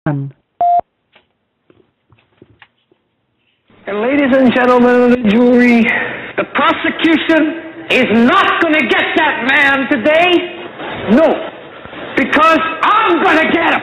And ladies and gentlemen of the jury, the prosecution is not going to get that man today. No, because I'm going to get him.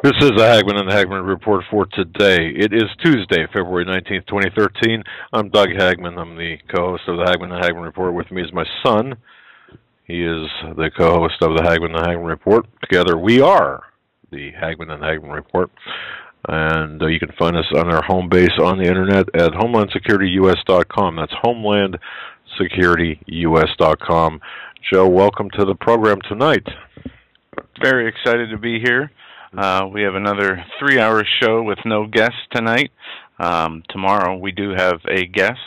This is the Hagmann and the Hagmann Report for today. It is Tuesday, February 19th, 2013. I'm Doug Hagmann. I'm the co-host of the Hagmann and Hagmann Report. With me is my son. He is the co-host of the Hagmann and Hagmann Report. Together we are the Hagmann and Hagmann Report. And you can find us on our home base on the internet at HomelandSecurityUS.com. That's HomelandSecurityUS.com. Joe, welcome to the program tonight. Very excited to be here. We have another 3-hour show with no guests tonight. Tomorrow we do have a guest.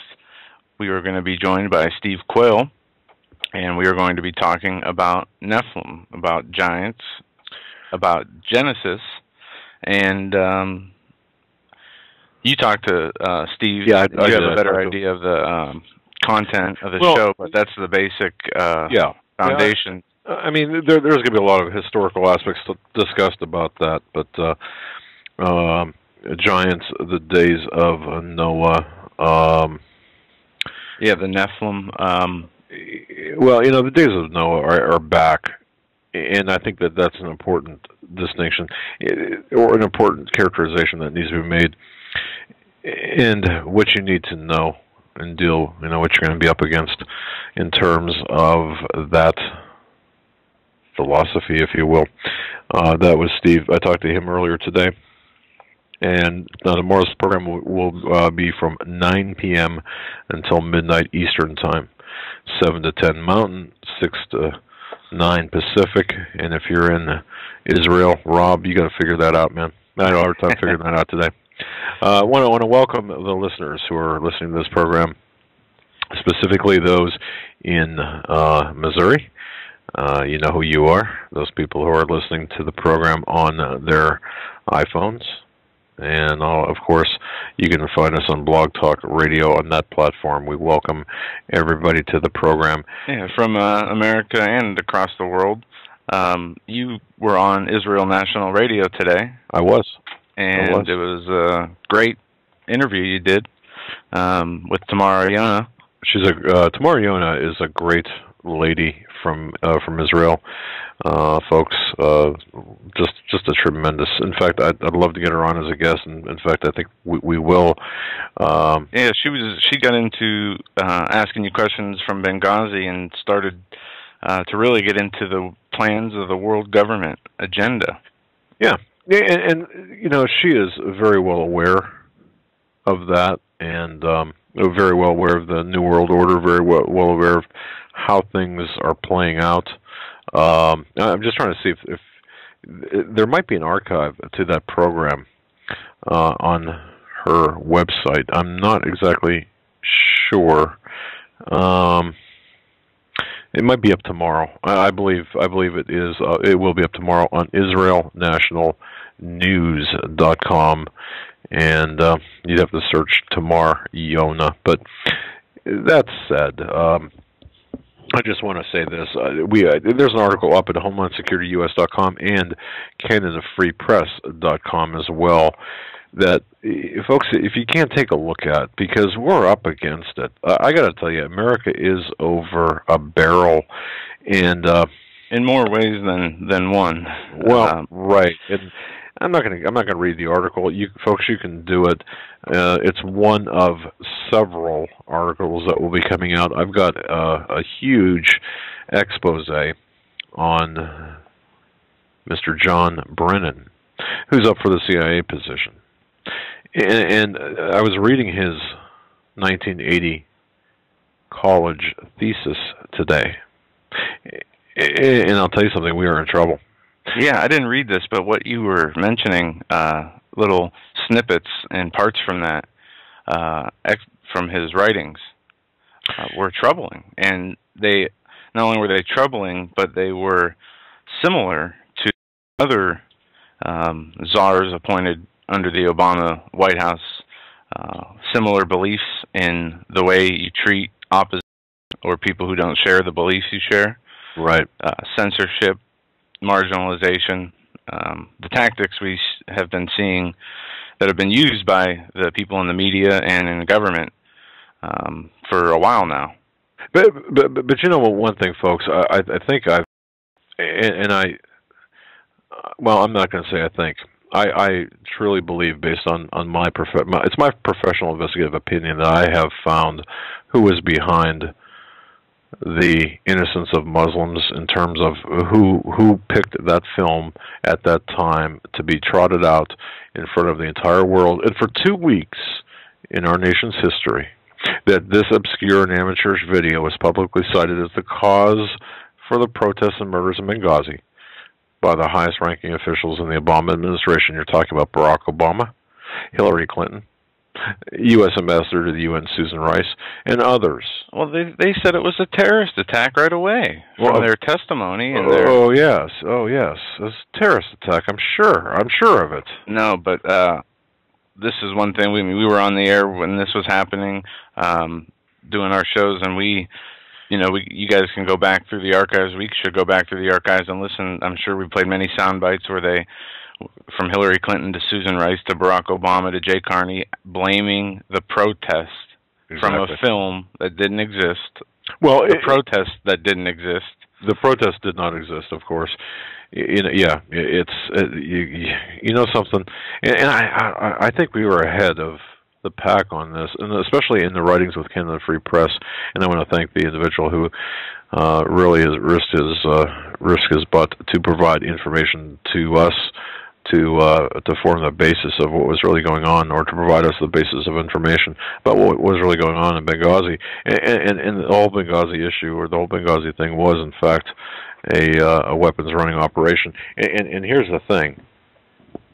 We are going to be joined by Steve Quayle, and we are going to be talking about Nephilim, about giants, about Genesis, and you talked to Steve. Yeah, you have a better idea of the content of the show, but that's the basic foundation. Yeah. I mean, there's going to be a lot of historical aspects discussed about that, but giants, the days of Noah. The Nephilim. Well, you know, the days of Noah are back, and I think that's an important distinction, or an important characterization that needs to be made, and what you need to know and deal, you know, what you're going to be up against in terms of that philosophy, if you will. That was Steve. I talked to him earlier today. And tomorrow's program will be from 9 p.m. until midnight Eastern Time. 7 to 10 Mountain, 6 to 9 Pacific. And if you're in Israel, Rob, you got to figure that out, man. I had a hard time figuring that out today. I want to welcome the listeners who are listening to this program, specifically those in Missouri. You know who you are, those people who are listening to the program on their iPhones. And, of course, you can find us on Blog Talk Radio on that platform. We welcome everybody to the program. Yeah, from America and across the world. You were on Israel National Radio today. I was. And it was a great interview you did with Tamara Yona. Tamara Yona is a great lady from Israel, folks. Just a tremendous. In fact, I'd love to get her on as a guest. And in fact, I think we will. Yeah, she got into asking you questions from Benghazi and started to really get into the plans of the world government agenda. Yeah, and you know, she is very well aware of that, and very well aware of the New World Order. Very well aware of how things are playing out. I'm just trying to see if there might be an archive to that program on her website. I'm not exactly sure. It might be up tomorrow. I believe it is. It will be up tomorrow on IsraelNationalNews.com, and you'd have to search Tamar Yona. But that said, I just want to say this. There's an article up at HomelandSecurityUS.com and CanadaFreePress.com as well that, folks, if you can't take a look at, because we're up against it. I got to tell you, America is over a barrel, and in more ways than one. Well, right. And I'm not gonna read the article. You folks, you can do it. It's one of several articles that will be coming out. I've got a huge expose on Mr. John Brennan, who's up for the CIA position. And I was reading his 1980 college thesis today. And I'll tell you something, we are in trouble. Yeah, I didn't read this, but what you were mentioning, little snippets and parts from that, from his writings, were troubling. And they not only were they troubling, but they were similar to other czars appointed under the Obama White House. Similar beliefs in the way you treat opposition or people who don't share the beliefs you share. Right. Censorship, marginalization, the tactics we have been seeing that have been used by the people in the media and in the government for a while now. But you know what? One thing, folks, I think well, I'm not going to say I think. I truly believe, based on it's my professional investigative opinion, that I have found who is behind the innocence of Muslims in terms of who picked that film at that time to be trotted out in front of the entire world, and for 2 weeks in our nation's history, that this obscure and amateurish video was publicly cited as the cause for the protests and murders in Benghazi by the highest-ranking officials in the Obama administration. You're talking about Barack Obama, Hillary Clinton, U.S. Ambassador to the UN Susan Rice, and others. Well, they said it was a terrorist attack right away from their testimony. And oh yes, it's a terrorist attack. I'm sure of it. No, but this is one thing. We were on the air when this was happening, doing our shows, and you guys can go back through the archives. We should go back through the archives and listen. I'm sure we played many sound bites where they, from Hillary Clinton to Susan Rice to Barack Obama to Jay Carney, blaming the protest from a film that didn't exist. Well, the protest that didn't exist. The protest did not exist, of course. You know something, and I think we were ahead of the pack on this, and especially in the writings with Canada Free Press. And I want to thank the individual who really has risked his butt to provide information to us to form the basis of what was really going on, or to provide us the basis of information about what was really going on in Benghazi. And the whole Benghazi issue, or the whole Benghazi thing, was in fact a weapons running operation. And here's the thing.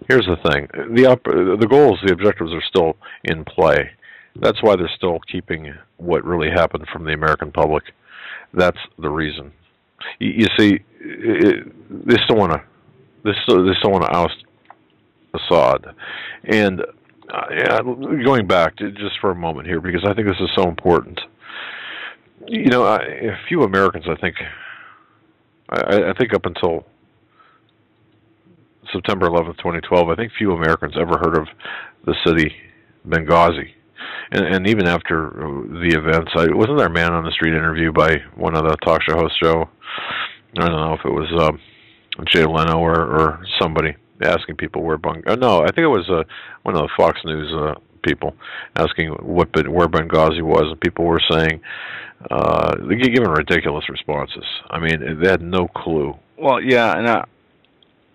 The goals, the objectives are still in play. That's why they're still keeping what really happened from the American public. That's the reason. You see, they still want to oust Assad. And going back just for a moment here, because I think this is so important. You know, a few Americans, I think up until September 11th, 2012, I think few Americans ever heard of the city Benghazi. And even after the events, wasn't there a man on the street interview by one of the talk show hosts, Joe? I don't know if it was Jay Leno or somebody asking people where no, I think it was one of the Fox News people asking where Benghazi was, and people were saying, they giving ridiculous responses. I mean, they had no clue. Well, yeah, and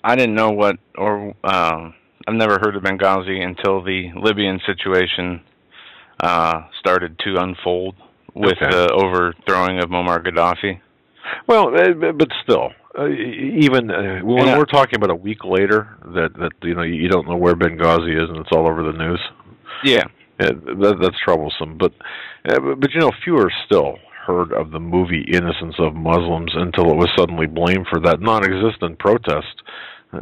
I didn't know I've never heard of Benghazi until the Libyan situation started to unfold with the overthrowing of Muammar Gaddafi. Well, but still, even when we're talking about a week later that you don't know where Benghazi is and it's all over the news. Yeah, that's troublesome. But fewer still heard of the movie Innocence of Muslims until it was suddenly blamed for that non-existent protest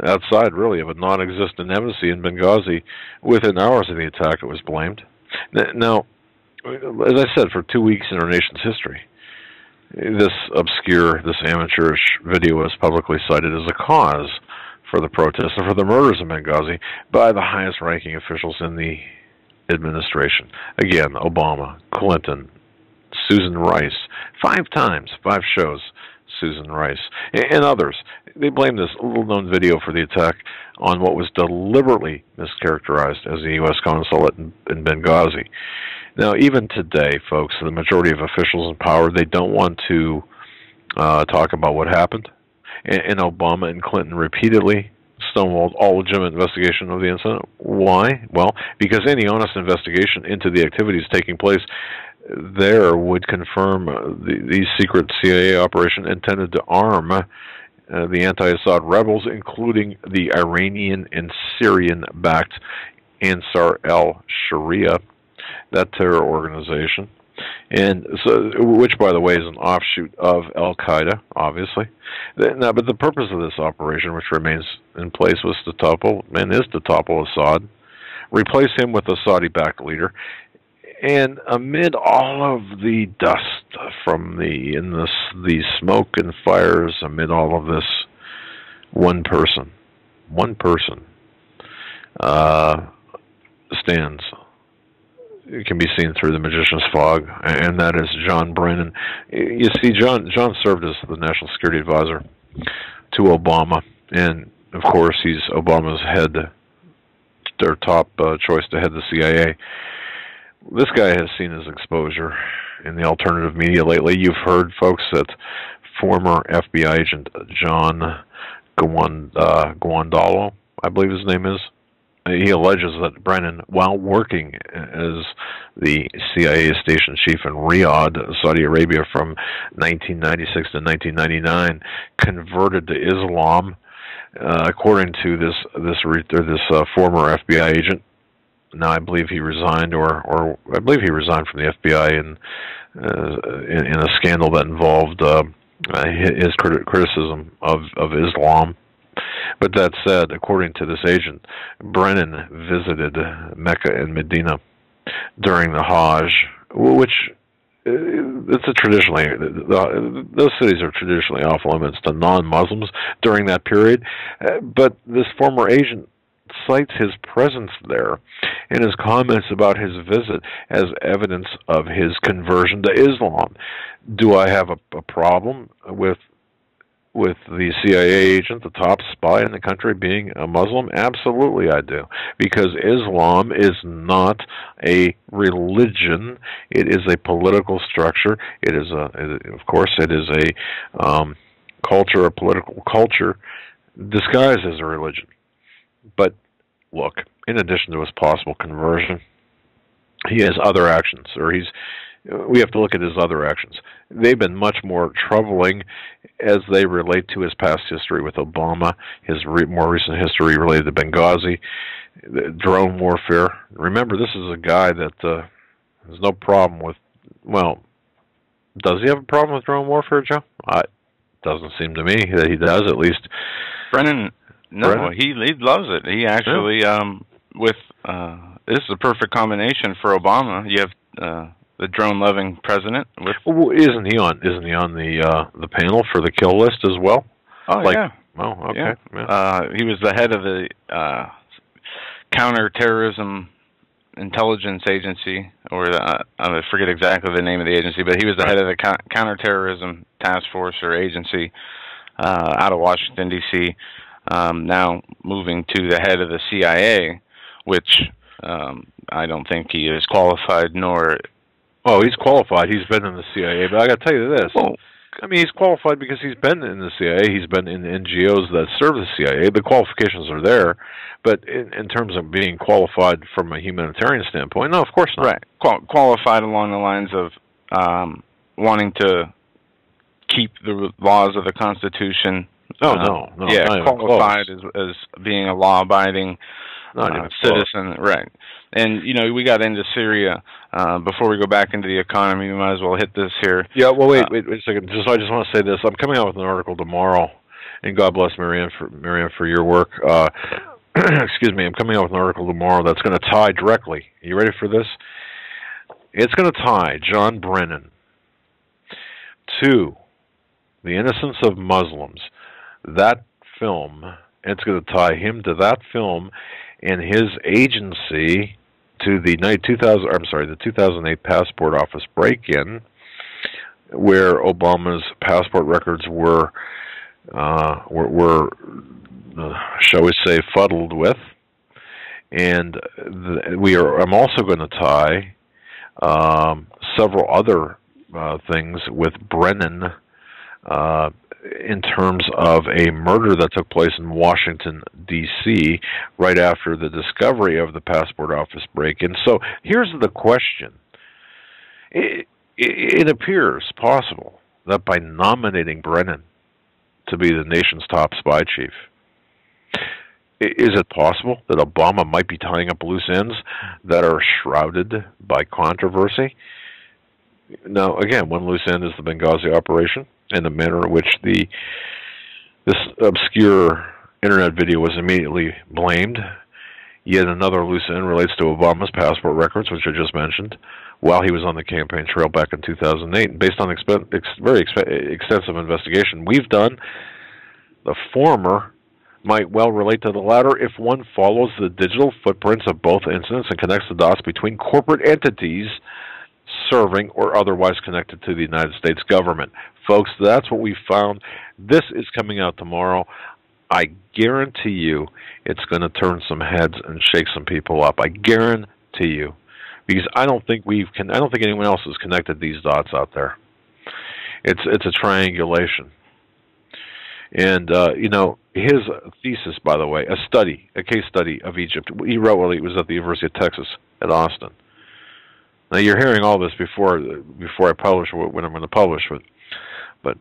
outside, really, of a non-existent embassy in Benghazi. Within hours of the attack, it was blamed. Now, as I said, for 2 weeks in our nation's history, this amateurish video was publicly cited as a cause for the protests and for the murders in Benghazi by the highest-ranking officials in the administration. Again, Obama, Clinton, Susan Rice, 5 times, 5 shows, Susan Rice, and others. They blamed this little-known video for the attack on what was deliberately mischaracterized as the U.S. consulate in Benghazi. Now, even today, folks, the majority of officials in power, they don't want to talk about what happened. And Obama and Clinton repeatedly stonewalled all legitimate investigation of the incident. Why? Well, because any honest investigation into the activities taking place there would confirm the secret CIA operation intended to arm the anti-Assad rebels, including the Iranian and Syrian-backed Ansar al-Sharia, that terror organization, and so, which, by the way, is an offshoot of Al-Qaeda, obviously. Now, but the purpose of this operation, which remains in place, was to topple, and is to topple Assad, replace him with a Saudi-backed leader, and amid all of the dust from the smoke and fires, amid all of this, one person stands. It can be seen through the magician's fog, and that is John Brennan. You see, John served as the national security advisor to Obama, and of course he's Obama's their top choice to head the CIA. This guy has seen his exposure in the alternative media lately. You've heard, folks, that former FBI agent John Guandolo, I believe his name is, he alleges that Brennan, while working as the CIA station chief in Riyadh, Saudi Arabia, from 1996 to 1999, converted to Islam. According to this former FBI agent, now I believe he resigned, or I believe he resigned from the FBI in a scandal that involved his criticism of Islam. But that said, according to this agent, Brennan visited Mecca and Medina during the Hajj, which those cities are traditionally off limits to non-Muslims during that period. But this former agent cites his presence there and his comments about his visit as evidence of his conversion to Islam. Do I have a problem with the CIA agent, the top spy in the country, being a Muslim? Absolutely I do. Because Islam is not a religion. It is a political structure. It is of course, it is a culture, a political culture, disguised as a religion. But look, in addition to his possible conversion, he has other actions, we have to look at his other actions. They've been much more troubling as they relate to his past history with Obama, his more recent history related to Benghazi, drone warfare. Remember, this is a guy that has no problem with, well, does he have a problem with drone warfare, Joe? It doesn't seem to me that he does, at least. Brennan, no, he loves it. He actually, this is a perfect combination for Obama. You have the drone-loving president. Well, isn't he on the panel for the kill list as well? Oh, yeah. Oh, okay. Yeah. He was the head of the counterterrorism intelligence agency, or I forget exactly the name of the agency, but he was the head of the counterterrorism task force or agency out of Washington, D.C., now moving to the head of the CIA, which I don't think he is qualified nor... Oh, he's qualified. He's been in the CIA, but I got to tell you this. Well, I mean, he's qualified because he's been in the CIA. He's been in NGOs that serve the CIA. The qualifications are there, but in terms of being qualified from a humanitarian standpoint, no, of course not. Right. Qualified along the lines of wanting to keep the laws of the Constitution. No. Yeah, qualified as being a law-abiding citizen. Right. And, we got into Syria. Before we go back into the economy, we might as well hit this here. Yeah, well, wait a second. I just want to say this. I'm coming out with an article tomorrow, and God bless Marianne for your work. Excuse me. I'm coming out with an article tomorrow that's going to tie directly. Are you ready for this? It's going to tie John Brennan to the innocence of Muslims. That film, it's going to tie him to that film and his agency to the 2008 passport office break-in, where Obama's passport records were shall we say, fuddled with, and I'm also going to tie several other things with Brennan in terms of a murder that took place in Washington, D.C., right after the discovery of the passport office break-in. So here's the question. It appears possible that by nominating Brennan to be the nation's top spy chief, Is it possible that Obama might be tying up loose ends that are shrouded by controversy? Now, again, one loose end is the Benghazi operation and the manner in which this obscure internet video was immediately blamed. Yet another loose end relates to Obama's passport records, which I just mentioned, while he was on the campaign trail back in 2008. Based on very extensive investigation we've done, the former might well relate to the latter if one follows the digital footprints of both incidents and connects the dots between corporate entities serving or otherwise connected to the United States government. Folks, that's what we found. This is coming out tomorrow. I guarantee you it's going to turn some heads and shake some people up. I guarantee you. Because I don't think anyone else has connected these dots out there. It's a triangulation. And his thesis, by the way, a case study of Egypt, he wrote while he was at the University of Texas at Austin. Now you're hearing all this before I publish when I'm going to publish it, but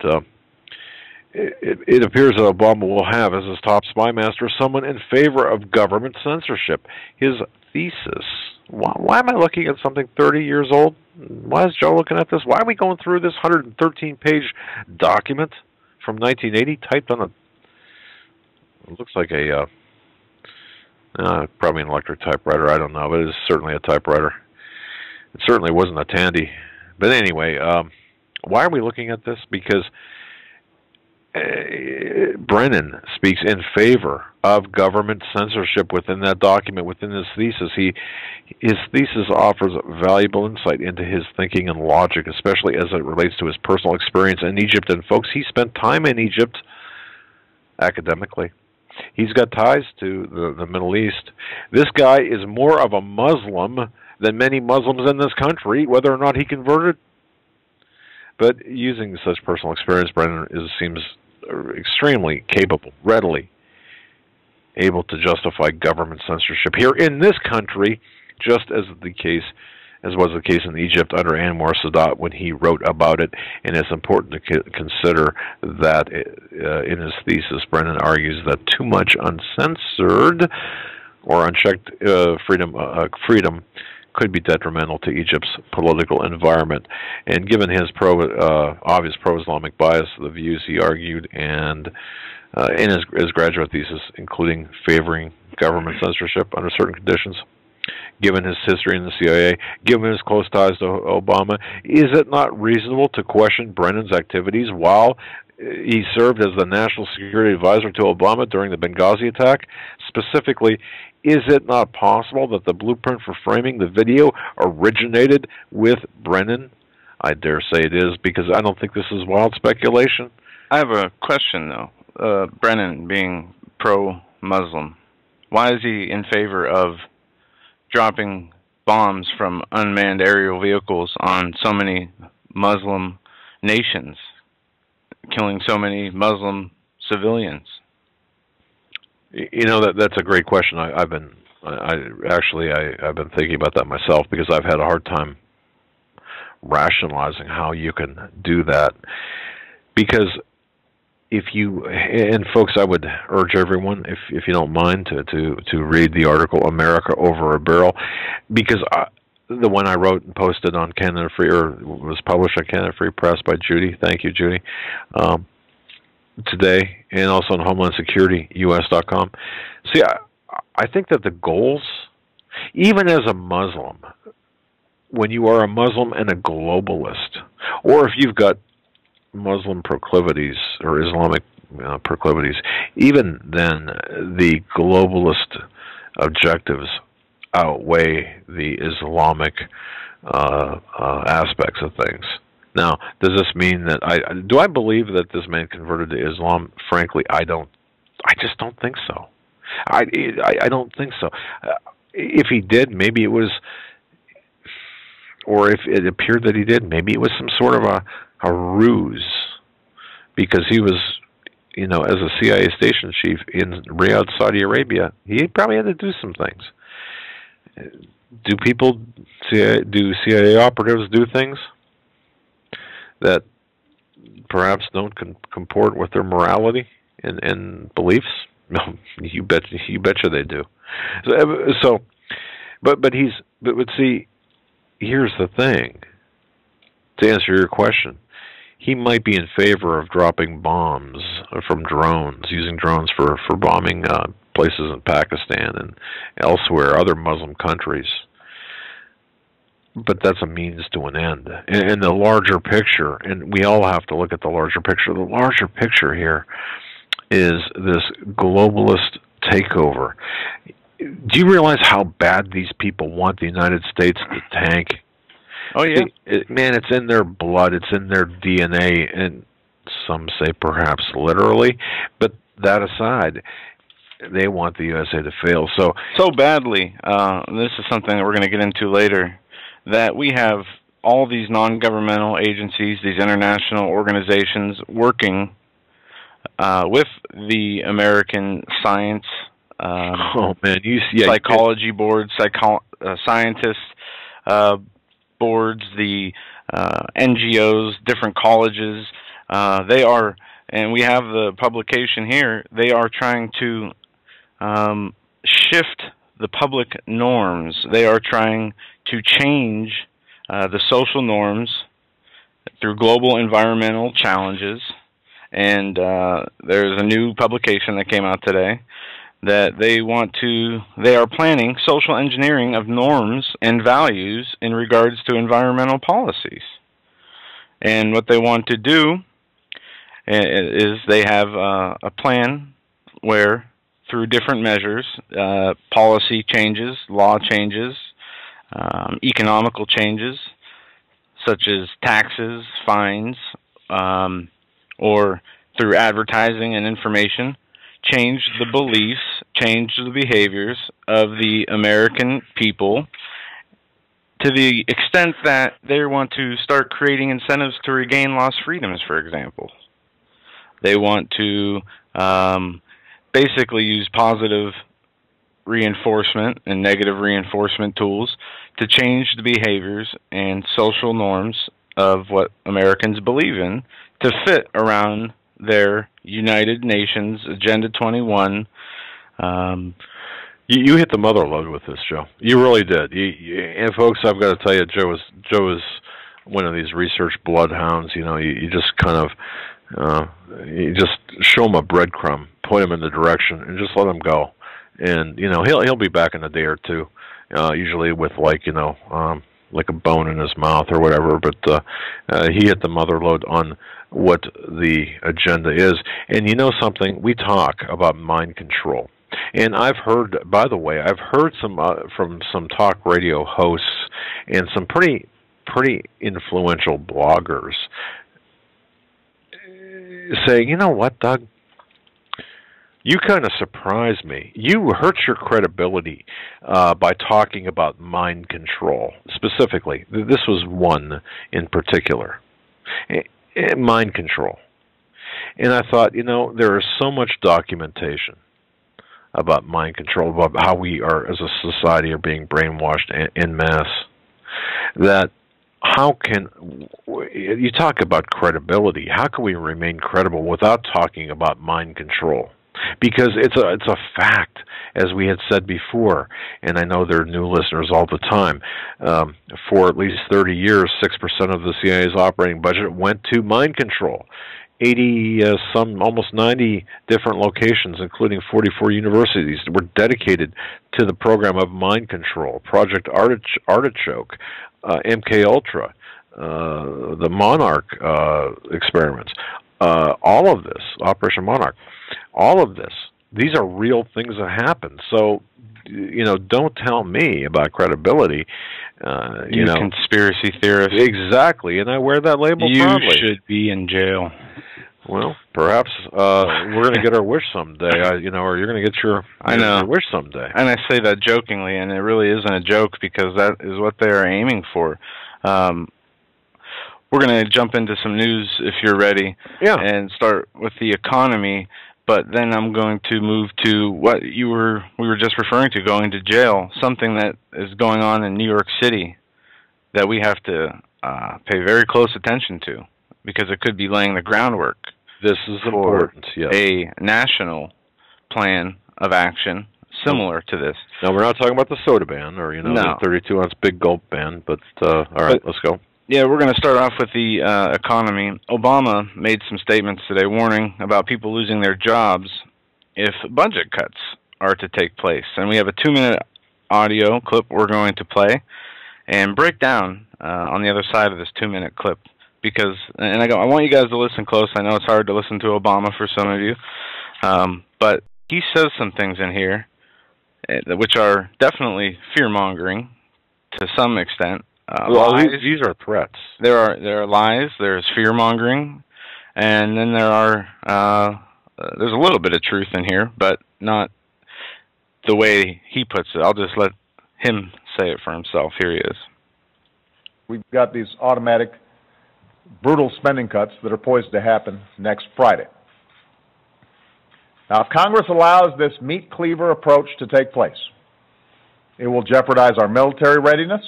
it appears that Obama will have as his top spy master someone in favor of government censorship. His thesis. Why am I looking at something 30 years old? Why is Joe looking at this? Why are we going through this 113-page document from 1980 typed on it looks like a probably an electric typewriter. I don't know, but it is certainly a typewriter. It certainly wasn't a Tandy. But anyway, why are we looking at this? Because Brennan speaks in favor of government censorship within that document, within his thesis. His thesis offers valuable insight into his thinking and logic, especially as it relates to his personal experience in Egypt. And folks, he spent time in Egypt academically. He's got ties to the Middle East. This guy is more of a Muslim than many Muslims in this country, whether or not he converted. But using such personal experience, Brennan seems extremely capable, readily able to justify government censorship here in this country, just as was the case in Egypt under Anwar Sadat when he wrote about it. And it's important to consider that in his thesis, Brennan argues that too much uncensored or unchecked freedom could be detrimental to Egypt's political environment. And given his obvious pro-Islamic bias, the views he argued, and in his graduate thesis, including favoring government censorship under certain conditions, given his history in the CIA, given his close ties to Obama, is it not reasonable to question Brennan's activities while he served as the national security advisor to Obama during the Benghazi attack? Specifically, is it not possible that the blueprint for framing the video originated with Brennan? I dare say it is, because I don't think this is wild speculation. I have a question, though. Brennan being pro-Muslim, why is he in favor of dropping bombs from unmanned aerial vehicles on so many Muslim nations, killing so many Muslim civilians? You know, that's a great question. I've been thinking about that myself, because I've had a hard time rationalizing how you can do that. Because and folks, I would urge everyone, if you don't mind, to read the article "America Over a Barrel," because the one I wrote and posted on Canada Free, or was published on Canada Free Press by Judy. Thank you, Judy. Today, and also on HomelandSecurityUS.com. See, I think that the goals, even as a Muslim, when you are a Muslim and a globalist, or if you've got Muslim proclivities or Islamic proclivities, even then the globalist objectives outweigh the Islamic aspects of things. Now, does this mean that do I believe that this man converted to Islam? Frankly, I just don't think so. I don't think so. If he did, maybe it was, or if it appeared that he did, maybe it was some sort of a ruse, because he was, as a CIA station chief in Riyadh, Saudi Arabia, he probably had to do some things. Do CIA operatives do things that perhaps don't comport with their morality and beliefs? No, you betcha they do. But see, here's the thing. To answer your question, he might be in favor of dropping bombs from drones, using drones for bombing places in Pakistan and elsewhere, other Muslim countries. But that's a means to an end. And the larger picture, and we all have to look at the larger picture. The larger picture here is this globalist takeover. Do you realize how bad these people want the United States to tank? Oh, yeah. Man, it's in their blood. It's in their DNA. And some say perhaps literally. But that aside, they want the USA to fail. So badly, this is something that we're going to get into later, that we have all these non-governmental agencies, these international organizations working with the American science, psychology boards, scientists boards, the NGOs, different colleges. They are, and we have the publication here, they are trying to shift the public norms. They are trying to change the social norms through global environmental challenges. And there's a new publication that came out today that they are planning social engineering of norms and values in regards to environmental policies. And what they want to do is they have a plan where, through different measures, policy changes, law changes, economical changes, such as taxes, fines, or through advertising and information, change the beliefs, change the behaviors of the American people to the extent that they want to start creating incentives to regain lost freedoms, for example. They want to basically use positive reinforcement and negative reinforcement tools to change the behaviors and social norms of what Americans believe in to fit around their United Nations Agenda 21. You hit the mother lode with this, Joe. You really did. And folks, I've got to tell you, Joe is one of these research bloodhounds. You know, you just kind of you just show him a breadcrumb, point him in the direction, and just let him go. And you know, he'll be back in a day or two, usually with like a bone in his mouth or whatever. But he hit the mother lode on what the agenda is. And you know something? We talk about mind control. And I've heard, by the way, some from some talk radio hosts and some pretty influential bloggers saying, you know what, Doug? You kind of surprised me. You hurt your credibility by talking about mind control. Specifically, this was one in particular. Mind control. And I thought, you know, there is so much documentation about mind control, about how we are, as a society, are being brainwashed en masse, that how can, you talk about credibility, how can we remain credible without talking about mind control? Because it's a fact, as we had said before, and I know there are new listeners all the time. For at least 30 years, 6% of the CIA's operating budget went to mind control. 80, almost 90 different locations, including 44 universities, were dedicated to the program of mind control. Project Artichoke, MK Ultra, the Monarch experiments, all of this, Operation Monarch. All of this, these are real things that happen. So, you know, don't tell me about credibility. You know, conspiracy theorist. Exactly, and I wear that label proudly. You should be in jail. Well, perhaps we're going to get our wish someday. You know, or you're going to get your wish someday. And I say that jokingly, and it really isn't a joke because that is what they're aiming for. We're going to jump into some news if you're ready, and start with the economy. But then I'm going to move to what we were just referring to, going to jail, something that is going on in New York City that we have to pay very close attention to because it could be laying the groundwork. This is important, a national plan of action similar to this. Now, we're not talking about the soda ban or, No. the 32-ounce big gulp ban, but all right, let's go. Yeah, we're going to start off with the economy. Obama made some statements today warning about people losing their jobs if budget cuts are to take place. And we have a 2-minute audio clip we're going to play and break down on the other side of this 2-minute clip. Because, and I want you guys to listen close. I know it's hard to listen to Obama for some of you. But he says some things in here which are definitely fear-mongering to some extent. Well, these are threats. There are lies, there's fear-mongering, and then there's a little bit of truth in here, but not the way he puts it. I'll just let him say it for himself. Here he is. We've got these automatic, brutal spending cuts that are poised to happen next Friday. Now, if Congress allows this meat cleaver approach to take place, it will jeopardize our military readiness.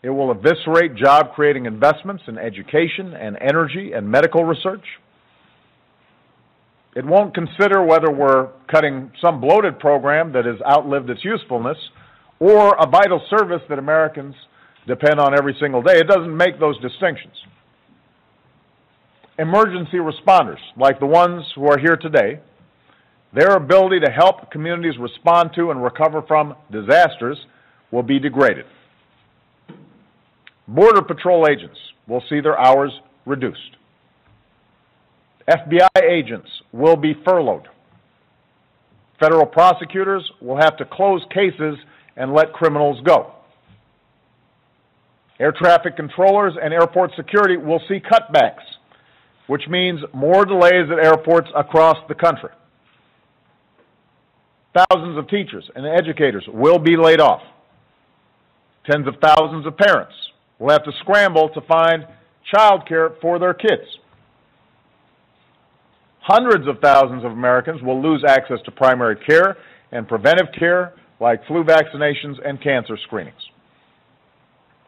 It will eviscerate job-creating investments in education and energy and medical research. It won't consider whether we're cutting some bloated program that has outlived its usefulness or a vital service that Americans depend on every single day. It doesn't make those distinctions. Emergency responders, like the ones who are here today, their ability to help communities respond to and recover from disasters will be degraded. Border Patrol agents will see their hours reduced. FBI agents will be furloughed. Federal prosecutors will have to close cases and let criminals go. Air traffic controllers and airport security will see cutbacks, which means more delays at airports across the country. Thousands of teachers and educators will be laid off. Tens of thousands of parents will have to scramble to find child care for their kids. Hundreds of thousands of Americans will lose access to primary care and preventive care like flu vaccinations and cancer screenings.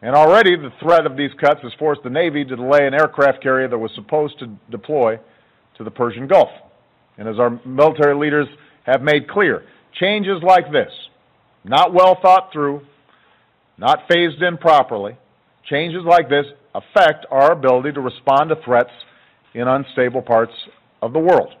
And already the threat of these cuts has forced the Navy to delay an aircraft carrier that was supposed to deploy to the Persian Gulf. And as our military leaders have made clear, changes like this, not well thought through, not phased in properly, changes like this affect our ability to respond to threats in unstable parts of the world.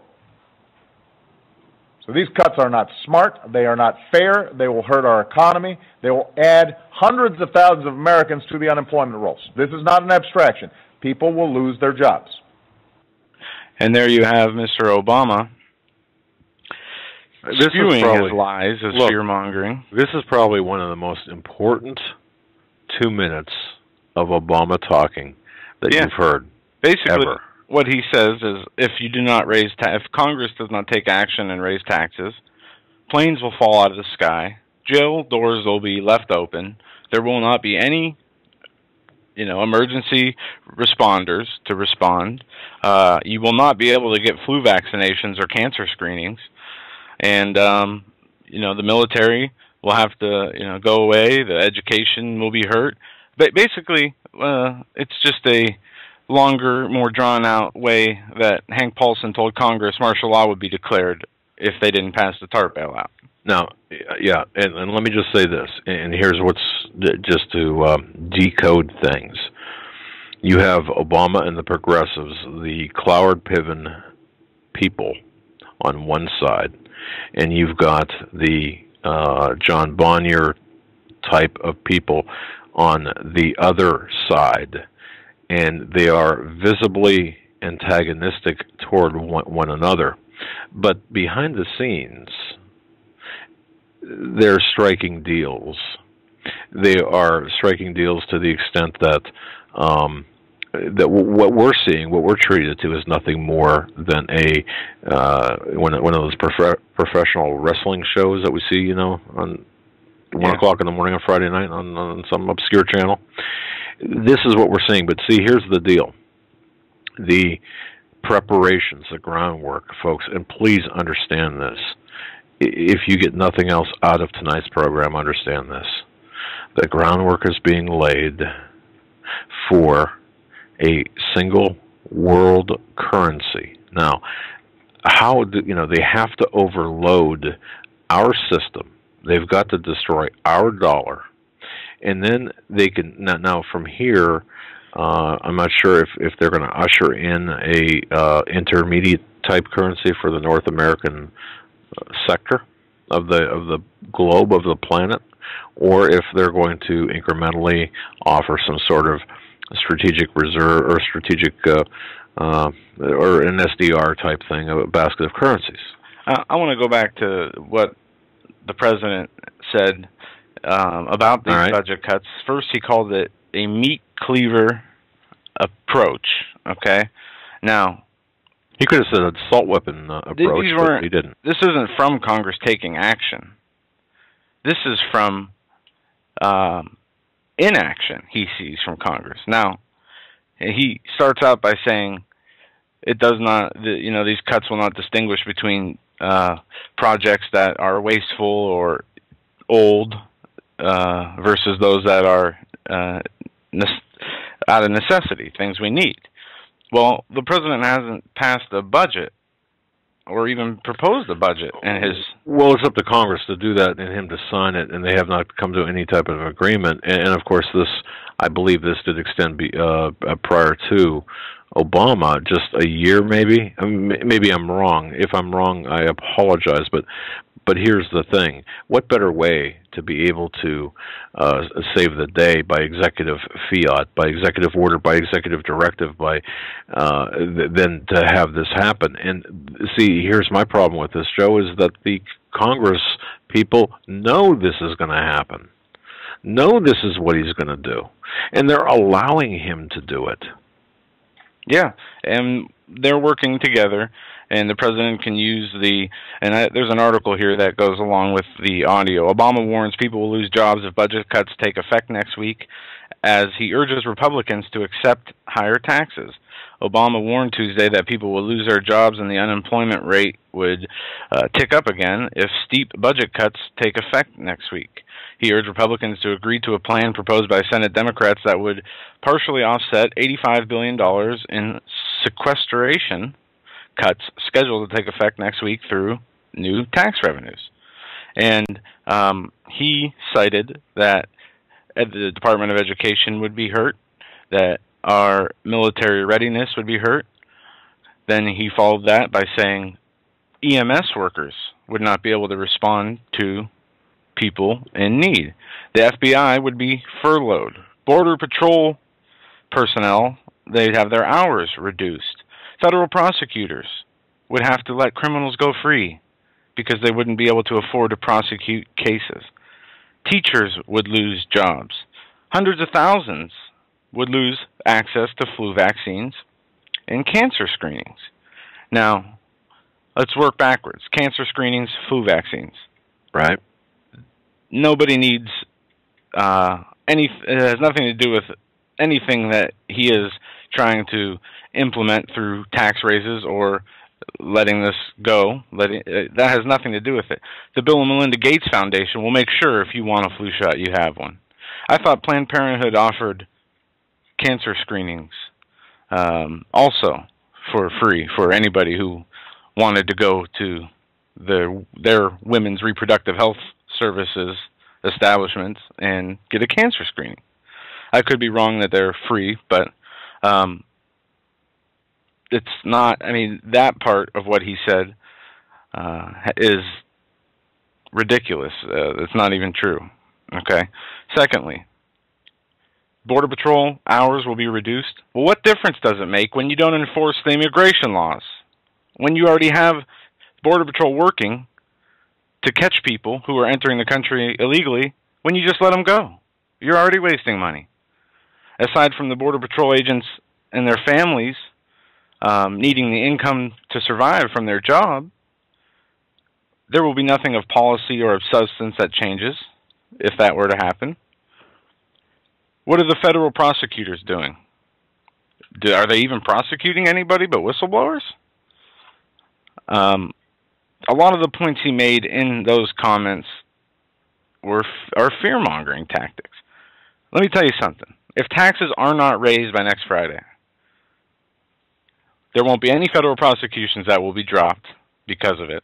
So these cuts are not smart, they are not fair, they will hurt our economy, they will add hundreds of thousands of Americans to the unemployment rolls. This is not an abstraction. People will lose their jobs. And there you have Mr. Obama spewing his lies as fear-mongering. This is probably one of the most important 2 minutes of Obama talking that you've heard. Basically, ever. What he says is, if Congress does not take action and raise taxes, planes will fall out of the sky, jail doors will be left open, there will not be any, emergency responders to respond. You will not be able to get flu vaccinations or cancer screenings, and the military will have to, go away. The education will be hurt. But basically, it's just a longer, more drawn-out way that Hank Paulson told Congress martial law would be declared if they didn't pass the TARP bailout. Now, yeah, and let me just say this, and here's what's, just to decode things. You have Obama and the progressives, the Cloward Piven people on one side, and you've got the John Bonnier type of people on the other side, and they are visibly antagonistic toward one another. But behind the scenes, they're striking deals. They are striking deals to the extent that that what we're seeing, what we're treated to, is nothing more than one of those professional wrestling shows that we see, on 1 o'clock in the morning on Friday night on some obscure channel. This is what we're seeing, but see, here's the deal. The preparations, the groundwork, folks, and please understand this. If you get nothing else out of tonight's program, understand this. The groundwork is being laid for a single world currency. Now, how do, they have to overload our system. They've got to destroy our dollar, and then they can now from here. I'm not sure if they're going to usher in a intermediate type currency for the North American sector of the globe, of the planet, or if they're going to incrementally offer some sort of strategic reserve or strategic or an SDR type thing, a basket of currencies. I want to go back to what the president said about these budget cuts. First, he called it a meat cleaver approach. Okay, now he could have said an assault weapon approach, but he didn't. This isn't from Congress taking action. This is from inaction he sees from Congress. Now, he starts out by saying it does not, these cuts will not distinguish between projects that are wasteful or old versus those that are out of necessity, things we need. Well, the president hasn't passed a budget or even proposed a budget in his... Well, it's up to Congress to do that and him to sign it, and they have not come to any type of agreement. And of course, I believe this did extend prior to Obama, just a year maybe. Maybe I'm wrong. If I'm wrong, I apologize. But here's the thing. What better way to be able to save the day by executive fiat, by executive order, by executive directive, than to have this happen? And see, here's my problem with this, Joe, is that the Congress people know this is going to happen, know this is what he's going to do, and they're allowing him to do it. Yeah, and they're working together, and the president can use there's an article here that goes along with the audio. Obama warns people will lose jobs if budget cuts take effect next week, as he urges Republicans to accept higher taxes. Obama warned Tuesday that people will lose their jobs and the unemployment rate would tick up again if steep budget cuts take effect next week. He urged Republicans to agree to a plan proposed by Senate Democrats that would partially offset $85 billion in sequestration cuts scheduled to take effect next week through new tax revenues. And he cited that the Department of Education would be hurt, that our military readiness would be hurt. Then he followed that by saying EMS workers would not be able to respond to people in need. The FBI would be furloughed. Border Patrol personnel, they'd have their hours reduced. Federal prosecutors would have to let criminals go free because they wouldn't be able to afford to prosecute cases. Teachers would lose jobs. Hundreds of thousands would lose access to flu vaccines and cancer screenings. Now, let's work backwards. Cancer screenings, flu vaccines. Right. Nobody needs it has nothing to do with anything that he is trying to implement through tax raises or letting this go. That has nothing to do with it. The Bill and Melinda Gates Foundation will make sure if you want a flu shot, you have one. I thought Planned Parenthood offered cancer screenings also for free for anybody who wanted to go to their women's reproductive health services establishments and get a cancer screening. I could be wrong that they're free, but it's not. I mean, that part of what he said is ridiculous. It's not even true. Okay. Secondly, Border Patrol hours will be reduced. Well, what difference does it make when you don't enforce the immigration laws? When you already have Border Patrol working to catch people who are entering the country illegally, when you just let them go, you're already wasting money. Aside from the Border Patrol agents and their families needing the income to survive from their job, there will be nothing of policy or of substance that changes if that were to happen. What are the federal prosecutors doing? Are they even prosecuting anybody but whistleblowers? A lot of the points he made in those comments are fear-mongering tactics. Let me tell you something. If taxes are not raised by next Friday, There won't be any federal prosecutions that will be dropped because of it.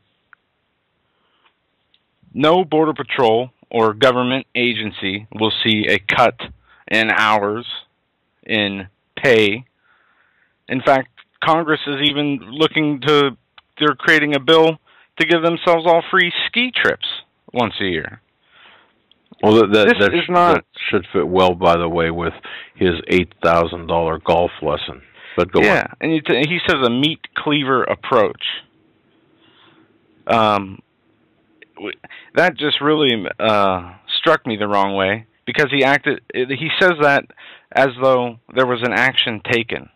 No Border Patrol or government agency will see a cut in hours, in pay. In fact, Congress is even they're creating a bill to give themselves all free ski trips once a year. Well, that should fit well, by the way, with his $8,000 golf lesson. But go on. And he says a meat cleaver approach. That just really struck me the wrong way, because he says that as though there was an action taken,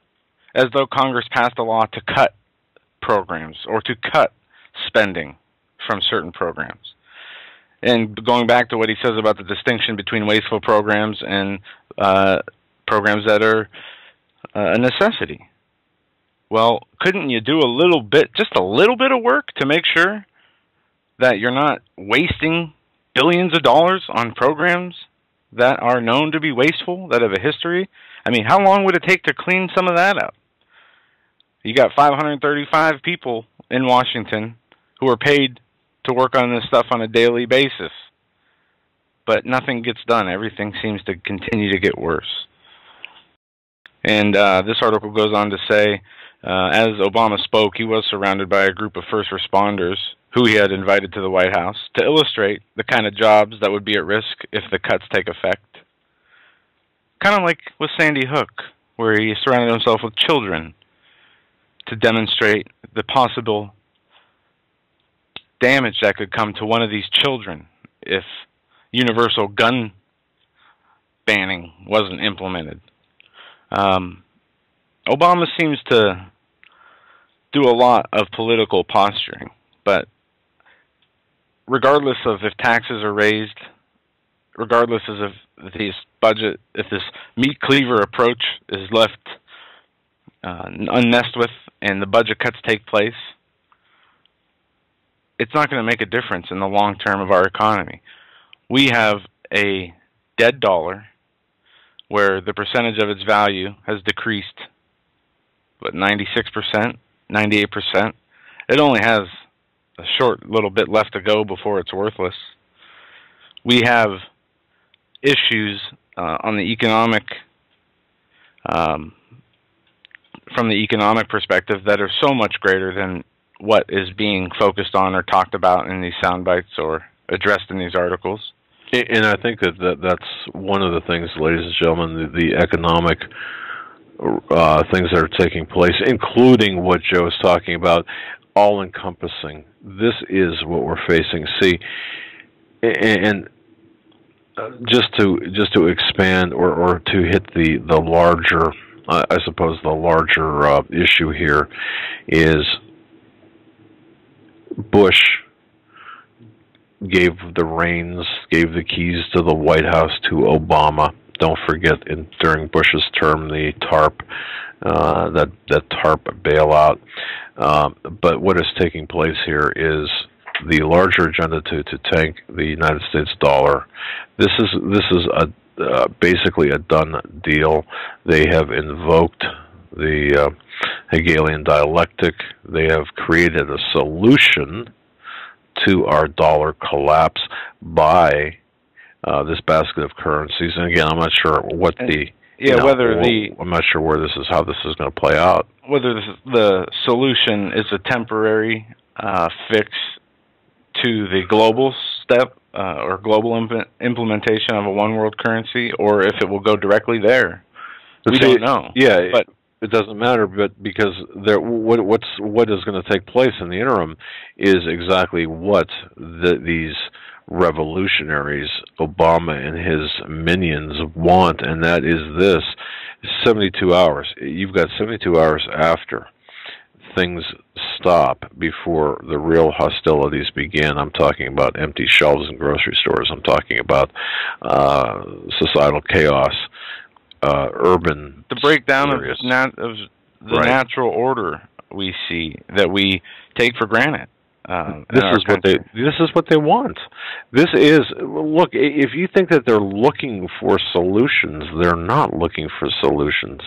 as though Congress passed a law to cut programs or to cut spending from certain programs. And going back to what he says about the distinction between wasteful programs and programs that are a necessity. Well, couldn't you do just a little bit of work to make sure that you're not wasting billions of dollars on programs that are known to be wasteful, that have a history? I mean, how long would it take to clean some of that up? You got 535 people in Washington who are paid to work on this stuff on a daily basis, but nothing gets done. Everything seems to continue to get worse. And this article goes on to say, as Obama spoke, he was surrounded by a group of first responders who he had invited to the White House to illustrate the kind of jobs that would be at risk if the cuts take effect. Kind of like with Sandy Hook, where he surrounded himself with children to demonstrate the possible damage that could come to one of these children if universal gun banning wasn't implemented. Obama seems to do a lot of political posturing, but regardless of if taxes are raised, regardless of if this meat cleaver approach is left unmessed with and the budget cuts take place, it's not going to make a difference in the long term of our economy. We have a dead dollar where the percentage of its value has decreased, 96%, 98%. It only has a short little bit left to go before it's worthless. We have issues on the economic, from the economic perspective, that are so much greater than what is being focused on or talked about in these sound bites or addressed in these articles. And I think that's one of the things, ladies and gentlemen, the economic things that are taking place, including what Joe is talking about, all-encompassing. This is what we're facing. See, and just to expand or to hit the larger, I suppose the larger issue here is Bush gave the keys to the White House to Obama. Don't forget, during Bush's term, the TARP, that TARP bailout. But what is taking place here is the larger agenda to tank the United States dollar. This is basically a done deal. They have invoked the Hegelian dialectic. They have created a solution to our dollar collapse by this basket of currencies. And again, I'm not sure what I'm not sure how this is going to play out. Whether the solution is a temporary fix to the global step or global implementation of a one world currency, or if it will go directly there. We don't know. Yeah, but it doesn't matter. But because what is going to take place in the interim is exactly what these revolutionaries, Obama and his minions, want, and that is this: 72 hours. You've got 72 hours after things stop before the real hostilities begin. I'm talking about empty shelves in grocery stores. I'm talking about societal chaos, urban. The breakdown of the natural order we see that we take for granted. This is what they want. This is, look, if you think that they're looking for solutions, they're not looking for solutions.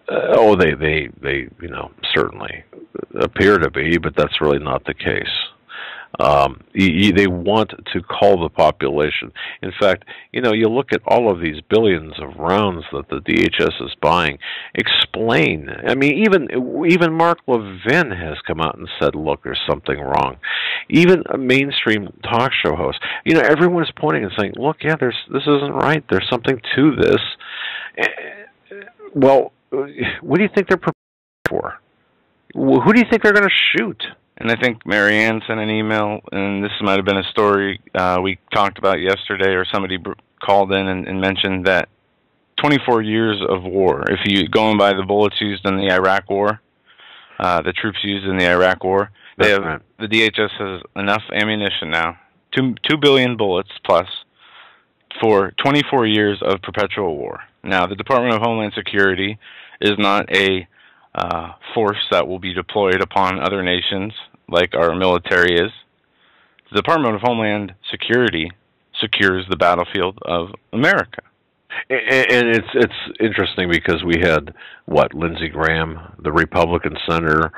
They certainly appear to be, but that's really not the case. They want to cull the population. In fact, you look at all of these billions of rounds that the DHS is buying. Explain. I mean, even Mark Levin has come out and said, "Look, there's something wrong." Even a mainstream talk show host. Everyone's pointing and saying, "Look, yeah, this isn't right. There's something to this." Well, what do you think they're prepared for? Who do you think they're going to shoot? And I think Marianne sent an email, and this might have been a story we talked about yesterday, or somebody called in and mentioned that 24 years of war, if you going by the bullets used in the Iraq War, the troops used in the Iraq War, the DHS has enough ammunition now, 2 billion bullets plus, for 24 years of perpetual war. Now, the Department of Homeland Security is not a force that will be deployed upon other nations like our military is. The Department of Homeland Security secures the battlefield of America. And it's interesting because we had Lindsey Graham, the Republican senator,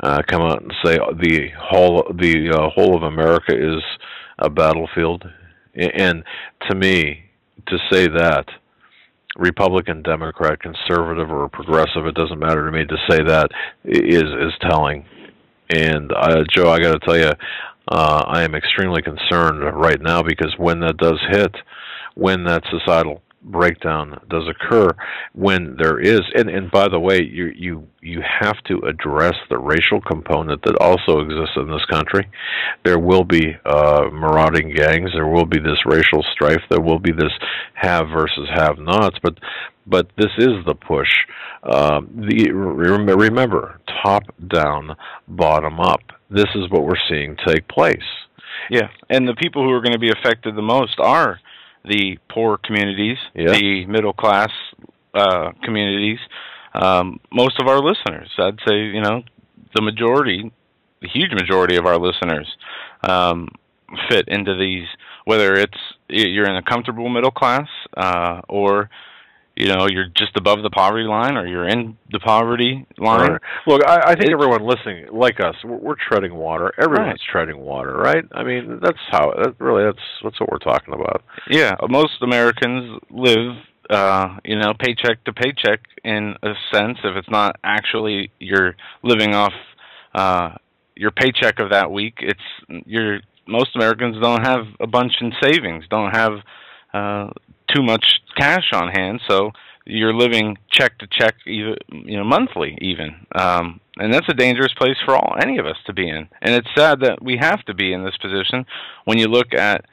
come out and say the whole of America is a battlefield. And to me, to say that, Republican, Democrat, conservative, or progressive, it doesn't matter to me, to say that is telling. And Joe, I got to tell you, I am extremely concerned right now, because when that does hit, when that societal breakdown does occur, when there is, and by the way, you have to address the racial component that also exists in this country. There will be marauding gangs. There will be this racial strife. There will be this have versus have-nots. But this is the push. Remember, top down, bottom up. This is what we're seeing take place. Yeah, and the people who are going to be affected the most are the poor communities, the middle class communities. Most of our listeners, I'd say, the huge majority of our listeners fit into these. Whether it's you're in a comfortable middle class, or you're just above the poverty line, or you're in the poverty line. Right. Look, I think everyone listening, like us, we're treading water. Everyone's treading water, right? I mean, that's what we're talking about. Yeah, most Americans live, paycheck to paycheck in a sense. If it's not actually you're living off your paycheck of that week, most Americans don't have a bunch in savings, don't have too much cash on hand, so you're living check to check, monthly even, and that's a dangerous place for any of us to be in. And it's sad that we have to be in this position. When you look at,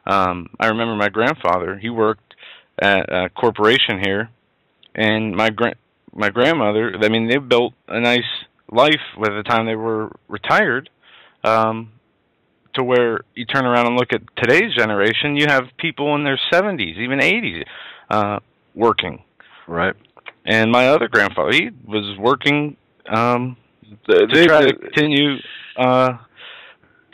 I remember my grandfather. He worked at a corporation here, and my grandmother. I mean, they built a nice life by the time they were retired. To where you turn around and look at today's generation, you have people in their 70s, even 80s, working. Right. And my other grandfather, he was working to try to continue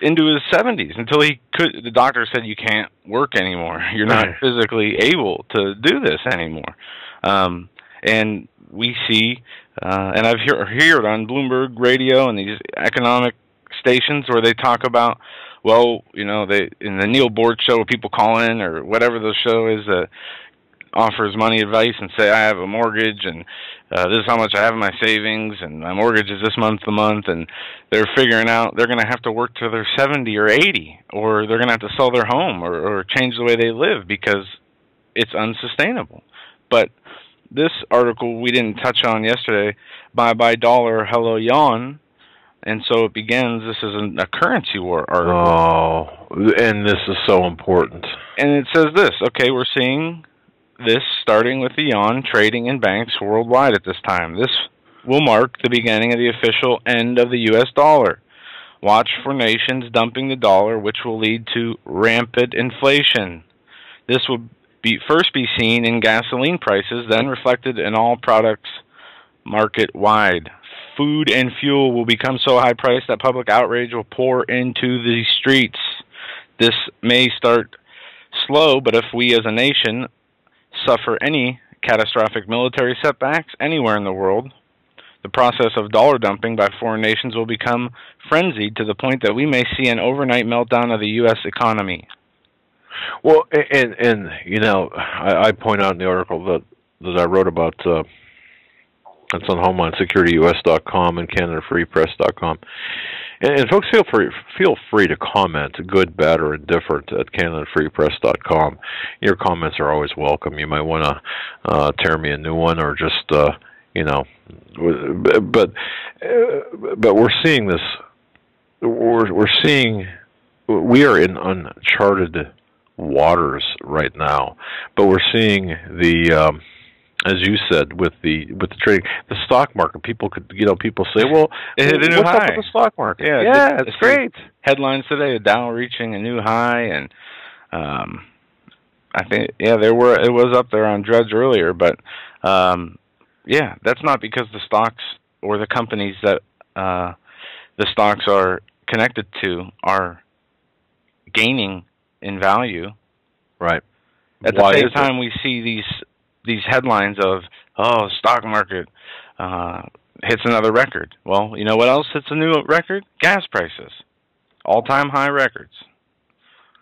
into his 70s until he could. The doctor said, "You can't work anymore. You're not physically able to do this anymore." And we see, and I've heard on Bloomberg Radio and these economic stations where they talk about, well, they in the Neil Board show where people call in, or whatever the show is that offers money advice, and say, I have a mortgage, and this is how much I have in my savings, and my mortgage is this month to month, and they're figuring out they're going to have to work till they're 70 or 80, or they're going to have to sell their home or change the way they live because it's unsustainable. But this article we didn't touch on yesterday, Bye Dollar, Hello Yuan. And so it begins, this is a currency war article. Oh, and this is so important. And it says this, okay, we're seeing this starting with the yuan trading in banks worldwide at this time. This will mark the beginning of the official end of the U.S. dollar. Watch for nations dumping the dollar, which will lead to rampant inflation. This will first be seen in gasoline prices, then reflected in all products market-wide. Food and fuel will become so high-priced that public outrage will pour into the streets. This may start slow, but if we as a nation suffer any catastrophic military setbacks anywhere in the world, the process of dollar dumping by foreign nations will become frenzied to the point that we may see an overnight meltdown of the U.S. economy. Well, and you know, I point out in the article that I wrote about, it's on HomelandSecurityUS.com and CanadaFreePress.com. And folks, feel free to comment, good, bad, or indifferent, at CanadaFreePress.com. Your comments are always welcome. You might want to tear me a new one, or just you know, but we're seeing this. We are in uncharted waters right now, but we're seeing the. As you said, with the trading, the stock market, people say, "Well, it hit a new what's high." Up with the stock market? Yeah, it's great. Headlines today: the Dow reaching a new high, and I think it was up there on Drudge earlier, but that's not because the stocks or the companies that the stocks are connected to are gaining in value. Right. At the same time, we see these headlines of, stock market hits another record. Well, you know what else hits a new record? Gas prices. All-time high records.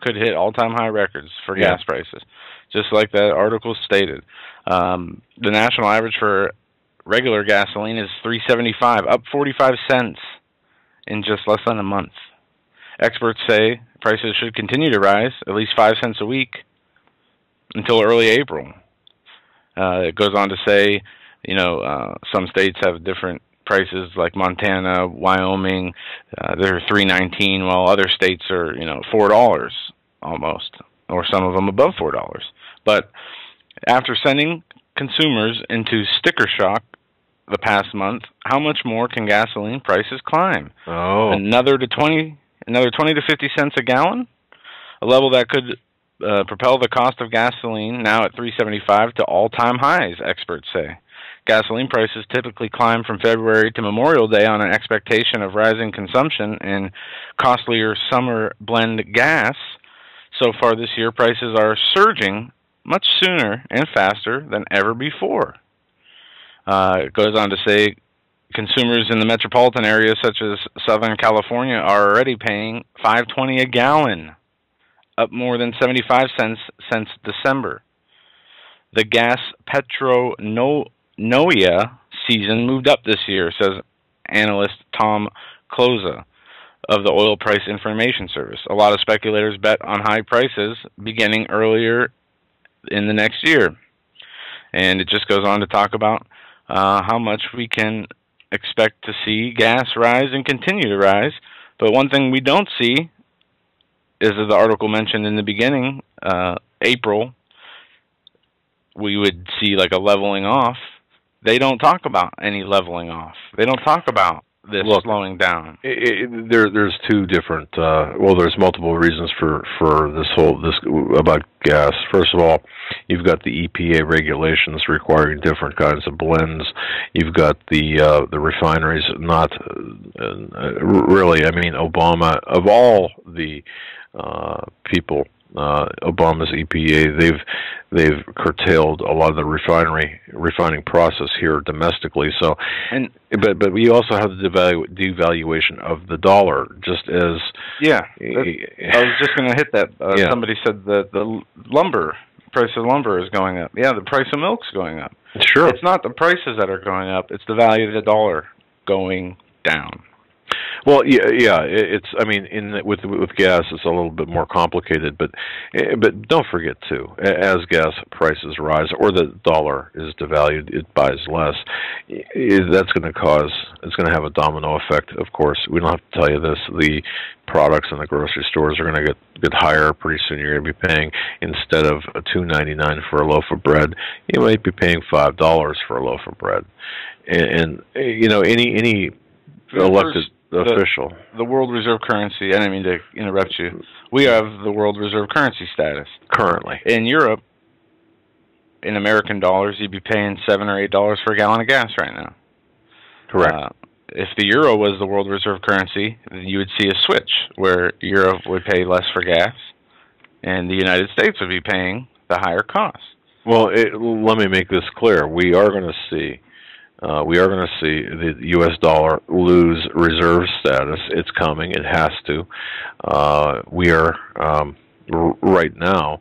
Could hit all-time high records for gas prices, just like that article stated. The national average for regular gasoline is $3.75, up 45 cents in just less than a month. Experts say prices should continue to rise, at least 5 cents a week, until early April. It goes on to say, some states have different prices, like Montana, Wyoming, they're $3.19, while other states are, $4 almost, or some of them above $4. But after sending consumers into sticker shock the past month, how much more can gasoline prices climb? Another 20 to 50 cents a gallon, a level that could propel the cost of gasoline, now at $3.75, to all-time highs, experts say. Gasoline prices typically climb from February to Memorial Day on an expectation of rising consumption and costlier summer blend gas. So far this year, prices are surging much sooner and faster than ever before. It goes on to say consumers in the metropolitan areas such as Southern California are already paying $5.20 a gallon, up more than 75 cents since December. The gas petronoia season moved up this year, says analyst Tom Kloza of the Oil Price Information Service. A lot of speculators bet on high prices beginning earlier in the next year. And it just goes on to talk about how much we can expect to see gas rise and continue to rise. But one thing we don't see is, as the article mentioned in the beginning, April, we would see like a leveling off. They don't talk about any leveling off. They don't talk about this slowing down. There's two different, there's multiple reasons for this about gas. First of all, you've got the EPA regulations requiring different kinds of blends. You've got the refineries not really. I mean, Obama, of all the people, Obama's EPA, they've curtailed a lot of the refining process here domestically. So, but we also have the devaluation of the dollar, just as I was just going to hit that. Somebody said that the price of lumber is going up. Yeah, the price of milk's going up. Sure, it's not the prices that are going up; it's the value of the dollar going down. Well, it's. I mean, with gas, it's a little bit more complicated, but don't forget too, as gas prices rise or the dollar is devalued, it buys less. That's going to it's going to have a domino effect. Of course, we don't have to tell you this. The products in the grocery stores are going to get higher. Pretty soon, you're going to be paying, instead of $2.99 for a loaf of bread, you might be paying $5 for a loaf of bread, and any elected official. The world reserve currency, I didn't mean to interrupt you. We have the world reserve currency status. Currently. In Europe, in American dollars, you'd be paying $7 or $8 for a gallon of gas right now. Correct. If the euro was the world reserve currency, then you would see a switch where Europe would pay less for gas and the United States would be paying the higher cost. Well, let me make this clear. We are going to see the U.S. dollar lose reserve status. It's coming. It has to. We are right now.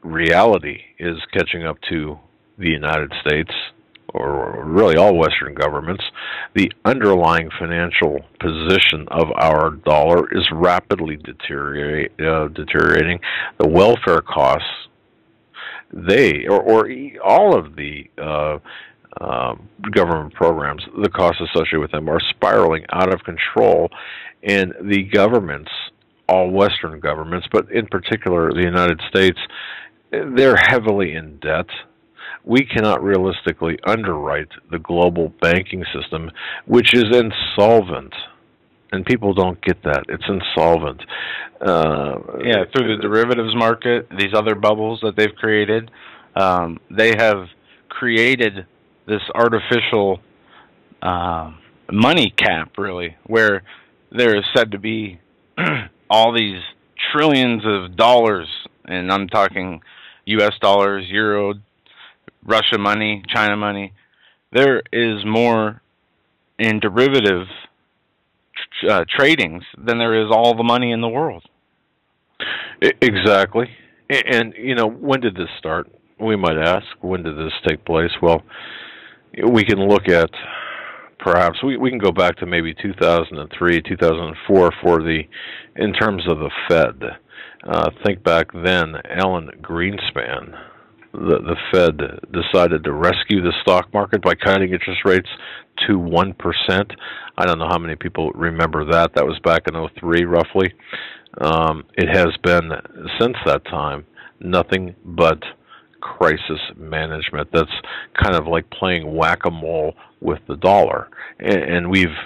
Reality is catching up to the United States, or really all Western governments. The underlying financial position of our dollar is rapidly deteriorating. The welfare costs, or all of the government programs, the costs associated with them are spiraling out of control, and the governments, all Western governments, but in particular the United States, they're heavily in debt. We cannot realistically underwrite the global banking system, which is insolvent. And people don't get that. It's insolvent. Through the derivatives market, these other bubbles that they've created, they have created this artificial money cap, really, where there is said to be all these trillions of dollars, and I'm talking U.S. dollars, euro, Russia money, China money. There is more in derivative tradings than there is all the money in the world. Exactly. And, when did this start? We might ask, when did this take place? Well, we can look at, perhaps, we can go back to maybe 2003, 2004 in terms of the Fed. Think back then, Alan Greenspan, the Fed decided to rescue the stock market by cutting interest rates to 1%. I don't know how many people remember that. That was back in 2003, roughly. It has been, since that time, nothing but crisis management. That's kind of like playing whack-a-mole with the dollar. And we've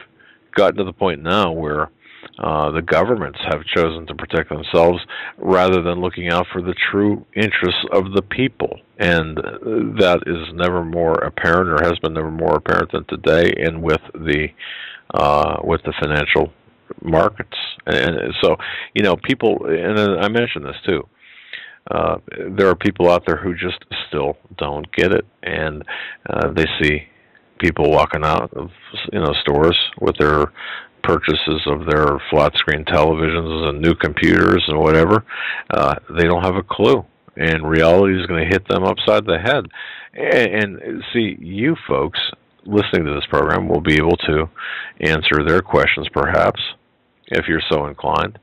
gotten to the point now where the governments have chosen to protect themselves rather than looking out for the true interests of the people. And that is never more apparent, or has been never more apparent than today, and with the financial markets. And so, people, and I mentioned this too, there are people out there who just still don't get it, and they see people walking out of stores with their purchases of their flat screen televisions and new computers and whatever. They don't have a clue, and reality is going to hit them upside the head. And see, you folks listening to this program will be able to answer their questions, perhaps, if you're so inclined,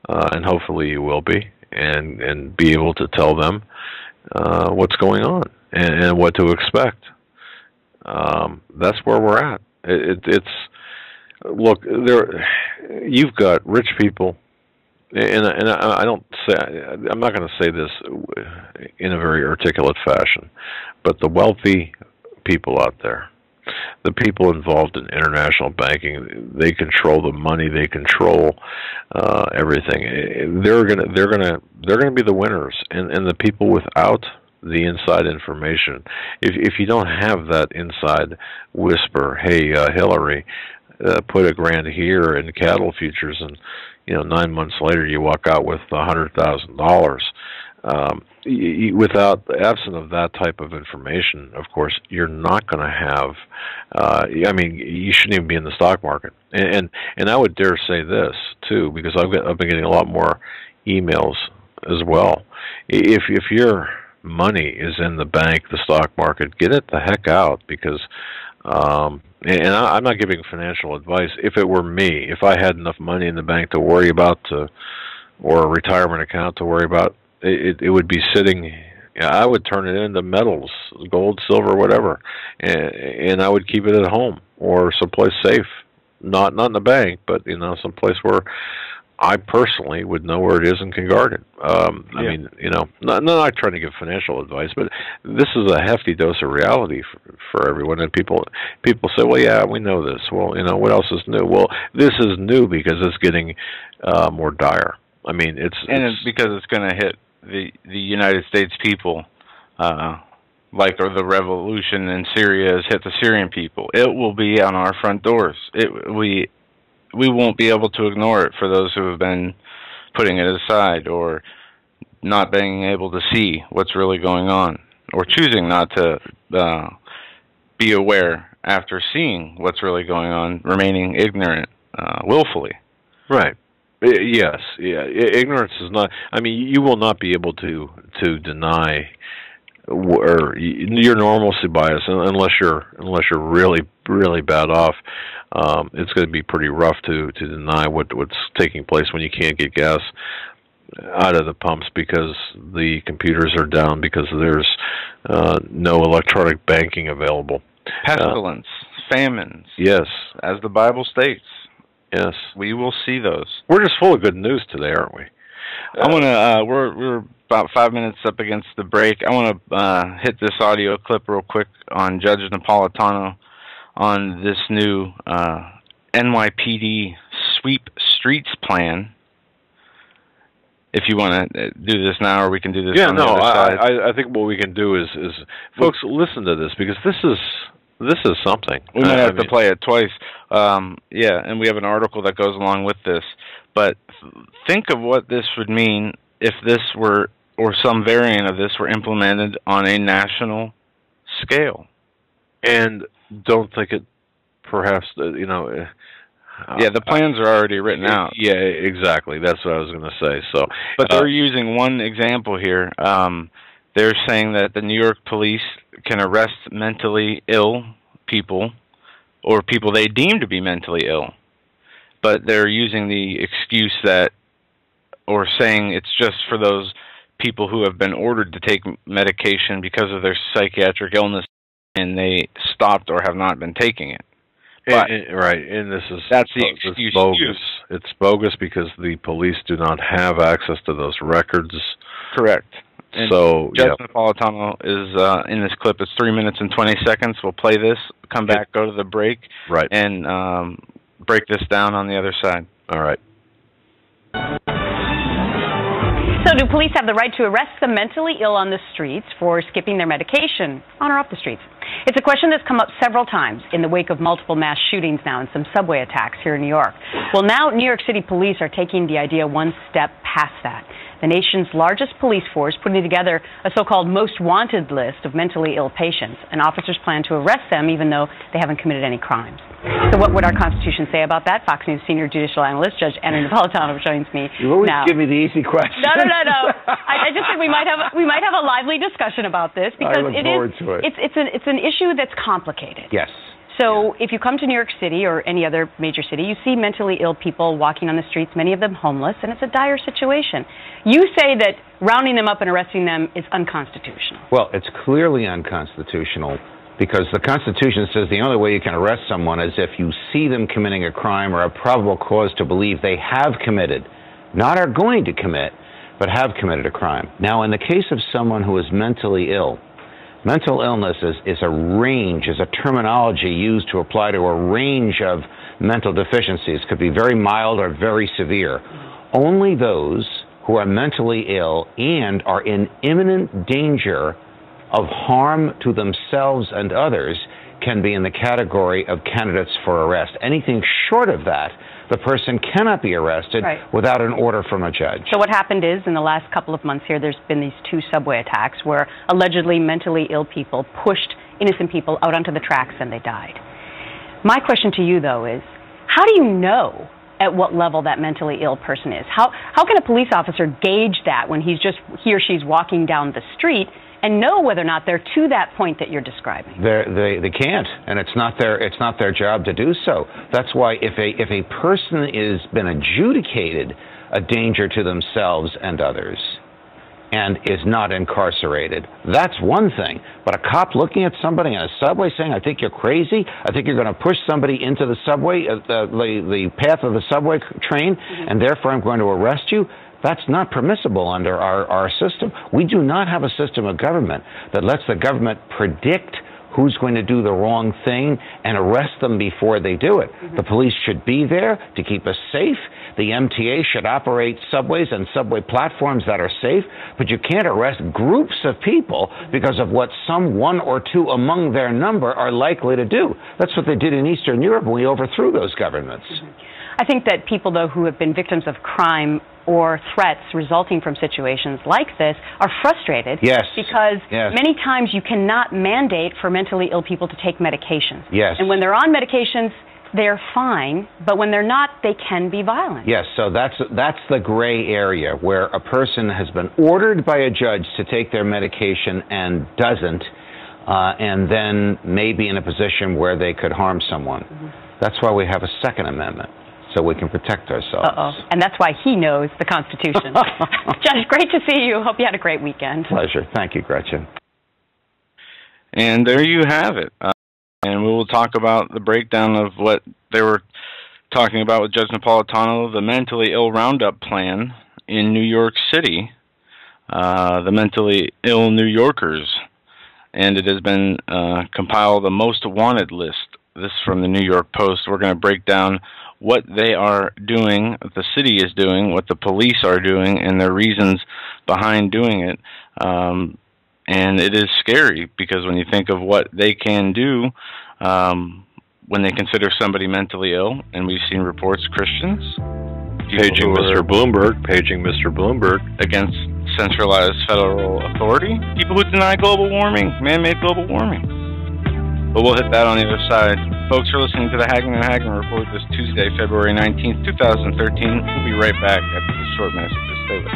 and hopefully you will be, and be able to tell them what's going on and what to expect. That's where we're at. It's look, you've got rich people, and I don't say, I'm not going to say this in a very articulate fashion, but the wealthy people out there, the people involved in international banking, they control the money, they control everything. They're gonna be the winners, and the people without the inside information. If you don't have that inside whisper, hey, Hillary, put $1,000 here in cattle futures, and 9 months later you walk out with $100,000. Without, absent of that type of information, of course, you're not going to have. You shouldn't even be in the stock market. And I would dare say this too, because I've been getting a lot more emails as well. If your money is in the bank, the stock market, get it the heck out, because. And I'm not giving financial advice. If it were me, if I had enough money in the bank to worry about, or a retirement account to worry about, it would be sitting. I would turn it into metals, gold, silver, whatever, and I would keep it at home or someplace safe, not in the bank, but someplace where I personally would know where it is and can guard it. I mean, not trying to give financial advice, but this is a hefty dose of reality for everyone. And people say, well, yeah, we know this. Well, what else is new? Well, this is new because it's getting more dire. I mean, it's because it's going to hit the United States people, like the revolution in Syria has hit the Syrian people. It will be on our front doors. We won't be able to ignore it for those who have been putting it aside or not being able to see what's really going on. or choosing not to be aware after seeing what's really going on, remaining ignorant willfully. Right. Yes. Yeah. Ignorance is not. I mean, you will not be able to deny or your normalcy bias unless you're really bad off. It's going to be pretty rough to deny what's taking place when you can't get gas out of the pumps because the computers are down, because there's no electronic banking available. Pestilence, famines. Yes, as the Bible states. Yes, we will see those. We're just full of good news today, aren't we? I want to. We're about 5 minutes up against the break. I want to hit this audio clip real quick on Judge Napolitano on this new NYPD sweep streets plan. If you want to do this now, or we can do this. Yeah, on no. the other side. I think what we can do is folks, listen to this, because this is something. We might have to play it twice. Yeah, and we have an article that goes along with this. But think of what this would mean if this were, or some variant of this were implemented on a national scale. And don't think it, perhaps, yeah, the plans are already written out. Yeah, exactly. That's what I was going to say. So, but they're using one example here. They're saying that the New York police can arrest mentally ill people, or people they deem to be mentally ill. But they're using the excuse that, or saying it's just for those people who have been ordered to take medication because of their psychiatric illness, and they stopped or have not been taking it. But, right, and that's the excuse. Bogus. It's bogus because the police do not have access to those records. Correct. And so Judge Napolitano is in this clip. It's 3 minutes and 20 seconds. We'll play this, come back, go to the break, right, and break this down on the other side. All right. So do police have the right to arrest the mentally ill on the streets for skipping their medication on or off the streets? It's a question that's come up several times in the wake of multiple mass shootings now and some subway attacks here in New York. Well, now New York City police are taking the idea one step past that. The nation's largest police force putting together a so-called most wanted list of mentally ill patients, and officers plan to arrest them even though they haven't committed any crimes. So what would our Constitution say about that? Fox News senior judicial analyst Judge Anna Napolitano joins me now. You always give me the easy question. No. I just think we might have a lively discussion about this because I look forward to it. It's an issue that's complicated. Yes. So if you come to New York City or any other major city, you see mentally ill people walking on the streets, many of them homeless, and it's a dire situation. You say that rounding them up and arresting them is unconstitutional. Well, it's clearly unconstitutional because the Constitution says the only way you can arrest someone is if you see them committing a crime or a probable cause to believe they have committed, not are going to commit, but have committed a crime. Now, in the case of someone who is mentally ill, mental illness is a range, is a terminology used to apply to a range of mental deficiencies. It could be very mild or very severe. Only those who are mentally ill and are in imminent danger of harm to themselves and others can be in the category of candidates for arrest. Anything short of that, the person cannot be arrested without an order from a judge. So what happened is, in the last couple of months here, there's been these 2 subway attacks where allegedly mentally ill people pushed innocent people out onto the tracks and they died. My question to you, though, is how do you know at what level that mentally ill person is? How can a police officer gauge that when he or she's walking down the street and know whether or not they're to that point that you're describing? They can't, and it's not their job to do so. That's why if a person is been adjudicated a danger to themselves and others and is not incarcerated, that's one thing. But a cop looking at somebody in a subway saying, "I think you're crazy. I think you're going to push somebody into the subway, the path of the subway train, and therefore I'm going to arrest you." That's not permissible under our system. We do not have a system of government that lets the government predict who's going to do the wrong thing and arrest them before they do it. The police should be there to keep us safe. The MTA should operate subways and subway platforms that are safe, but you can't arrest groups of people because of what some 1 or 2 among their number are likely to do. That's what they did in Eastern Europe when we overthrew those governments. I think that people, though, who have been victims of crime or threats resulting from situations like this are frustrated. Yes. Because yes. many times you cannot mandate for mentally ill people to take medications. Yes. And when they're on medications, they're fine, but when they're not, they can be violent. Yes, so that's the gray area where a person has been ordered by a judge to take their medication and doesn't, and then may be in a position where they could harm someone. Mm-hmm. That's why we have a Second Amendment, so we can protect ourselves. And that's why he knows the Constitution. Judge, great to see you. Hope you had a great weekend. Pleasure. Thank you, Gretchen. And there you have it. And we will talk about the breakdown of what they were talking about with Judge Napolitano, the mentally ill roundup plan in New York City, the mentally ill New Yorkers. And it has been compiled a most wanted list. This from the New York Post. We're going to break down what they are doing, what the city is doing, what the police are doing, and their reasons behind doing it. And it is scary because when you think of what they can do when they consider somebody mentally ill, and we've seen reports, Christians paging Mr. Bloomberg against centralized federal authority, people who deny global warming, man-made global warming. But we'll hit that on the other side. Folks are listening to the Hagmann and Hagmann Report this Tuesday, February 19th, 2013. We'll be right back after this short message. Stay with us.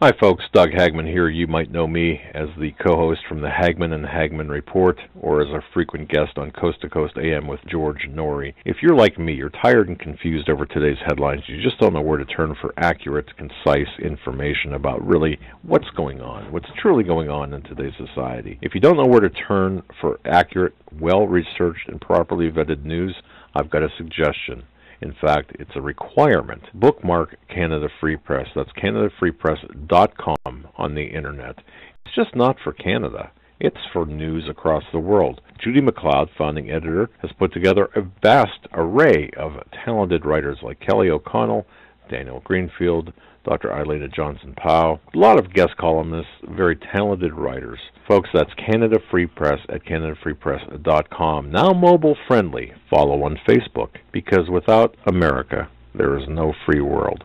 Hi folks, Doug Hagmann here. You might know me as the co-host from the Hagmann and Hagmann Report, or as a frequent guest on Coast to Coast AM with George Norrie. If you're like me, you're tired and confused over today's headlines. You just don't know where to turn for accurate, concise information about really what's going on, what's truly going on in today's society. If you don't know where to turn for accurate, well-researched, and properly vetted news, I've got a suggestion. In fact, it's a requirement. Bookmark Canada Free Press. That's CanadaFreePress.com on the internet. It's just not for Canada. It's for news across the world. Judy McLeod, founding editor, has put together a vast array of talented writers like Kelly O'Connell, Daniel Greenfield, Dr. Eilida Johnson-Powell, a lot of guest columnists, very talented writers. Folks, that's Canada Free Press at CanadaFreePress.com. Now mobile friendly. Follow on Facebook, because without America, there is no free world.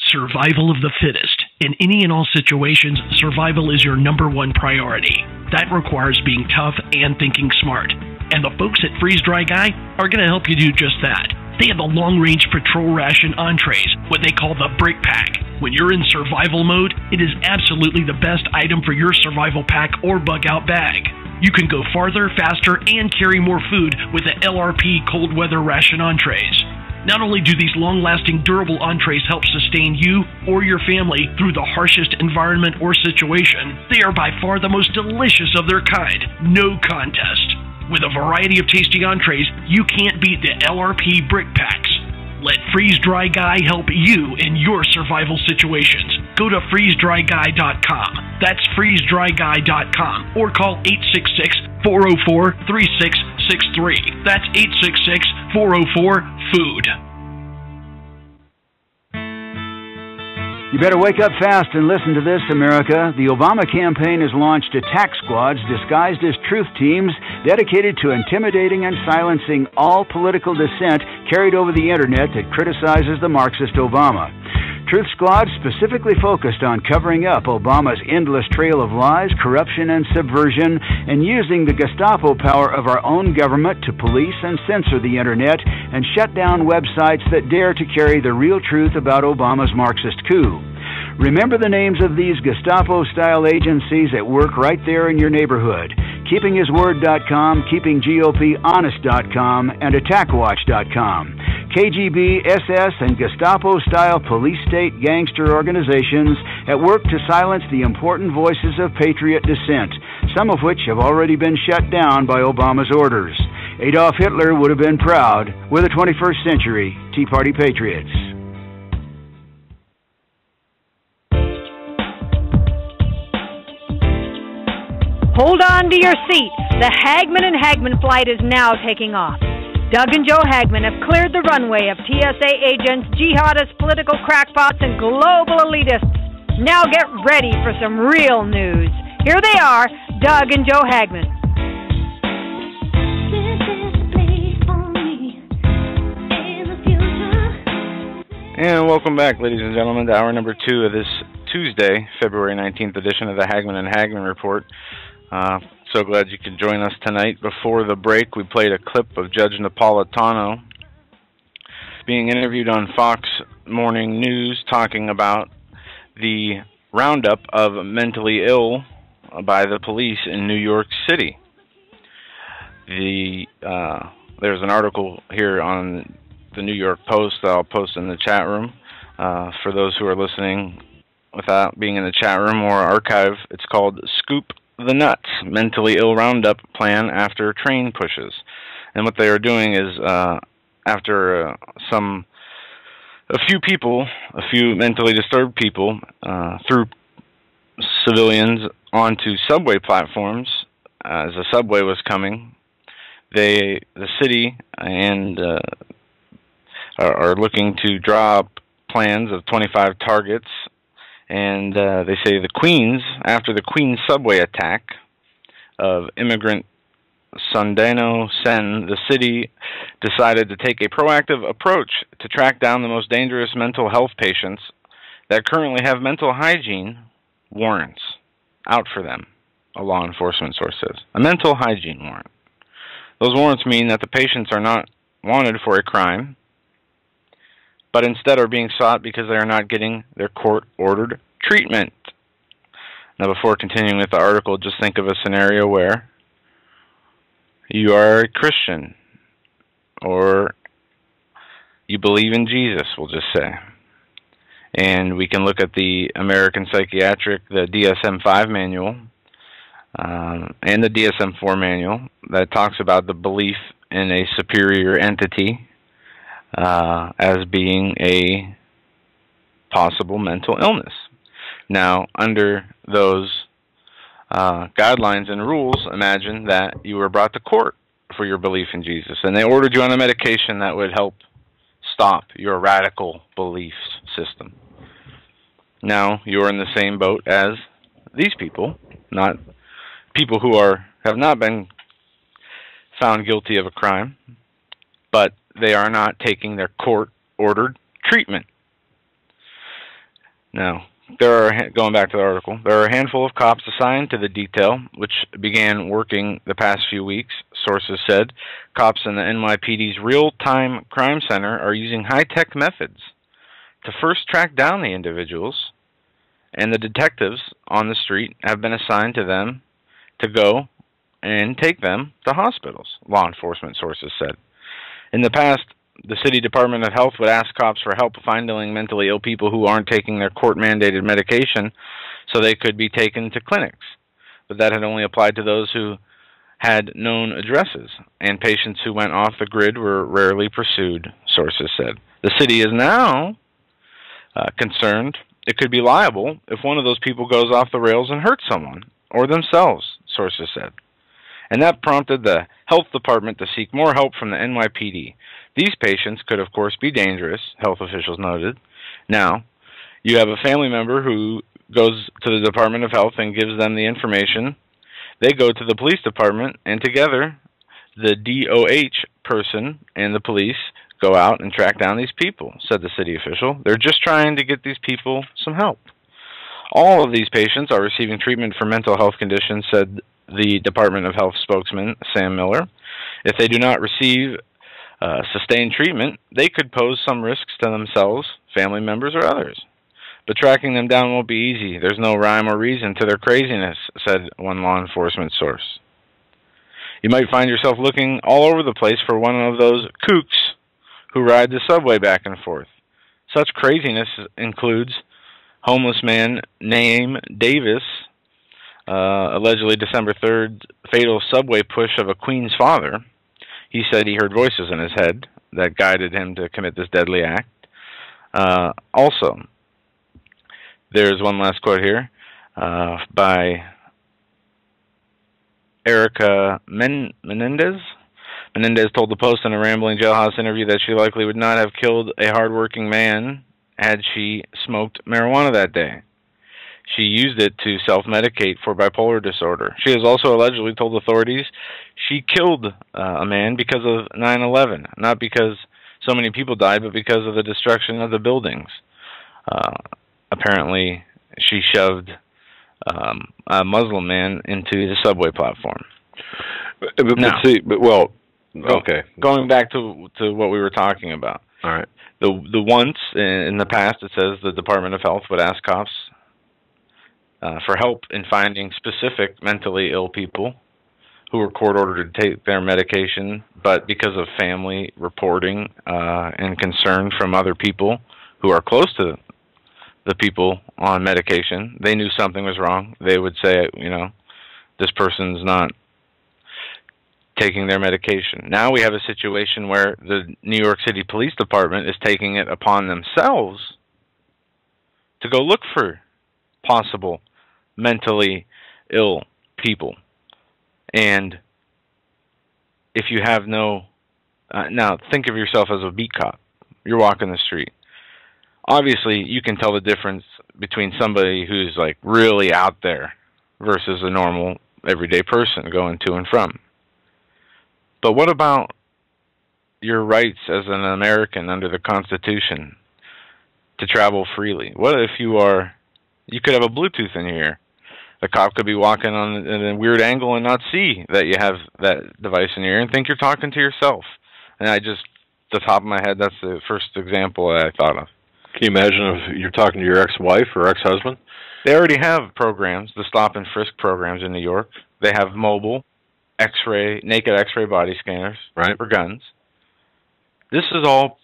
Survival of the fittest. In any and all situations, survival is your #1 priority. That requires being tough and thinking smart. And the folks at Freeze Dry Guy are going to help you do just that. They have the long-range patrol ration entrees, what they call the Brick Pack. When you're in survival mode, it is absolutely the best item for your survival pack or bug-out bag. You can go farther, faster, and carry more food with the LRP cold weather ration entrees. Not only do these long-lasting, durable entrees help sustain you or your family through the harshest environment or situation, they are by far the most delicious of their kind. No contest. With a variety of tasty entrees, you can't beat the LRP Brick Packs. Let Freeze Dry Guy help you in your survival situations. Go to freezedryguy.com. That's freezedryguy.com. Or call 866-404-3663. That's 866-404-FOOD. You better wake up fast and listen to this, America. The Obama campaign has launched attack squads disguised as truth teams dedicated to intimidating and silencing all political dissent carried over the internet that criticizes the Marxist Obama. Truth squads specifically focused on covering up Obama's endless trail of lies, corruption, and subversion, and using the Gestapo power of our own government to police and censor the internet and shut down websites that dare to carry the real truth about Obama's Marxist coup. Remember the names of these Gestapo-style agencies at work right there in your neighborhood. KeepingHisWord.com, KeepingGOPHonest.com, and AttackWatch.com. KGB, SS, and Gestapo-style police-state gangster organizations at work to silence the important voices of patriot dissent, some of which have already been shut down by Obama's orders. Adolf Hitler would have been proud. We're the 21st century Tea Party patriots. Hold on to your seat. The Hagmann and Hagmann flight is now taking off. Doug and Joe Hagmann have cleared the runway of TSA agents, jihadists, political crackpots, and global elitists. Now get ready for some real news. Here they are, Doug and Joe Hagmann. And welcome back, ladies and gentlemen, to hour number 2 of this Tuesday, February 19th edition of the Hagmann and Hagmann Report. So glad you could join us tonight. Before the break, we played a clip of Judge Napolitano being interviewed on Fox Morning News talking about the roundup of mentally ill by the police in New York City. There's an article here on the New York Post that I'll post in the chat room for those who are listening without being in the chat room or archive. It's called Scoop the Nuts, Mentally Ill Roundup Plan After Train Pushes. And what they are doing is after a few mentally disturbed people threw civilians onto subway platforms as a subway was coming, the city and are looking to draw up plans of 25 targets, and they say after the Queens subway attack of immigrant Sundano Sen, the city decided to take a proactive approach to track down the most dangerous mental health patients that currently have mental hygiene warrants out for them, a law enforcement source says. A mental hygiene warrant. Those warrants mean that the patients are not wanted for a crime, but instead are being sought because they are not getting their court-ordered treatment. Now, before continuing with the article, just think of a scenario where you are a Christian, or you believe in Jesus, we'll just say. And we can look at the American Psychiatric, the DSM-5 manual, and the DSM-4 manual that talks about the belief in a superior entity as being a possible mental illness. Now, under those guidelines and rules, imagine that you were brought to court for your belief in Jesus, and they ordered you on a medication that would help stop your radical belief system. Now, you are in the same boat as these people, not people who have not been found guilty of a crime, but they are not taking their court-ordered treatment. Now, going back to the article, there are a handful of cops assigned to the detail, which began working the past few weeks. Sources said cops in the NYPD's real-time crime center are using high-tech methods to first track down the individuals, and the detectives on the street have been assigned to them to go and take them to hospitals, law enforcement sources said. In the past, the City Department of Health would ask cops for help finding mentally ill people who aren't taking their court-mandated medication so they could be taken to clinics. But that had only applied to those who had known addresses, and patients who went off the grid were rarely pursued, sources said. The city is now concerned it could be liable if one of those people goes off the rails and hurts someone, or themselves, sources said. And that prompted the health department to seek more help from the NYPD. These patients could, of course, be dangerous, health officials noted. Now, you have a family member who goes to the Department of Health and gives them the information. They go to the police department, and together, the DOH person and the police go out and track down these people, said the city official. They're just trying to get these people some help. All of these patients are receiving treatment for mental health conditions, said the Department of Health spokesman, Sam Miller. If they do not receive sustained treatment, they could pose some risks to themselves, family members, or others. But tracking them down won't be easy. There's no rhyme or reason to their craziness, said one law enforcement source. You might find yourself looking all over the place for one of those kooks who ride the subway back and forth. Such craziness includes homeless man named Davis, allegedly December 3rd fatal subway push of a Queens father. He said he heard voices in his head that guided him to commit this deadly act. Also, there's one last quote here by Erica Menendez. Menendez told the Post in a rambling jailhouse interview that she likely would not have killed a hardworking man had she smoked marijuana that day. She used it to self-medicate for bipolar disorder. She has also allegedly told authorities she killed a man because of 9/11, not because so many people died, but because of the destruction of the buildings. Apparently, she shoved a Muslim man into the subway platform. Okay. Going back to what we were talking about. All right. The once in the past, it says the Department of Health would ask cops for help in finding specific mentally ill people who were court-ordered to take their medication, but because of family reporting and concern from other people who are close to the people on medication, they knew something was wrong. They would say, this person's not taking their medication. Now we have a situation where the New York City Police Department is taking it upon themselves to go look for possible mentally ill people. And if you have no... now, think of yourself as a beat cop. You're walking the street. Obviously, you can tell the difference between somebody who's like really out there versus a normal, everyday person going to and from. But what about your rights as an American under the Constitution to travel freely? What if you could have a Bluetooth in your ear? The cop could be walking on in a weird angle and not see that you have that device in your ear and think you're talking to yourself. And the top of my head, that's the first example that I thought of. Can you imagine if you're talking to your ex-wife or ex-husband? They already have programs, the stop and frisk programs in New York. They have mobile naked X-ray body scanners for guns. This is all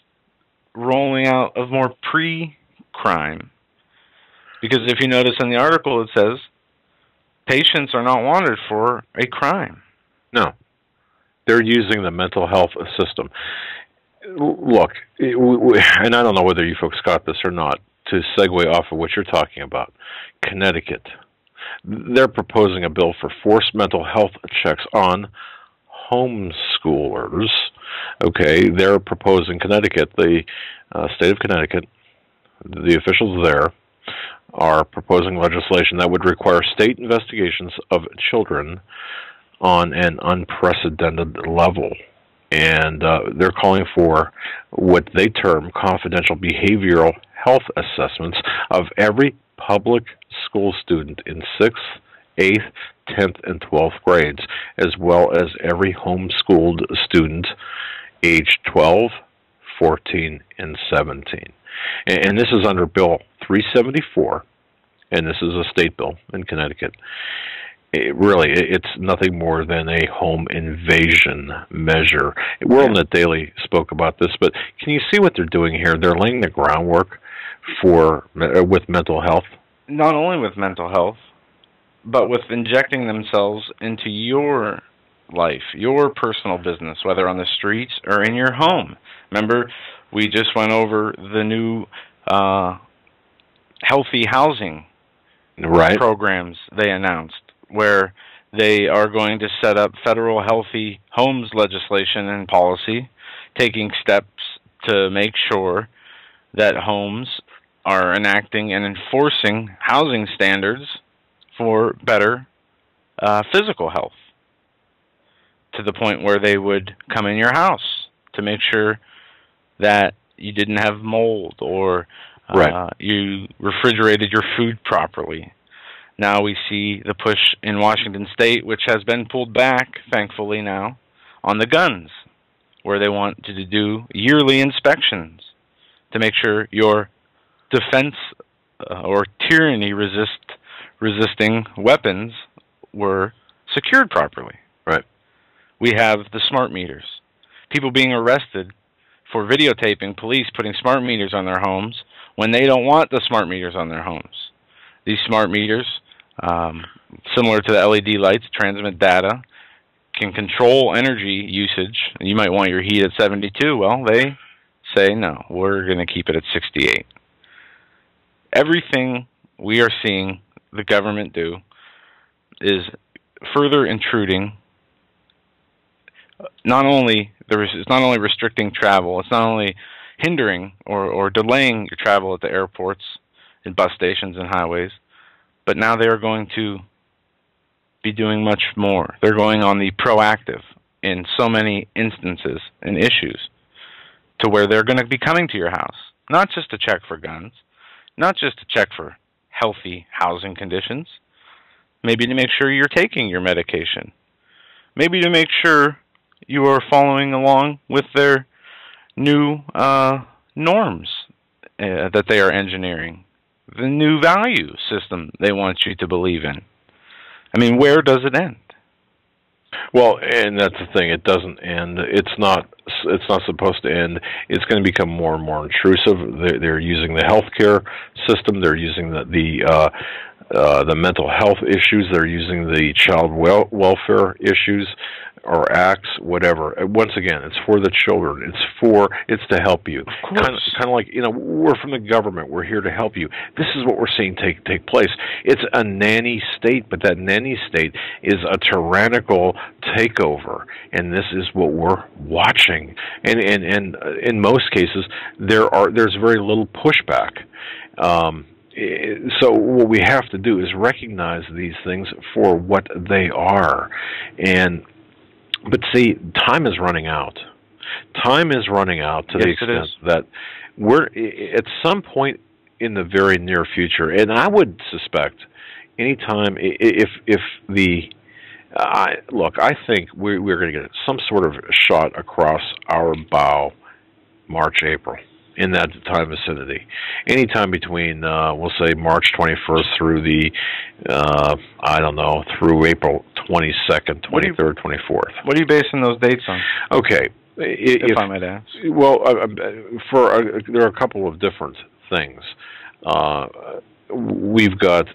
rolling out of more pre-crime. Because if you notice in the article, it says patients are not wanted for a crime. No. They're using the mental health system. Look, and I don't know whether you folks got this or not, to segue off of what you're talking about. Connecticut. They're proposing a bill for forced mental health checks on homeschoolers. Okay, they're proposing Connecticut, the state of Connecticut, the officials there are proposing legislation that would require state investigations of children on an unprecedented level. And they're calling for what they term confidential behavioral health assessments of every public school student in 6th, 8th, 10th, and 12th grades, as well as every homeschooled student aged 12, 14, and 17. And this is under Bill 374, and this is a state bill in Connecticut. It's nothing more than a home invasion measure. World Net Daily spoke about this, but can you see what they're doing here? They're laying the groundwork with mental health. Not only with mental health, but with injecting themselves into your life, your personal business, whether on the streets or in your home. Remember, we just went over the new healthy housing programs they announced, where they are going to set up federal healthy homes legislation and policy, taking steps to make sure that homes are enacting and enforcing housing standards for better physical health, to the point where they would come in your house to make sure that you didn't have mold or you refrigerated your food properly. Now we see the push in Washington State, which has been pulled back, thankfully now, on the guns, where they want to do yearly inspections to make sure your defense or tyranny resisting weapons were secured properly. Right. We have the smart meters. People being arrested for videotaping police putting smart meters on their homes when they don't want the smart meters on their homes. These smart meters, similar to the LED lights, transmit data, can control energy usage. You might want your heat at 72. Well, they say, no, we're going to keep it at 68. Everything we are seeing the government do is further intruding. It's not only restricting travel, it's not only hindering or delaying your travel at the airports and bus stations and highways, but now they are going to be doing much more. They're going on the proactive in so many instances and issues to where they're going to be coming to your house, not just to check for guns, not just to check for healthy housing conditions, maybe to make sure you're taking your medication, maybe to make sure you are following along with their new norms that they are engineering, the new value system they want you to believe in. I mean, where does it end? Well, and that's the thing. It doesn't end. It's not supposed to end. It's going to become more and more intrusive. They're using the healthcare system. They're using the mental health issues. They're using the child welfare issues or acts, whatever. Once again, it's for the children. It's to help you. Kind of like, we're from the government. We're here to help you. This is what we're seeing take place. It's a nanny state, but that nanny state is a tyrannical takeover, and this is what we're watching. And in most cases, there's very little pushback. So what we have to do is recognize these things for what they are. But see, time is running out. Time is running out to the extent that we're at some point in the very near future, and I would suspect anytime if I think we're going to get some sort of shot across our bow March, April. In that time vicinity, anytime between we'll say March 21st through through April 22nd, 23rd, 24th. What are you basing those dates on? Okay, if I might ask. Well, there are a couple of different things. We've got.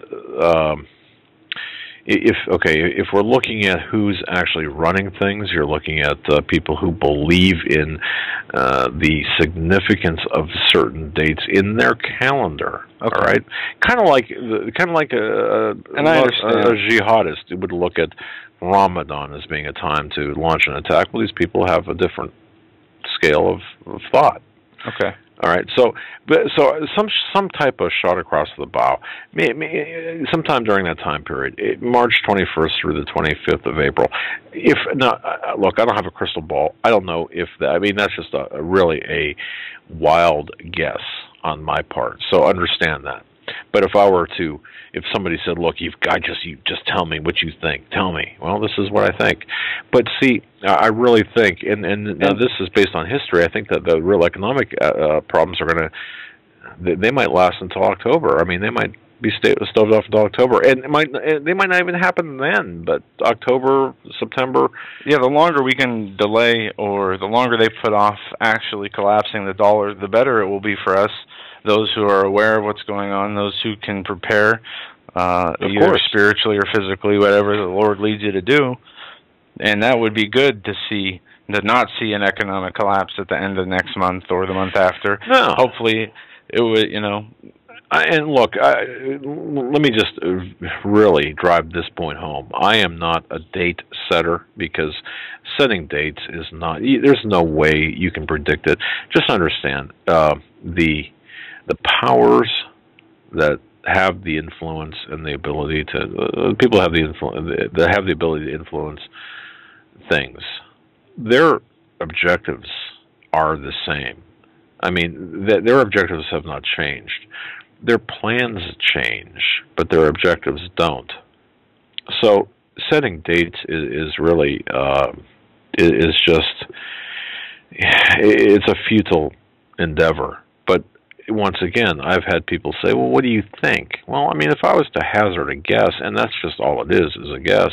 If we're looking at who's actually running things, you're looking at people who believe in the significance of certain dates in their calendar. Okay. All right, kind of like a jihadist would look at Ramadan as being a time to launch an attack. Well, these people have a different scale of thought. Okay. All right, so some type of shot across the bow, sometime during that time period, March 21st through the 25th of April. If not, look, I don't have a crystal ball. I don't know if that. I mean, that's just really a wild guess on my part. So understand that. But if somebody said, "Look, you just tell me what you think. Tell me." Well, this is what I think. But see, I really think, and now this is based on history. I think that the real economic problems are they might last until October. I mean, they might be stoved off until October, and they might not even happen then. But October, September. Yeah, the longer we can delay, or the longer they put off actually collapsing the dollar, the better it will be for us. Those who are aware of what's going on, those who can prepare, either spiritually or physically, whatever the Lord leads you to do. And that would be good to not see an economic collapse at the end of next month or the month after. No. Hopefully it would, And look, let me just really drive this point home. I am not a date setter, because setting dates is not, there's no way you can predict it. Just understand, the powers that have the influence and the ability to people have the influence that have the ability to influence things. Their objectives are the same. I mean, their objectives have not changed. Their plans change, but their objectives don't. So setting dates is really is just it's a futile endeavor. But once again, I've had people say, well, what do you think? Well, I mean, if I was to hazard a guess, and that's just all it is a guess,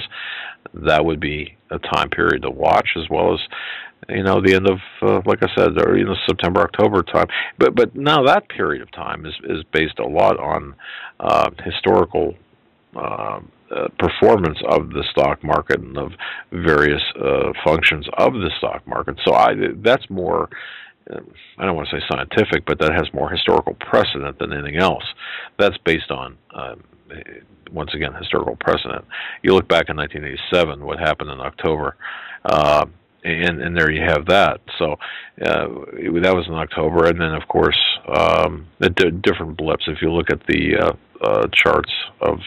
that would be a time period to watch, as well as, the end of, like I said, or, September, October time. But now that period of time is based a lot on historical performance of the stock market and of various functions of the stock market. So that's more, I don't want to say scientific, but that has more historical precedent than anything else. That's based on, once again, historical precedent. You look back in 1987, what happened in October, and there you have that. So that was in October, and then, of course, the different blips. If you look at the charts of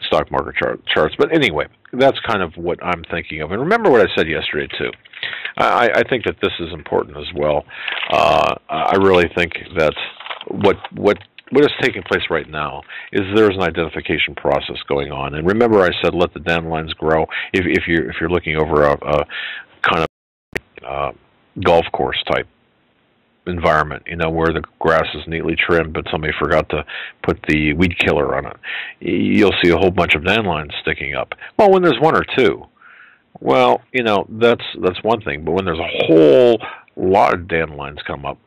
stock market charts. But anyway, that's kind of what I'm thinking of. And remember what I said yesterday, too. I think that this is important as well. I really think that what is taking place right now is there's an identification process going on. And remember I said let the dandelions grow. If you're looking over a kind of golf course type environment, where the grass is neatly trimmed, but somebody forgot to put the weed killer on it, you'll see a whole bunch of dandelions sticking up. Well, when there's one or two, well, that's one thing. But when there's a whole lot of dandelions come up,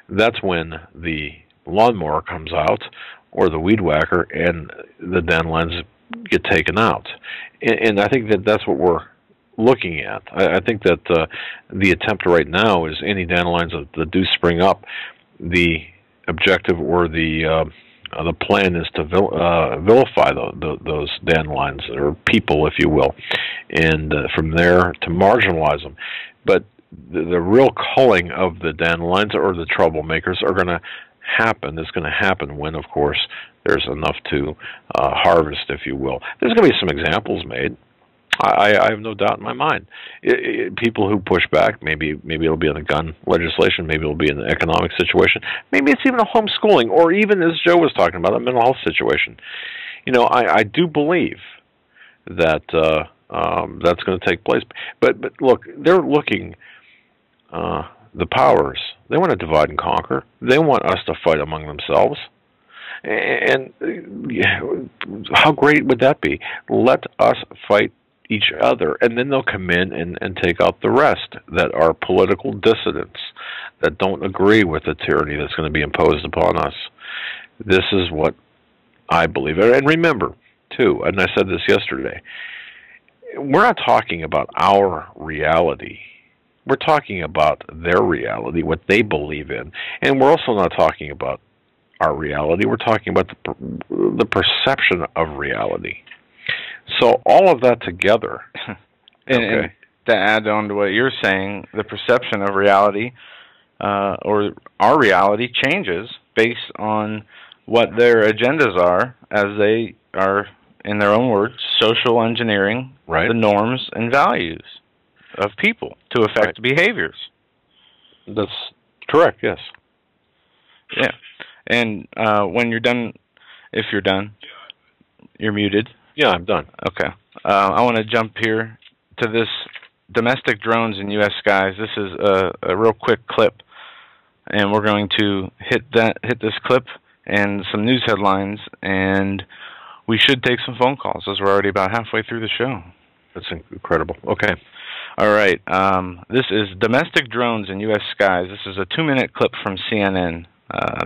that's when the lawnmower comes out or the weed whacker and the dandelions get taken out. And I think that that's what we're looking at. I think that the attempt right now is any dandelions that do spring up, the objective or the plan is to vilify those dandelions, or people, if you will, and from there to marginalize them. But the real culling of the dandelions or the troublemakers are going to happen. It's going to happen when, of course, there's enough to harvest, if you will. There's going to be some examples made. I have no doubt in my mind. People who push back, maybe it'll be in the gun legislation, maybe it'll be in the economic situation, maybe it's even a homeschooling, or even, as Joe was talking about, a mental health situation. I do believe that that's going to take place. But look, they're looking, the powers, they want to divide and conquer. They want us to fight among themselves. And how great would that be? Let us fight each other, and then they'll come in and take out the rest that are political dissidents, that don't agree with the tyranny that's going to be imposed upon us. This is what I believe. And remember, too, and I said this yesterday, we're not talking about our reality. We're talking about their reality, what they believe in. And we're also not talking about our reality. We're talking about the perception of reality. So all of that together. And to add on to what you're saying, the perception of reality or our reality changes based on what their agendas are, as they are, in their own words, social engineering the norms and values of people to affect behaviors. That's correct, yes. Yeah. And when you're done, if you're done, you're muted. Yeah, I'm done. Okay. I want to jump here to this domestic drones in U.S. skies. This is a real quick clip, and we're going to hit this clip and some news headlines, and we should take some phone calls, as we're already about halfway through the show. That's incredible. Okay. All right. This is domestic drones in U.S. skies. This is a 2-minute clip from CNN.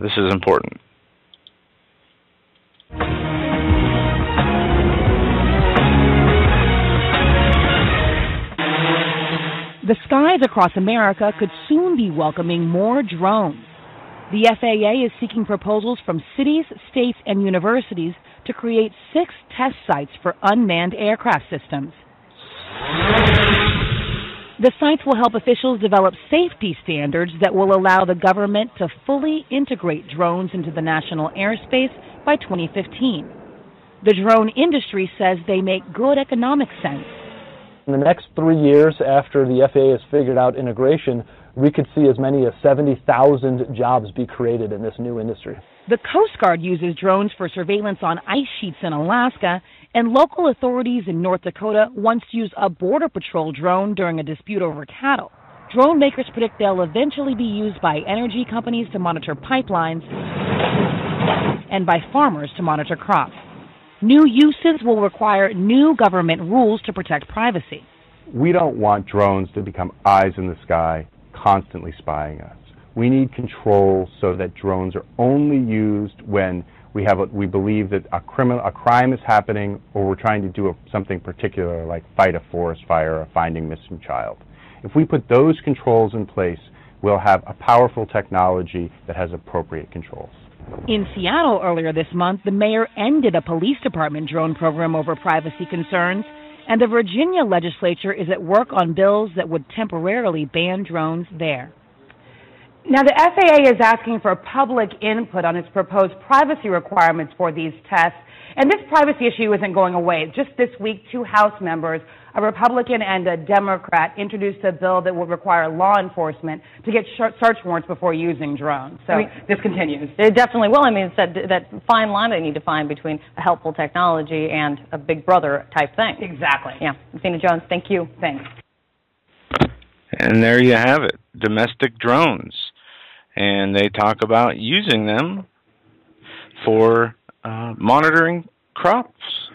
This is important. The skies across America could soon be welcoming more drones. The FAA is seeking proposals from cities, states, and universities to create 6 test sites for unmanned aircraft systems. The sites will help officials develop safety standards that will allow the government to fully integrate drones into the national airspace by 2015. The drone industry says they make good economic sense. In the next 3 years, after the FAA has figured out integration, we could see as many as 70,000 jobs be created in this new industry. The Coast Guard uses drones for surveillance on ice sheets in Alaska, and local authorities in North Dakota once used a Border Patrol drone during a dispute over cattle. Drone makers predict they'll eventually be used by energy companies to monitor pipelines and by farmers to monitor crops. New uses will require new government rules to protect privacy. We don't want drones to become eyes in the sky, constantly spying us. We need control so that drones are only used when we believe that a crime is happening, or we're trying to do something particular, like fight a forest fire or finding missing child. If we put those controls in place, we'll have a powerful technology that has appropriate controls. In Seattle earlier this month, the mayor ended a police department drone program over privacy concerns, and the Virginia legislature is at work on bills that would temporarily ban drones there. Now, the FAA is asking for public input on its proposed privacy requirements for these tests, and this privacy issue isn't going away. Just this week, 2 House members, a Republican and a Democrat, introduced a bill that would require law enforcement to get search warrants before using drones. So this continues. It definitely will. I mean, it's that fine line they need to find between a helpful technology and a big brother type thing. Exactly. Yeah. Athena Jones, thank you. Thanks. And there you have it, domestic drones. And they talk about using them for monitoring crops.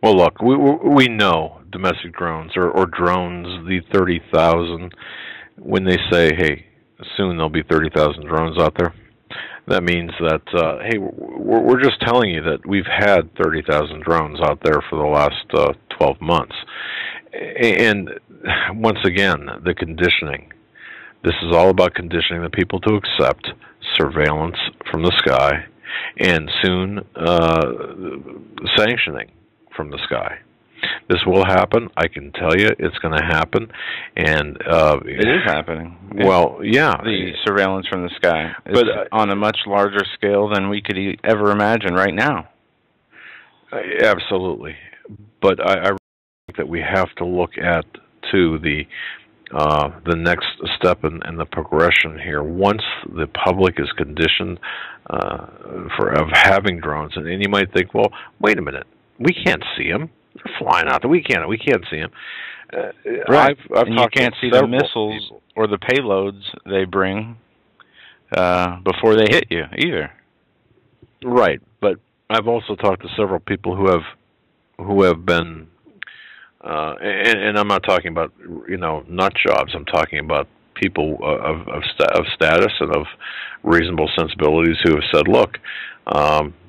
Well, look, we know domestic drones or drones, the 30,000, when they say, hey, soon there'll be 30,000 drones out there, that means that, hey, we're just telling you that we've had 30,000 drones out there for the last 12 months. And once again, the conditioning. This is all about conditioning the people to accept surveillance from the sky and soon sanctioning from the sky. This will happen. I can tell you it's going to happen. And it is happening. Well, yeah. The surveillance from the sky is on a much larger scale than we could ever imagine right now. Absolutely. But I think that we have to look at, too, the next step in the progression here. Once the public is conditioned of having drones, and you might think, well, wait a minute, we can't see them. They're flying out there. We can't see them. Right. And you can't see the missiles or the payloads they bring before they hit you either. Right. But I've also talked to several people who have been. And I'm not talking about, nut jobs. I'm talking about people of status and of reasonable sensibilities who have said, look,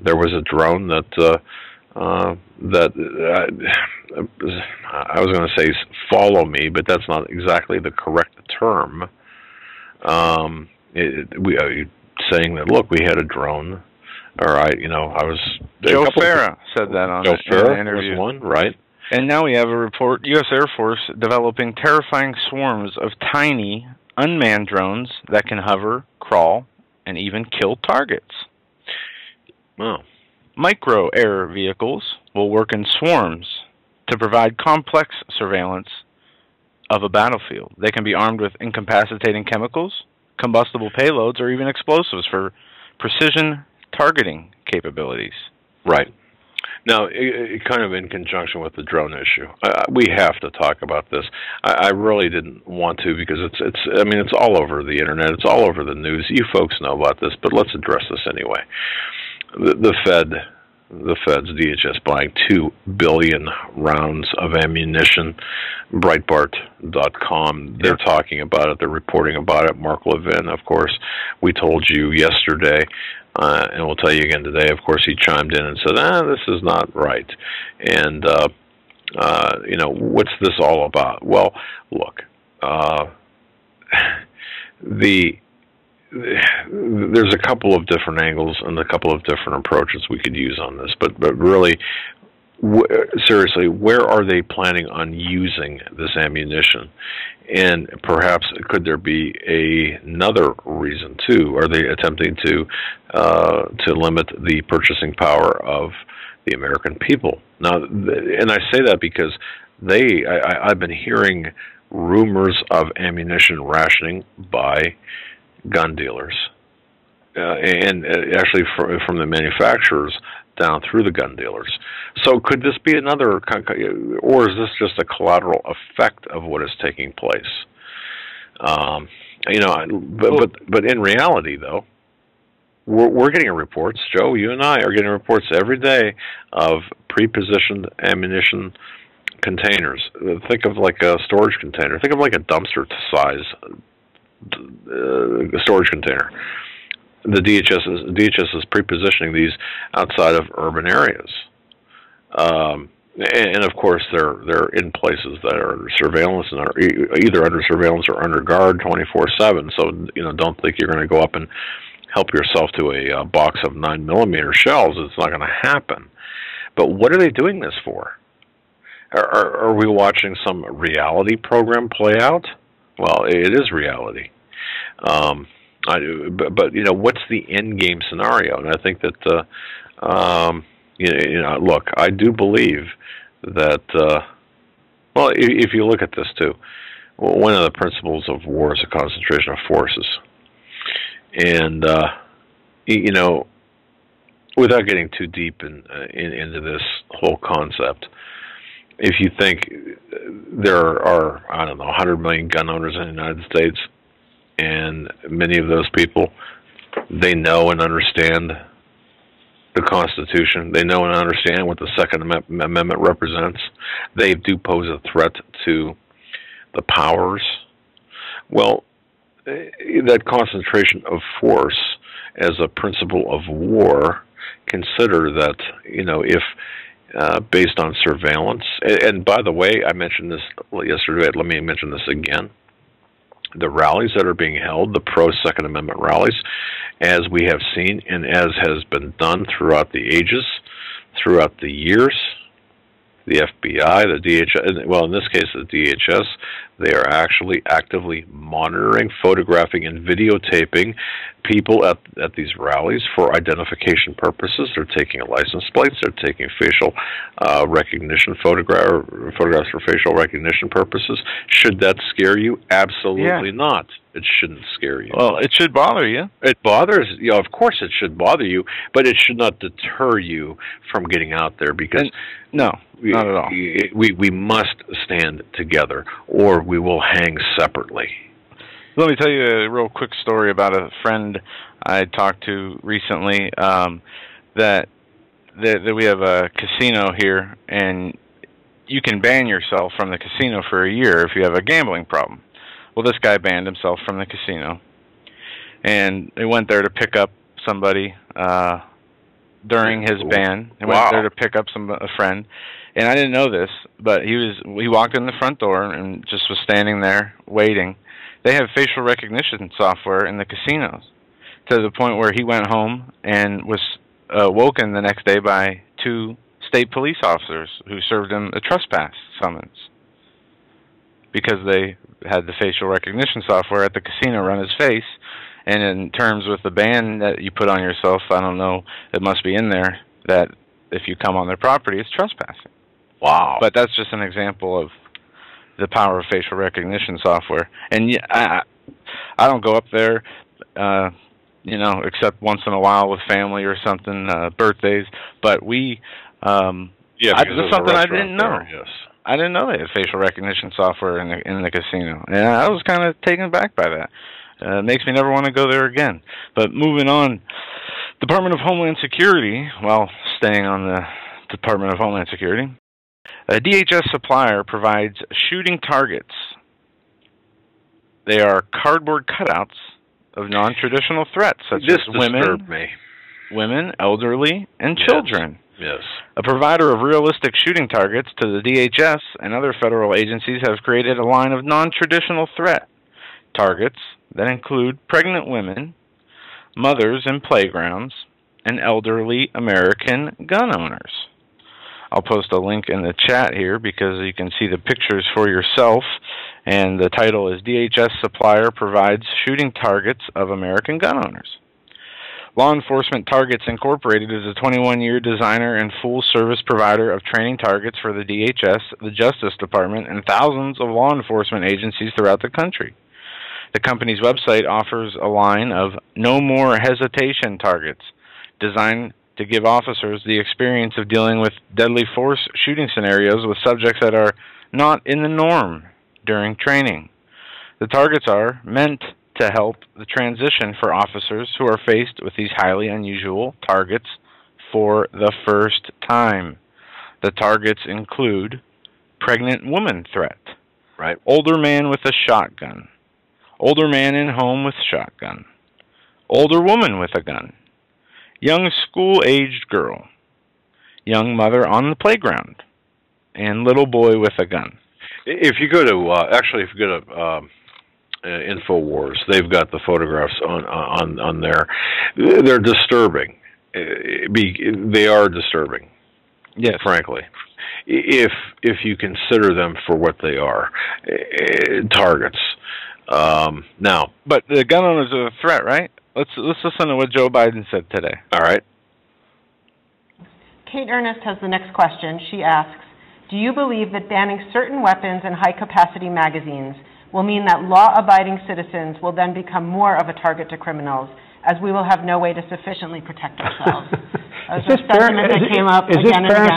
there was a drone that I was going to say follow me, but that's not exactly the correct term. Saying that, look, we had a drone. All right, I was... Joe Farah said that on an interview. Was one, right? And now we have a report, U.S. Air Force developing terrifying swarms of tiny, unmanned drones that can hover, crawl, and even kill targets. Wow. Micro-air vehicles will work in swarms to provide complex surveillance of a battlefield. They can be armed with incapacitating chemicals, combustible payloads, or even explosives for precision targeting capabilities. Right. Now, kind of in conjunction with the drone issue, we have to talk about this. I really didn't want to because it's all over the internet. It's all over the news. You folks know about this, but let's address this anyway. The Fed's DHS buying 2 billion rounds of ammunition. Breitbart.com, they're talking about it. They're reporting about it. Mark Levin, of course, we told you yesterday. And we'll tell you again today, of course, he chimed in and said, this is not right. And, what's this all about? Well, look, there's a couple of different angles and a couple of different approaches we could use on this. But really, seriously, where are they planning on using this ammunition? And perhaps could there be another reason too? Are they attempting to limit the purchasing power of the American people? Now, and I say that because I've been hearing rumors of ammunition rationing by gun dealers, and actually from the manufacturers down through the gun dealers. So could this be another, or is this just a collateral effect of what is taking place? But in reality, though, we're getting reports. Joe, you and I are getting reports every day of pre-positioned ammunition containers. Think of like a storage container. Think of like a dumpster size storage container. The DHS is pre-positioning these outside of urban areas, and of course they're in places that are under surveillance and are either under surveillance or under guard 24/7. So don't think you're going to go up and help yourself to a box of 9mm shells. It's not going to happen. But what are they doing this for? Are we watching some reality program play out? Well, it is reality. But what's the end game scenario? And I think that look, I do believe that. Well, if you look at this too, one of the principles of war is a concentration of forces, and without getting too deep into this whole concept, if you think there are, 100 million gun owners in the United States, and many of those people, they know and understand the Constitution. They know and understand what the Second Amendment represents. They do pose a threat to the powers. Well, that concentration of force as a principle of war, consider that, if based on surveillance, and by the way, I mentioned this yesterday, let me mention this again. The rallies that are being held, the pro-Second Amendment rallies, as we have seen and as has been done throughout the ages, throughout the years, the FBI, the DHS, well, in this case, the DHS, they are actually actively monitoring, photographing, and videotaping people at these rallies for identification purposes. They're taking license plates. They're taking facial recognition photographs for facial recognition purposes. Should that scare you? Absolutely not. It shouldn't scare you. Well, it should bother you. It bothers you. Of course it should bother you, but it should not deter you from getting out there because... No, not at all. We must stand together, or we will hang separately. Let me tell you a real quick story about a friend I talked to recently. That we have a casino here, and you can ban yourself from the casino for a year if you have a gambling problem. Well, this guy banned himself from the casino, and he went there to pick up somebody during his ban. He went there to pick up a friend, and I didn't know this, but he walked in the front door and just was standing there waiting. They have facial recognition software in the casinos to the point where he went home and was woken the next day by 2 state police officers who served him a trespass summons because they had the facial recognition software at the casino run his face. And in terms with the ban that you put on yourself, I don't know, it must be in there that if you come on their property, it's trespassing. Wow. But that's just an example of the power of facial recognition software. And I don't go up there, except once in a while with family or something, birthdays. But this is something I didn't know. There, yes. I didn't know they had facial recognition software in the casino. And I was kind of taken aback by that. It makes me never want to go there again. But moving on, Department of Homeland Security, staying on the Department of Homeland Security, a DHS supplier provides shooting targets. They are cardboard cutouts of non-traditional threats, such as women, elderly, and children. Yes. A provider of realistic shooting targets to the DHS and other federal agencies has created a line of non-traditional threat targets that include pregnant women, mothers in playgrounds, and elderly American gun owners. I'll post a link in the chat here because you can see the pictures for yourself, and the title is DHS Supplier Provides Shooting Targets of American Gun Owners. Law Enforcement Targets Incorporated is a 21-year designer and full-service provider of training targets for the DHS, the Justice Department, and thousands of law enforcement agencies throughout the country. The company's website offers a line of no more hesitation targets designed to give officers the experience of dealing with deadly force shooting scenarios with subjects that are not in the norm during training. The targets are meant to help the transition for officers who are faced with these highly unusual targets for the first time. The targets include pregnant woman threat, older man with a shotgun, older man in home with shotgun, older woman with a gun, young school-aged girl, young mother on the playground, and little boy with a gun. If you go to, InfoWars, they've got the photographs on there. They're disturbing. They are disturbing. Yes, frankly, if you consider them for what they are, targets. Now, but the gun owners are a threat, right? Let's listen to what Joe Biden said today. All right. Kate Ernest has the next question. She asks, do you believe that banning certain weapons and high-capacity magazines will mean that law-abiding citizens will then become more of a target to criminals, as we will have no way to sufficiently protect ourselves? Is this Parents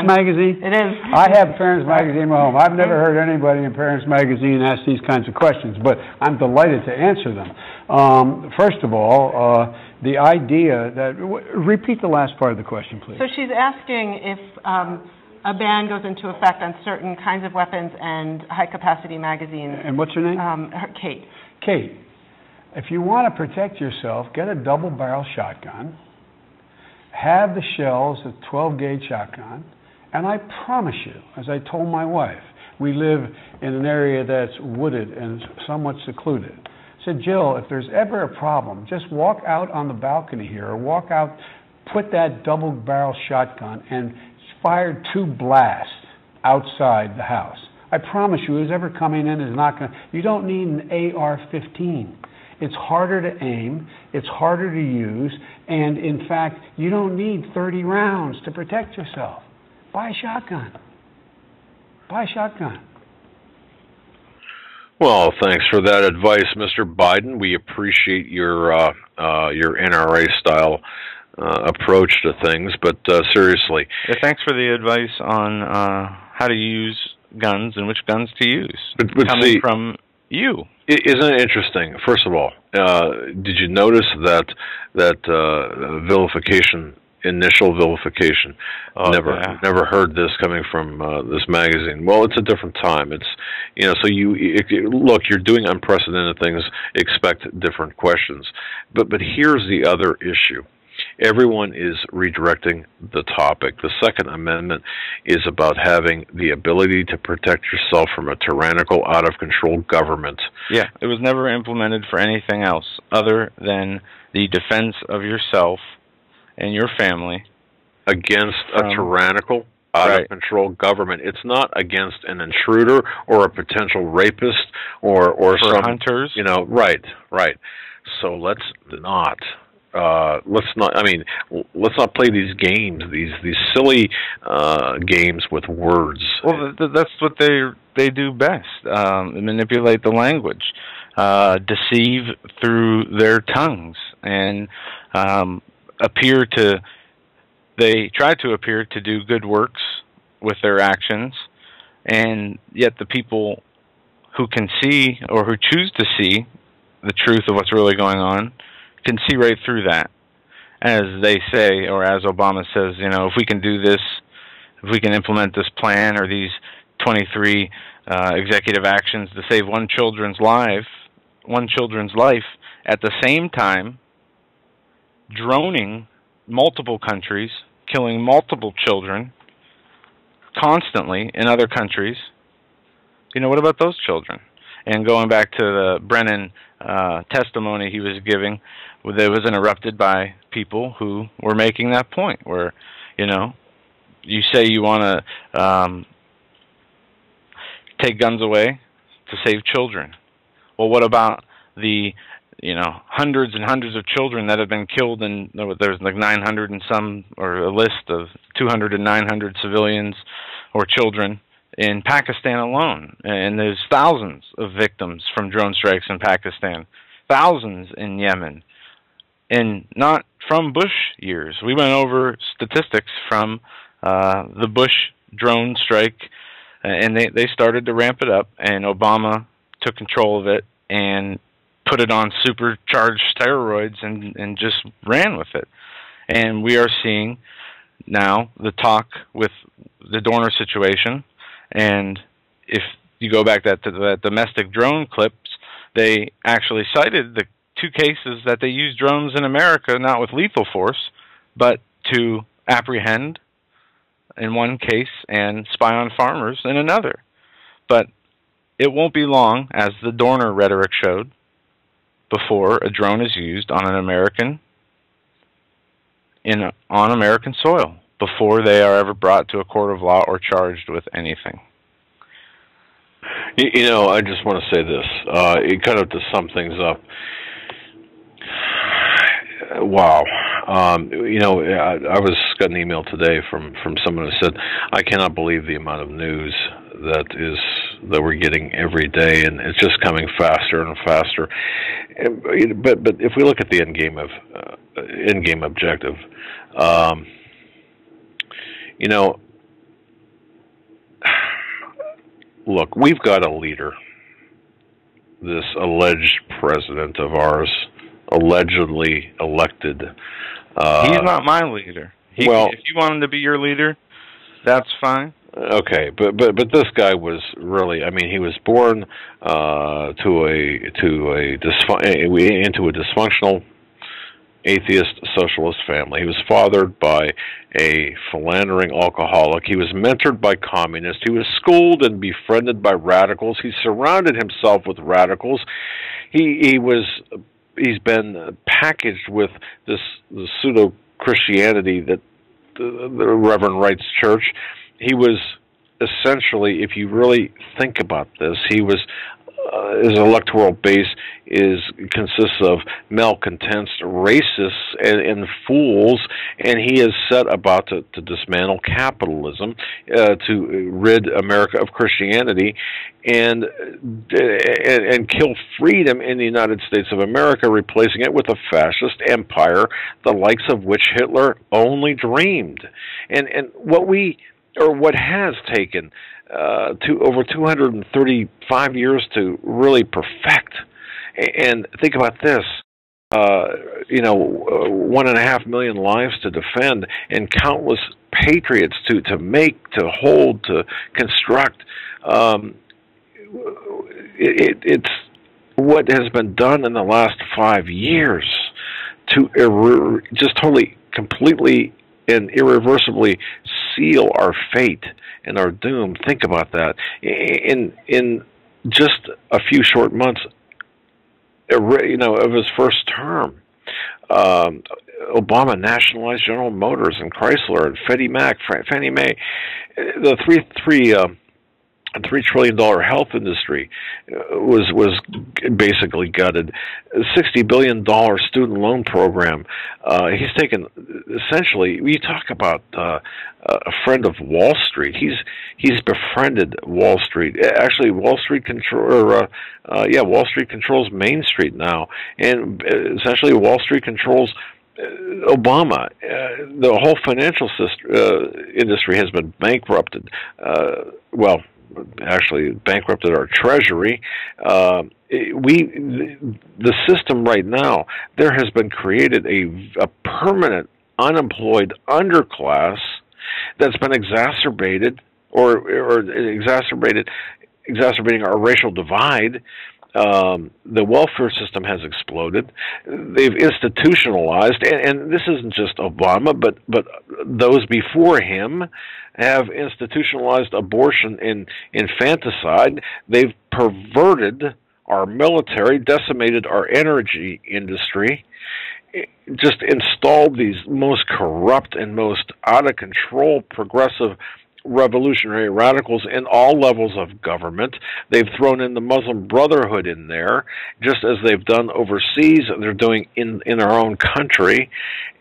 Magazine? It is. I have Parents Magazine at home. I've never heard anybody in Parents Magazine ask these kinds of questions, but I'm delighted to answer them. First of all, the idea that... repeat the last part of the question, please. So she's asking if a ban goes into effect on certain kinds of weapons and high-capacity magazines. And what's her name? Kate. Kate, if you want to protect yourself, get a double-barrel shotgun, have the shells, a 12-gauge shotgun, and I promise you, as I told my wife, we live in an area that's wooded and somewhat secluded. I said, Jill, if there's ever a problem, just walk out on the balcony here, or walk out, put that double-barrel shotgun, and fire 2 blasts outside the house. I promise you, who's ever coming in is not going to... You don't need an AR-15. It's harder to aim, it's harder to use, and in fact, you don't need 30 rounds to protect yourself. Buy a shotgun. Buy a shotgun. Well, thanks for that advice, Mr. Biden. We appreciate your NRA-style approach to things, but seriously. Yeah, thanks for the advice on how to use guns and which guns to use. But coming from you. Isn't it interesting? First of all, did you notice that vilification, initial vilification? Never heard this coming from this magazine. Well, it's a different time. It's so look, you're doing unprecedented things. Expect different questions. But here's the other issue. Everyone is redirecting the topic. The Second Amendment is about having the ability to protect yourself from a tyrannical, out-of-control government. Yeah, it was never implemented for anything else other than the defense of yourself and your family against a tyrannical, out-of-control government. It's not against an intruder or a potential rapist or some hunters. Right. So let's not play these games, these silly games with words. Well, that's what they do best. Manipulate the language, deceive through their tongues, and they try to appear to do good works with their actions, and yet the people who can see or who choose to see the truth of what's really going on can see right through that. As they say, or as Obama says, if we can do this, if we can implement this plan or these 23 executive actions to save one children's life at the same time droning multiple countries, killing multiple children constantly in other countries, what about those children? And going back to the Brennan testimony he was giving, that was interrupted by people who were making that point, where, you say you want to take guns away to save children. Well, what about the, hundreds and hundreds of children that have been killed, and there's like 900 and some, or a list of 200 and 900 civilians or children in Pakistan alone, and there's thousands of victims from drone strikes in Pakistan, thousands in Yemen, and not from Bush years. We went over statistics from the Bush drone strike, and they started to ramp it up, and Obama took control of it and put it on supercharged steroids and just ran with it. And we are seeing now the talk with the Dorner situation. And if you go back to the domestic drone clips, they actually cited the 2 cases that they used drones in America, not with lethal force, but to apprehend in one case and spy on farmers in another. But it won't be long, as the Dorner rhetoric showed, before a drone is used on American soil, before they are ever brought to a court of law or charged with anything. You know, I just want to say this. It kind of to sum things up. Wow. You know, I got an email today from someone who said, "I cannot believe the amount of news that we're getting every day, and it's just coming faster and faster." But if we look at the end game objective, you know, look, we've got a leader, this alleged president of ours, allegedly elected. He's not my leader. If you want him to be your leader, that's fine. Okay, but this guy was really, I mean, he was born into a dysfunctional atheist socialist family. He was fathered by a philandering alcoholic. He was mentored by communists. He was schooled and befriended by radicals. He surrounded himself with radicals. He's been packaged with the pseudo Christianity that the Reverend Wright's church. He was essentially, if you really think about this, he was his electoral base consists of malcontents, racists, and fools, and he is set about to dismantle capitalism, to rid America of Christianity, and kill freedom in the United States of America, replacing it with a fascist empire, the likes of which Hitler only dreamed. And what has taken to over 235 years to really perfect. And think about this, 1.5 million lives to defend, and countless patriots to make, to hold, to construct. It's what has been done in the last 5 years to just totally, completely, and irreversibly seal our fate and our doom. Think about that. In just a few short months, of his first term, Obama nationalized General Motors and Chrysler and Fannie Mae. The $3 trillion health industry was basically gutted. $60 billion student loan program. He's taken, essentially, you talk about a friend of Wall Street. He's befriended Wall Street. Actually, Wall Street controls Main Street now, and essentially Wall Street controls Obama. The whole financial industry has been bankrupted. Actually bankrupted our treasury. The system right now, there has been created a permanent unemployed underclass that's been exacerbating our racial divide. The welfare system has exploded. They've institutionalized, and this isn't just Obama, but those before him have institutionalized abortion and infanticide. They've perverted our military, decimated our energy industry, just installed these most corrupt and most out-of-control progressive revolutionary radicals in all levels of government. They've thrown in the Muslim Brotherhood in there, just as they've done overseas, they're doing in our own country.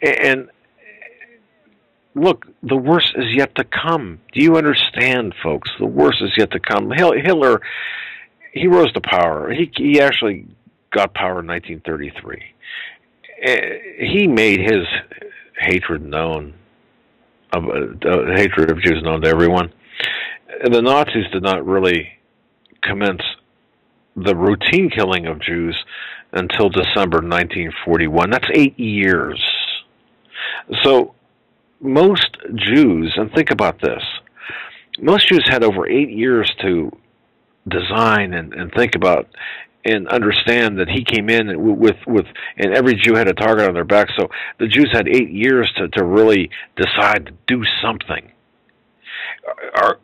And look, the worst is yet to come. Do you understand, folks? The worst is yet to come. Hitler, he rose to power. He actually got power in 1933. He made his hatred known, hatred of Jews known to everyone. The Nazis did not really commence the routine killing of Jews until December 1941. That's 8 years. So most Jews, and think about this, most Jews had over 8 years to design and think about and understand that he came in with and every Jew had a target on their back. So the Jews had 8 years to really decide to do something.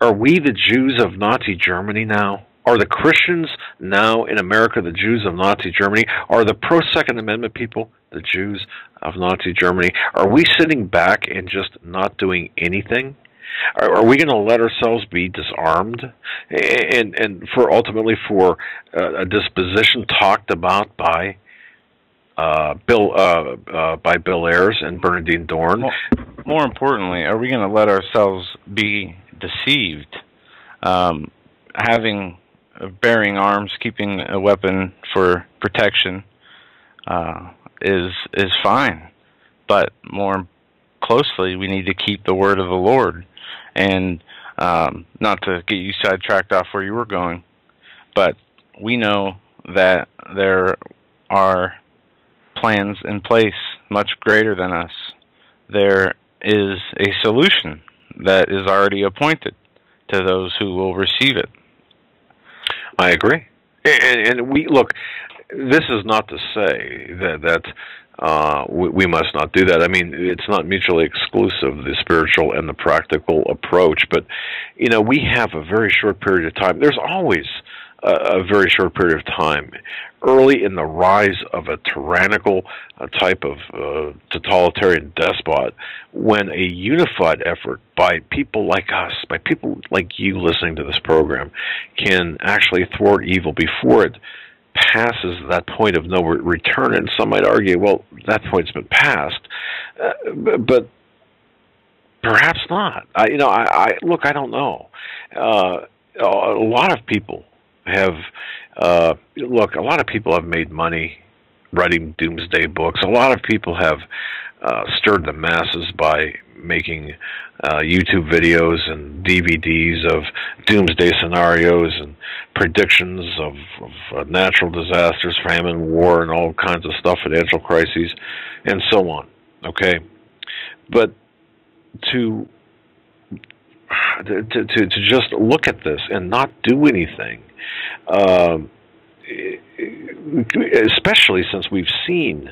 Are we the Jews of Nazi Germany now? Are the Christians now in America the Jews of Nazi Germany? Are the pro-Second Amendment people the Jews of Nazi Germany? Are we sitting back and just not doing anything? Are we going to let ourselves be disarmed, and for ultimately for a disposition talked about by Bill Ayers and Bernadine Dorn? More importantly, are we going to let ourselves be deceived? Bearing arms, keeping a weapon for protection is fine, but more closely, we need to keep the word of the Lord. And not to get you sidetracked off where you were going, but we know that there are plans in place much greater than us. There is a solution that is already appointed to those who will receive it. I agree. And we look, this is not to say that we must not do that. I mean, it's not mutually exclusive, the spiritual and the practical approach. But, you know, we have a very short period of time. There's always a very short period of time early in the rise of a tyrannical type of totalitarian despot, when a unified effort by people like us, by people like you listening to this program, can actually thwart evil before it passes that point of no return. And some might argue, well, that point's been passed, but perhaps not. Look, I don't know. A lot of people have a lot of people have made money writing doomsday books. A lot of people have stirred the masses by making YouTube videos and DVDs of doomsday scenarios and predictions of natural disasters, famine, war, and all kinds of stuff, financial crises, and so on. Okay, but to just look at this and not do anything, especially since we've seen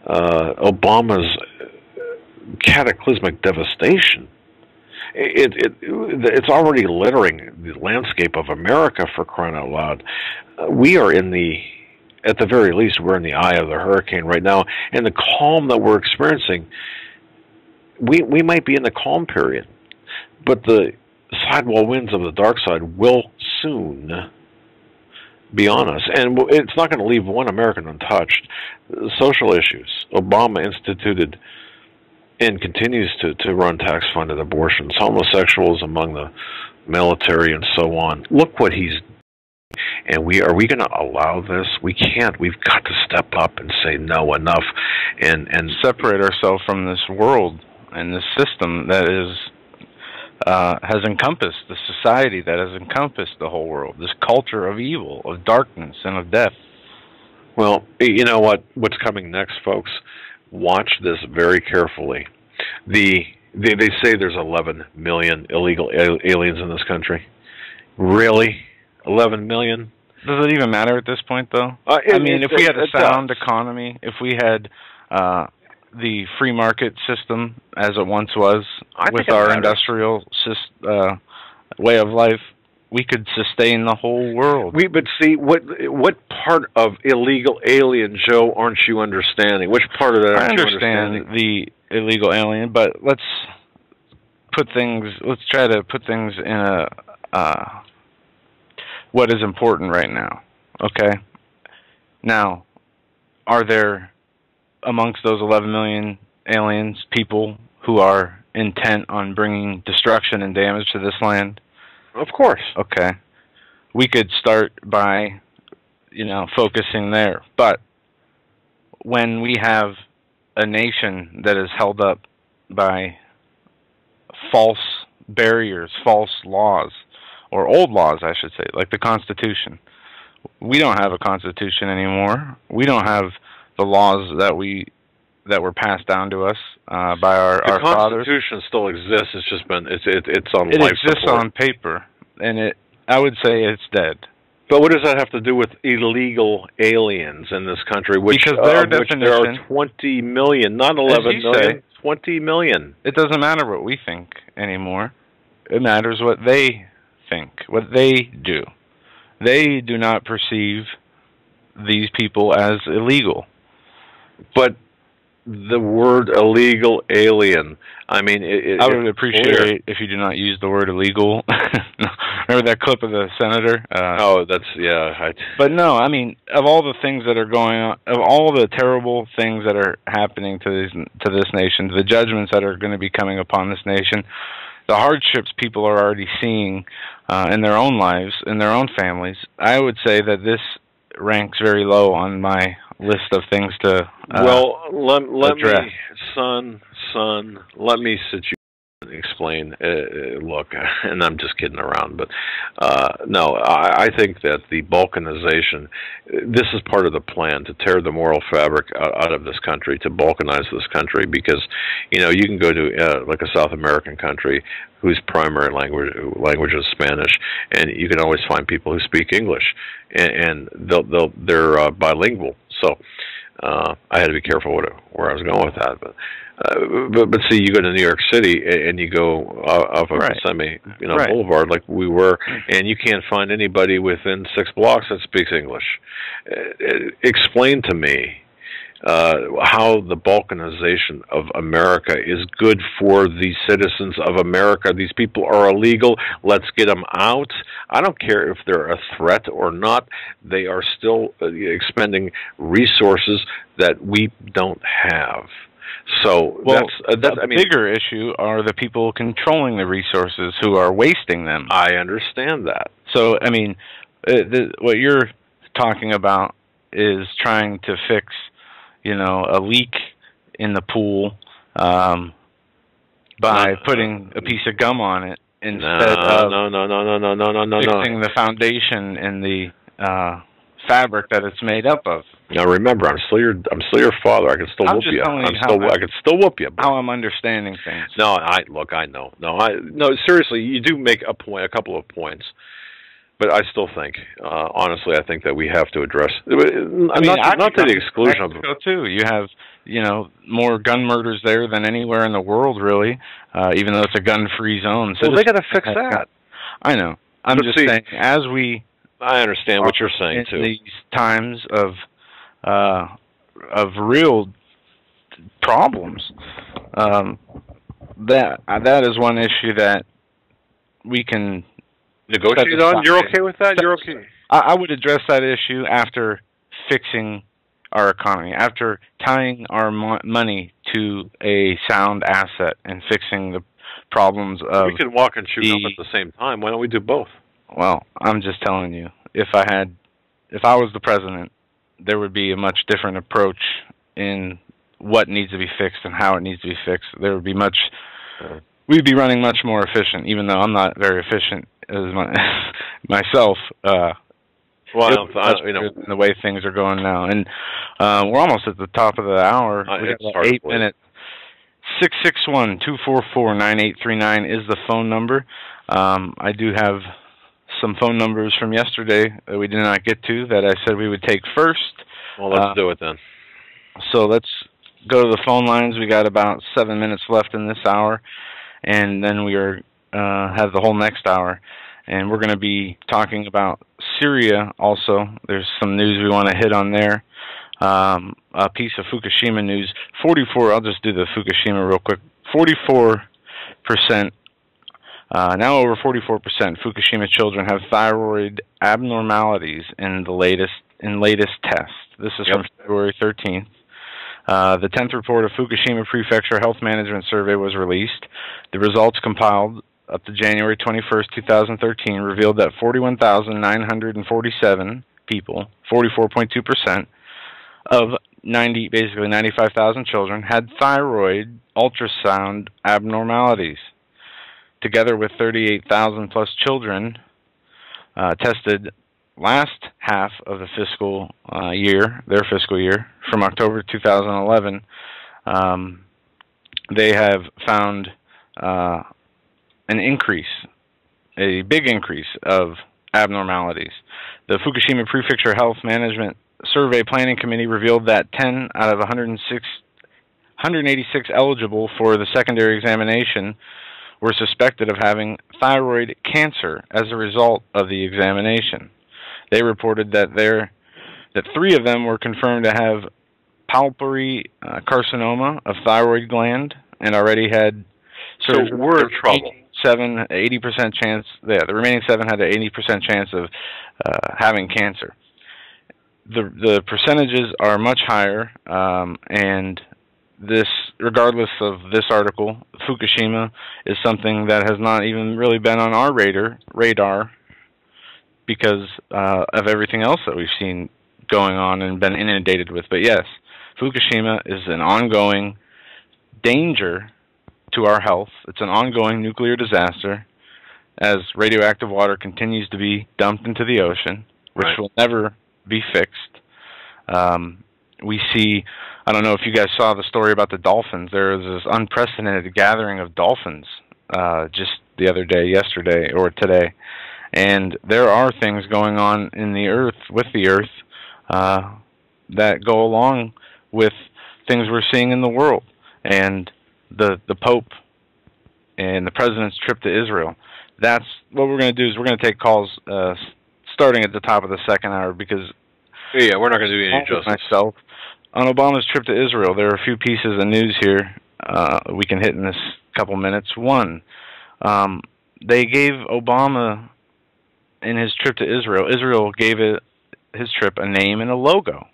Obama's cataclysmic devastation. It's already littering the landscape of America, for crying out loud. We are at the very least, we're in the eye of the hurricane right now, and the calm that we're experiencing, we might be in the calm period, but the sidewall winds of the dark side will soon be on us, and it's not going to leave one American untouched. Social issues. Obama instituted and continues to run tax-funded abortions, homosexuals among the military, and so on. Look what he's doing. And are we going to allow this? We can't. We've got to step up and say no, enough, and separate ourselves from this world and this system that has encompassed the society, that has encompassed the whole world, this culture of evil, of darkness, and of death. Well, you know what's coming next, folks? Watch this very carefully. They say there's 11 million illegal aliens in this country. Really? 11 million? Does it even matter at this point, though? If we had a sound economy, if we had the free market system as it once was, with our industrial way of life, we could sustain the whole world. But see, what part of illegal alien, Joe, aren't you understanding? Which part of that aren't you understanding? I understand the illegal alien, but let's try to put things in what is important right now. Okay? Now, are there amongst those 11 million aliens people who are intent on bringing destruction and damage to this land? Of course. Okay. We could start by, focusing there. But when we have a nation that is held up by false barriers, false laws, or old laws, I should say, like the Constitution. We don't have a Constitution anymore. We don't have the laws that were passed down to us by our fathers. The Constitution still exists. It's just been it's on life support. It exists on paper, and I would say it's dead. But what does that have to do with illegal aliens in this country? Because their definition, there are 20 million, not 11 million, 20 million. It doesn't matter what we think anymore. It matters what they think, what they do. They do not perceive these people as illegal. But the word illegal alien. I mean, I would appreciate if you do not use the word illegal. Remember that clip of the senator? But no, I mean, of all the things that are going on, of all the terrible things that are happening to this nation, the judgments that are going to be coming upon this nation, the hardships people are already seeing in their own lives, in their own families, I would say that this ranks very low on my list of things to let address. Me, son, let me sit you and explain. Look, and I'm just kidding around, but no, I think that the balkanization, this is part of the plan to tear the moral fabric out of this country, to balkanize this country, because, you know, you can go to like a South American country whose primary language is Spanish, and you can always find people who speak English, and they're bilingual. So I had to be careful where I was going with that, but see, you go to New York City and you go off of Boulevard like we were, and you can't find anybody within 6 blocks that speaks English. Explain to me how the balkanization of America is good for the citizens of America. These people are illegal. Let's get them out. I don't care if they're a threat or not. They are still expending resources that we don't have. So that's a bigger issue are the people controlling the resources who are wasting them. I understand that. So, I mean, what you're talking about is trying to fix, you know, a leak in the pool by putting a piece of gum on it instead of fixing the foundation and the fabric that it's made up of. Now remember, I'm still your father. I can still whoop you. I can still whoop you. How I'm understanding things. No, I know. No, seriously, you do make a couple of points. But I still think, honestly, I think that we have to address. Not to the exclusion of Mexico too. You have, you know, more gun murders there than anywhere in the world, really. Even though it's a gun-free zone. So they got to fix that. I know. I'm just saying, as we. I understand what you're saying too. In these times of real problems, that is one issue that we can negotiate on. You're okay with that? You're okay. I would address that issue after fixing our economy, after tying our money to a sound asset and fixing the problems of. We can walk and chew gum at the same time. Why don't we do both? Well, I'm just telling you, if I was the president, there would be a much different approach in what needs to be fixed and how it needs to be fixed. There would be we'd be running much more efficient, even though I'm not very efficient as myself. The way things are going now, and we're almost at the top of the hour. We got 8 minutes. 661-244-9839 is the phone number. I do have some phone numbers from yesterday that we did not get to that I said we would take first. Well, let's do it then. So let's go to the phone lines. We got about 7 minutes left in this hour, and then we are have the whole next hour. And we're going to be talking about Syria also. There's some news we want to hit on there. A piece of Fukushima news. I'll just do the Fukushima real quick. 44%, now over 44% Fukushima children have thyroid abnormalities in latest tests. This is from February 13th. The 10th report of Fukushima Prefecture Health Management Survey was released. The results compiled up to January 21st, 2013, revealed that 41,947 people, 44.2%, of 95,000 children had thyroid ultrasound abnormalities. Together with 38,000 plus children tested last half of the fiscal year, their fiscal year, from October 2011, they have found an increase, a big increase of abnormalities. The Fukushima Prefecture Health Management Survey Planning Committee revealed that 10 out of 186 eligible for the secondary examination were suspected of having thyroid cancer as a result of the examination. They reported that 3 of them were confirmed to have papillary carcinoma of thyroid gland and already had surgery. So we're in trouble. 80% chance. Yeah, the remaining 7 had an 80% chance of having cancer. The percentages are much higher, and this, regardless of this article, Fukushima is something that has not even really been on our radar because of everything else that we've seen going on and been inundated with. But yes, Fukushima is an ongoing danger to our health. It's an ongoing nuclear disaster as radioactive water continues to be dumped into the ocean, which will never be fixed. We see, I don't know if you guys saw the story about the dolphins. There was this unprecedented gathering of dolphins just the other day, yesterday, or today. And there are things going on in the earth, with the earth, that go along with things we're seeing in the world. And the Pope and the President's trip to Israel. That's what we're going to do, is we're going to take calls starting at the top of the second hour, because we're not going to do any justice. Myself, on Obama's trip to Israel, there are a few pieces of news here we can hit in this couple minutes. One, they gave Obama, in his trip to Israel gave his trip a name and a logo.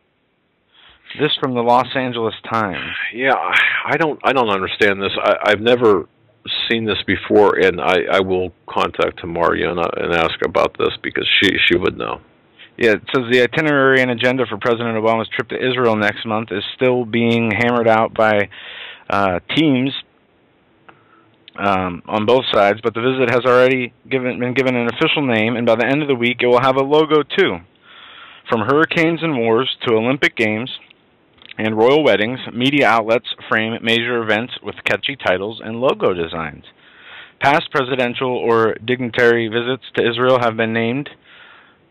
This from the Los Angeles Times. Yeah, I don't understand this. I've never seen this before, and I will contact Tamaria and ask about this because she would know. Yeah, it says the itinerary and agenda for President Obama's trip to Israel next month is still being hammered out by teams on both sides, but the visit has already been given an official name, and by the end of the week it will have a logo too. From hurricanes and wars to Olympic Games and royal weddings, media outlets frame major events with catchy titles and logo designs. Past presidential or dignitary visits to Israel have been named,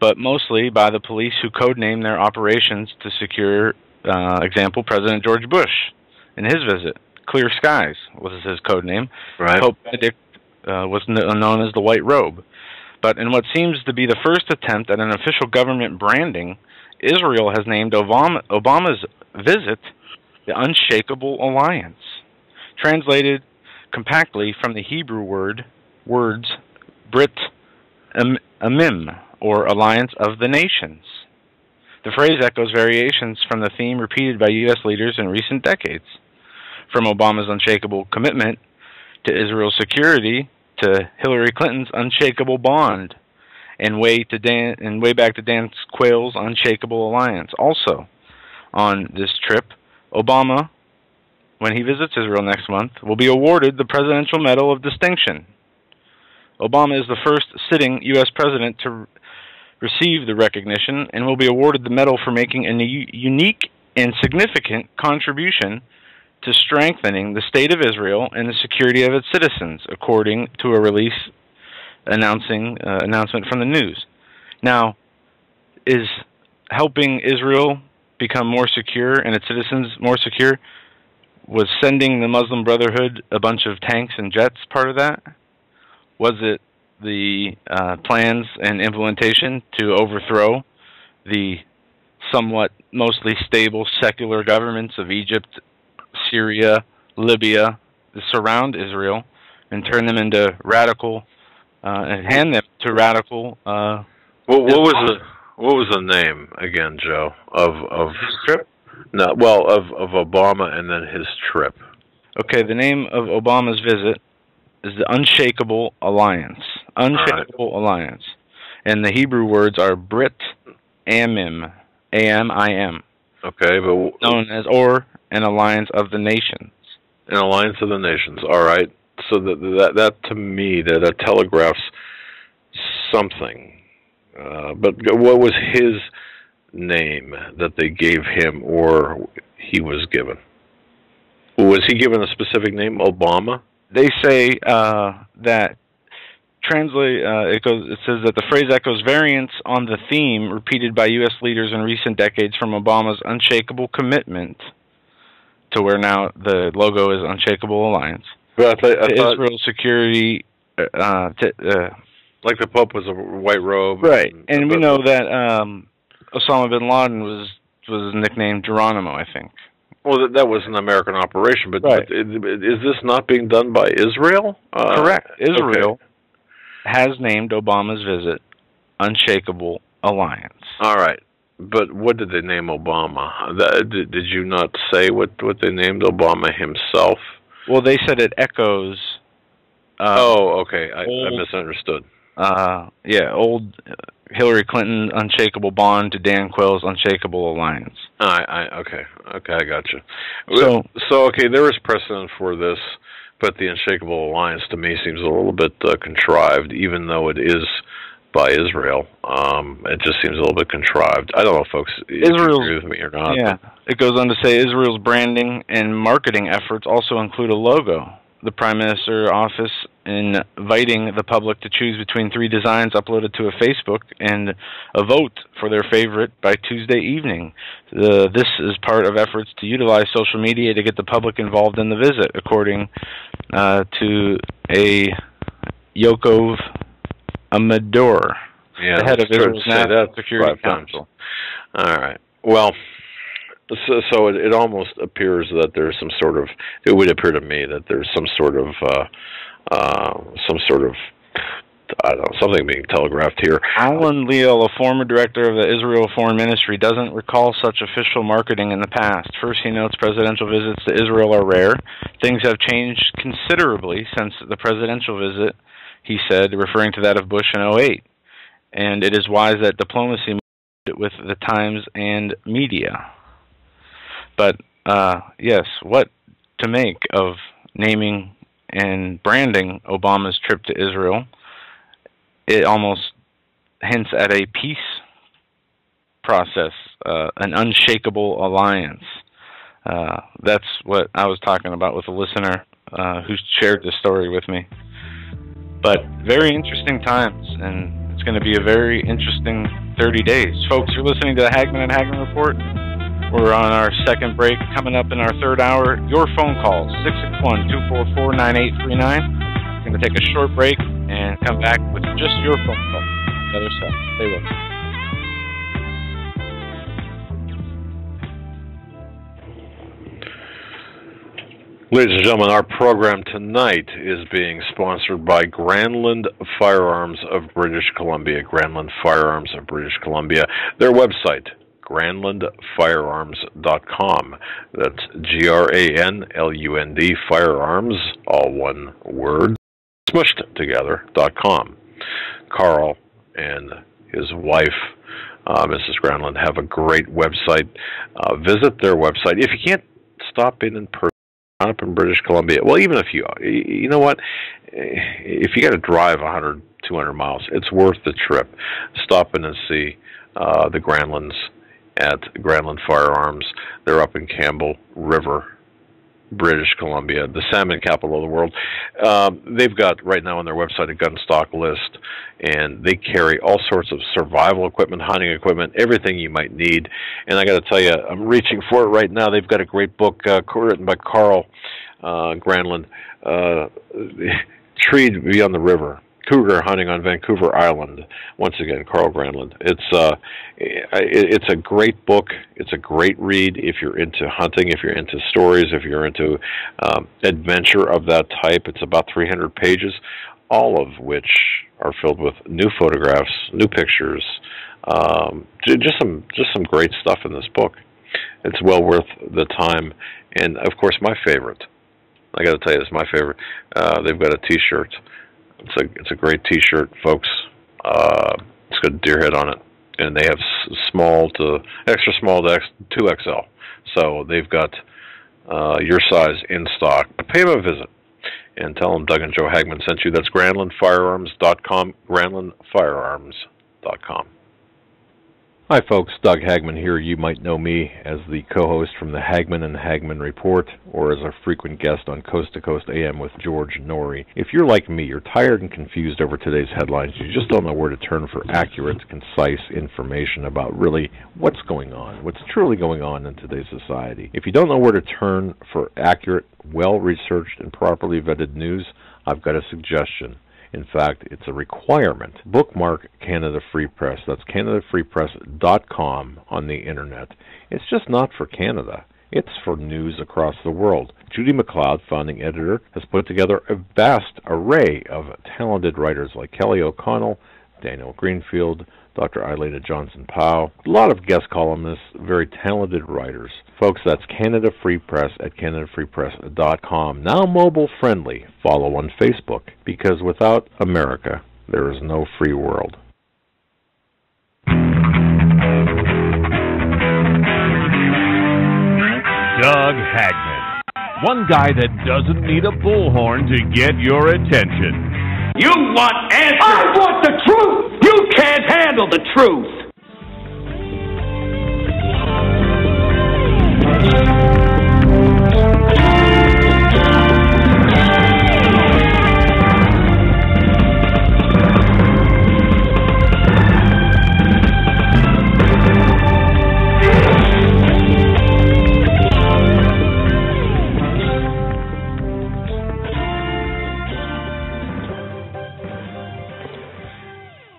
but mostly by the police who codenamed their operations to secure, example, President George Bush in his visit. Clear Skies was his code name. Right. Pope Benedict was known as the White Robe. But in what seems to be the first attempt at an official government branding, Israel has named Obama's visit the Unshakable Alliance, translated compactly from the Hebrew words Brit Amim, or Alliance of the Nations. The phrase echoes variations from the theme repeated by U.S. leaders in recent decades, from Obama's unshakable commitment to Israel's security to Hillary Clinton's unshakable bond, and way back to Dan Quayle's Unshakable Alliance. Also, on this trip, Obama, when he visits Israel next month, will be awarded the Presidential Medal of Distinction. Obama is the first sitting U.S. president to receive the recognition and will be awarded the medal for making a unique and significant contribution to strengthening the state of Israel and the security of its citizens, according to a announcement from the news. Now, is helping Israel become more secure and its citizens more secure, was sending the Muslim Brotherhood a bunch of tanks and jets part of that? Was it the plans and implementation to overthrow the somewhat mostly stable secular governments of Egypt, Syria, Libya, that surround Israel, and turn them into radical, and hand them to radical? What was the name again, Joe, of his trip? No, well, of Obama and then his trip. Okay, the name of Obama's visit is the Unshakable Alliance. Unshakable Alliance. And the Hebrew words are Brit Amim, A-M-I-M. Okay, but known as, or an Alliance of the Nations. An Alliance of the Nations, all right. So that to me, that telegraphs something. But what was his name that they gave him, or he was given? Was he given a specific name, Obama? They say that it says that the phrase echoes variants on the theme repeated by U.S. leaders in recent decades, from Obama's unshakable commitment to where now the logo is Unshakable Alliance. But I thought Israel's security, like the Pope was a white robe, right? And we know that Osama bin Laden was nicknamed Geronimo, I think. Well, that was an American operation, but, right. but is this not being done by Israel? Correct. Israel okay. has named Obama's visit Unshakable Alliance. All right. But what did they name Obama? Did you not say what they named Obama himself? Well, they said it echoes... okay. I misunderstood. Old Hillary Clinton Unshakable Bond to Dan Quayle's Unshakable Alliance. Okay, I got you. So okay, there is precedent for this, but the Unshakable Alliance to me seems a little bit contrived, even though it is by Israel. It just seems a little bit contrived. I don't know, folks, if you agree with me or not. Yeah, it goes on to say Israel's branding and marketing efforts also include a logo. The Prime Minister's office inviting the public to choose between 3 designs uploaded to a Facebook and a vote for their favorite by Tuesday evening. This is part of efforts to utilize social media to get the public involved in the visit, according to a Yaakov Amador, the head of Israel's National Security Council. All right. Well, so it almost appears that there's some sort of, it would appear to me that there's some sort of, I don't know, something being telegraphed here. Alan Leal, a former director of the Israel Foreign Ministry, doesn't recall such official marketing in the past. First, he notes presidential visits to Israel are rare. Things have changed considerably since the presidential visit, he said, referring to that of Bush in 2008. And it is wise that diplomacy moved with the times and media. But, yes, what to make of naming and branding Obama's trip to Israel? It almost hints at a peace process, an unshakable alliance. That's what I was talking about with a listener who shared this story with me. But very interesting times, and it's going to be a very interesting 30 days. Folks, you're listening to the Hagmann and Hagmann Report. We're on our second break. Coming up in our third hour, your phone calls, 661-244-9839. We're going to take a short break and come back with just your phone call. The other side. Stay with us. Ladies and gentlemen, our program tonight is being sponsored by Granland Firearms of British Columbia. Granland Firearms of British Columbia. Their website, GranlandFirearms.com. That's GRANLUND Firearms, all one word, smushed together.com. Carl and his wife, Mrs. Granland, have a great website. Visit their website. If you can't stop in person, up in British Columbia, well, even if you know what, if you got to drive 100, 200 miles, it's worth the trip. Stop in and see the Granlands at Granland Firearms. They're up in Campbell River, British Columbia, the salmon capital of the world. They've got, right now on their website, a gun stock list, and they carry all sorts of survival equipment, hunting equipment, everything you might need. And I got to tell you, I'm reaching for it right now. They've got a great book written by Carl Granland, Treed Beyond the River, Cougar Hunting on Vancouver Island. Once again, Carl Granland. It's a great book. It's a great read if you're into hunting, if you're into stories, if you're into adventure of that type. It's about 300 pages, all of which are filled with new photographs, new pictures, just some great stuff in this book. It's well worth the time. And of course, my favorite. I got to tell you, it's my favorite. They've got a T-shirt. It's a great T-shirt, folks. It's got a deer head on it, and they have small to extra small to 2XL. So they've got your size in stock. Pay them a visit and tell them Doug and Joe Hagmann sent you. That's GranlandFirearms.com. GranlandFirearms.com. Hi, folks. Doug Hagmann here. You might know me as the co-host from the Hagmann and Hagmann Report, or as a frequent guest on Coast to Coast AM with George Norrie. If you're like me, you're tired and confused over today's headlines. You just don't know where to turn for accurate, concise information about really what's going on, what's truly going on in today's society. If you don't know where to turn for accurate, well-researched, and properly vetted news, I've got a suggestion. In fact, it's a requirement. Bookmark Canada Free Press. That's CanadaFreePress.com on the internet. It's just not for Canada. It's for news across the world. Judy McLeod, founding editor, has put together a vast array of talented writers like Kelly O'Connell, Daniel Greenfield, Dr. Aileta Johnson-Powell, a lot of guest columnists, very talented writers. Folks, that's Canada Free Press at CanadaFreePress.com. Now mobile friendly. Follow on Facebook, because without America, there is no free world. Doug Hagmann. One guy that doesn't need a bullhorn to get your attention. You want answers! I want the truth! You can't handle the truth!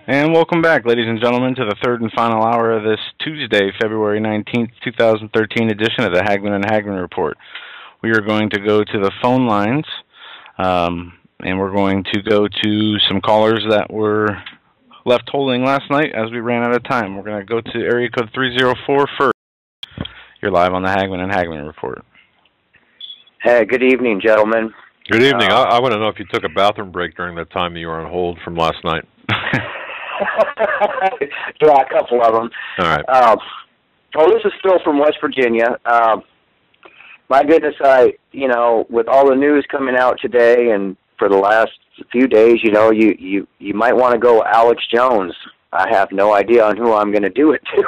And welcome back, ladies and gentlemen, to the third and final hour of this Tuesday, February 19th, 2013 edition of the Hagmann and Hagmann Report. We are going to go to the phone lines, and we're going to go to some callers that were left holding last night as we ran out of time. We're going to go to area code 304 first. You're live on the Hagmann and Hagmann Report. Hey, good evening, gentlemen. Good evening. I want to know if you took a bathroom break during that time you were on hold from last night. Yeah, a couple of them. All right. This is Phil from West Virginia. My goodness, with all the news coming out today and for the last few days, you might want to go Alex Jones. I have no idea on who I'm going to do it to.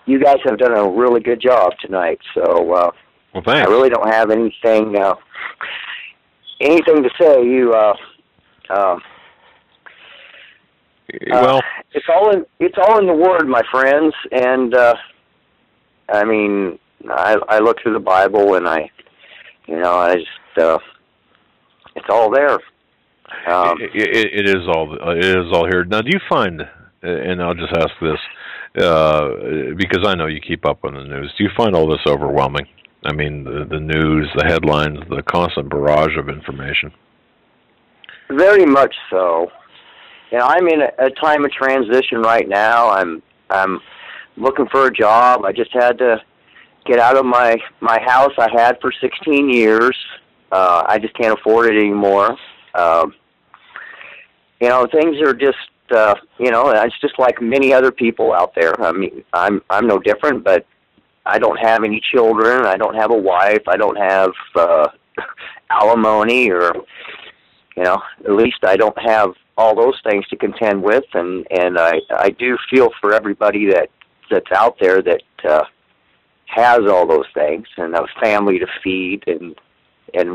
You guys have done a really good job tonight, so well, thanks. I really don't have anything to say. Well, it's all in the Word, my friends, and I look through the Bible, and it's all there. It is all here. Now, do you find, and I'll just ask this, because I know you keep up on the news, do you find all this overwhelming? I mean, the news, the headlines, the constant barrage of information. Very much so. I'm in a time of transition right now. I'm looking for a job. I just had to get out of my house I had for 16 years. I just can't afford it anymore. Things are just, it's just like many other people out there. I mean, I'm no different, but I don't have any children. I don't have a wife. I don't have alimony, or, at least I don't have all those things to contend with, and I do feel for everybody that's out there that has all those things and a family to feed and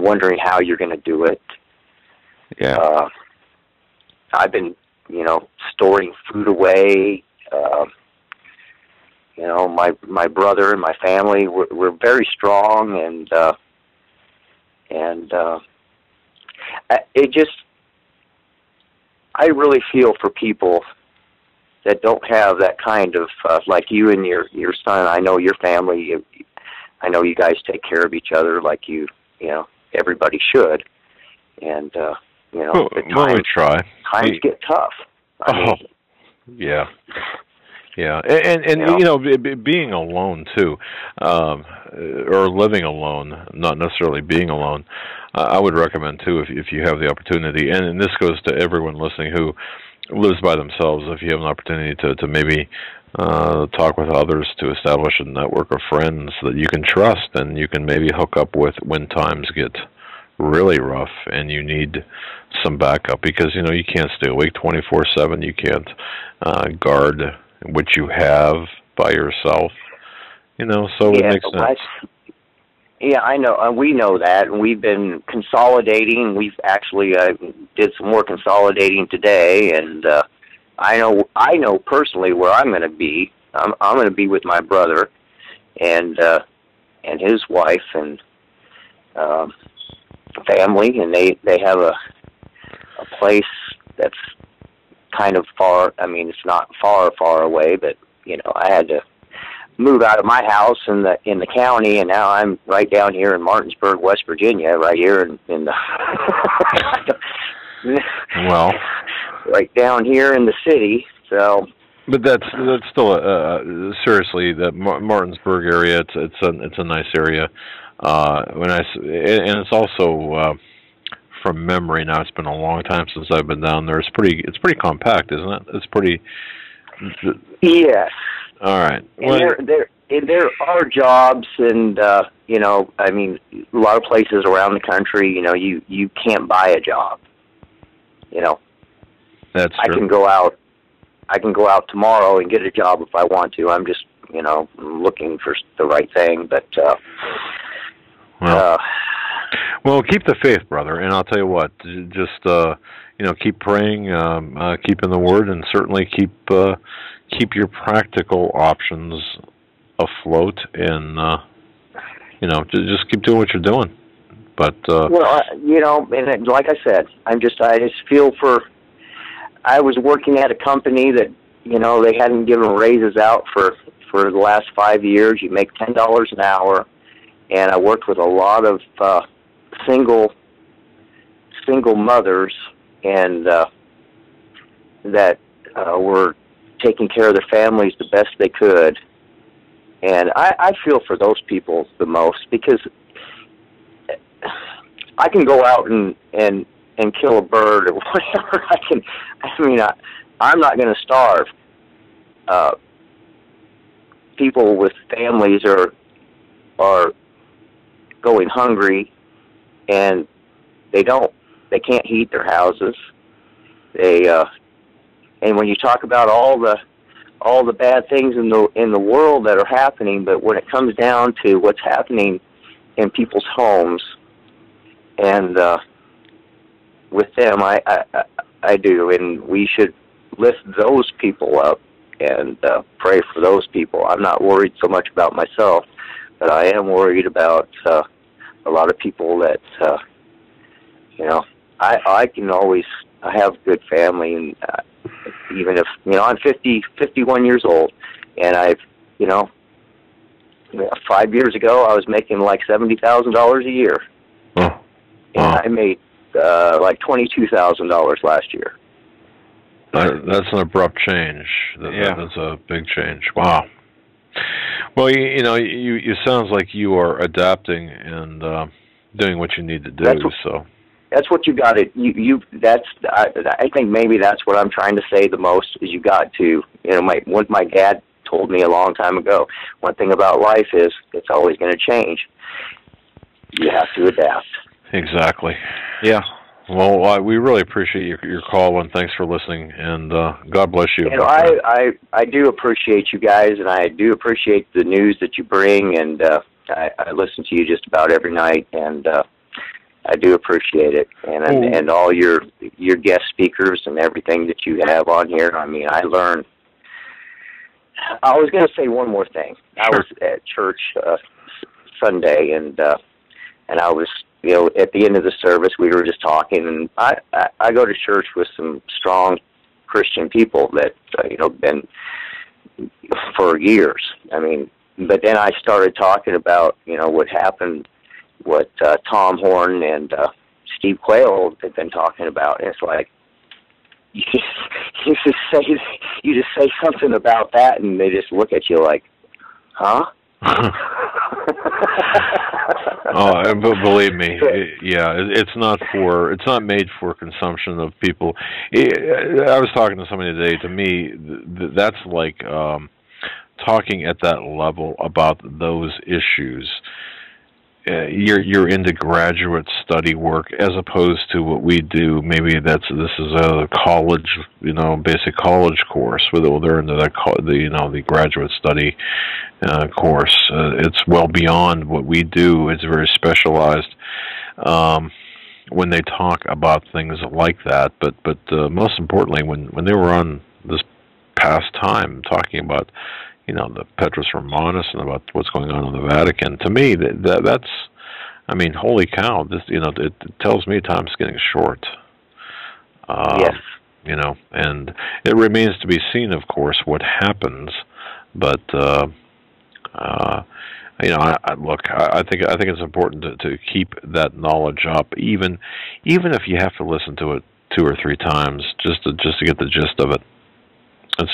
wondering how you're going to do it. Yeah. I've been, storing food away. My brother and my family we're very strong, and I really feel for people that don't have that kind of, like you and your son. I know your family, I know you guys take care of each other like everybody should. And, we try. Times get tough. Yeah. Yeah, and being alone too, or living alone, not necessarily being alone. I would recommend too, if you have the opportunity, and this goes to everyone listening who lives by themselves. If you have an opportunity to maybe talk with others, to establish a network of friends that you can trust, and you can maybe hook up with when times get really rough and you need some backup, because you can't stay awake 24/7. You can't guard what you have by yourself, so it makes sense. Yeah, I know. We know that, and we've been consolidating. We've actually did some more consolidating today, and I know personally where I'm going to be. I'm going to be with my brother and his wife and family, and they have a place that's kind of far. I mean, it's not far away, but I had to move out of my house in the county, and now I'm right down here in Martinsburg, West Virginia, right here in the well, right down here in the city. So, but that's still seriously, that Martinsburg area. It's a nice area. And it's also from memory now. It's been a long time since I've been down there. It's pretty compact, isn't it? It's pretty. Yes. All right. And there are jobs, and you know, I mean, a lot of places around the country, you know, you can't buy a job. You know, that's true. I can go out tomorrow and get a job if I want to. I'm just, you know, looking for the right thing. But well, keep the faith, brother, and I'll tell you what. Just you know, keep praying, keep in the Word, and certainly keep your practical options afloat, and you know, just keep doing what you're doing. But well, you know, and like I said, I just feel for. I was working at a company that, you know, they hadn't given raises out for the last 5 years. You make $10 an hour, and I worked with a lot of single mothers, and that were taking care of their families the best they could. And I feel for those people the most, because I can go out and kill a bird or whatever. I'm not going to starve. People with families are going hungry, and they can't heat their houses. And when you talk about all the bad things in the world that are happening, but when it comes down to what's happening in people's homes, and with them, I do, and we should lift those people up and pray for those people. I'm not worried so much about myself, but I am worried about a lot of people that, you know, I have a good family, and even if, you know, I'm 51 years old, and I've, you know, 5 years ago I was making like $70,000 a year. Oh. And I made like $22,000 last year. That's an abrupt change. That's a big change. Wow. Well, you know, you sounds like you are adapting and doing what you need to do. That's what you got to. I think maybe that's what I'm trying to say the most is you got to. You know, what my dad told me a long time ago. One thing about life is it's always going to change. You have to adapt. Exactly. Yeah. Well, we really appreciate your call, and thanks for listening, and God bless you. You know, I do appreciate you guys, and I do appreciate the news that you bring, and I listen to you just about every night, and I do appreciate it, and all your guest speakers and everything that you have on here. I mean, I learn. I was going to say one more thing. Sure. I was at church Sunday, and I was, you know, at the end of the service, we were just talking, and I go to church with some strong Christian people that, you know, been for years. I mean, but then I started talking about, you know, what happened, what Tom Horn and Steve Quayle had been talking about. And it's like, you just say something about that, and they just look at you like, huh? Oh, believe me, yeah, it's not made for consumption of people. I was talking to somebody today. To me, that's like talking at that level about those issues. You're into graduate study work as opposed to what we do. Maybe this is a college, you know, basic college course where they're into the graduate study course. It's well beyond what we do. It's very specialized when they talk about things like that. But most importantly, when they were on this past time talking about, you know, the Petrus Romanus and about what's going on in the Vatican, to me, that's, I mean, holy cow! This, you know, it tells me time's getting short. Yes. You know, and it remains to be seen, of course, what happens. But I think it's important to keep that knowledge up, even if you have to listen to it 2 or 3 times just to get the gist of it.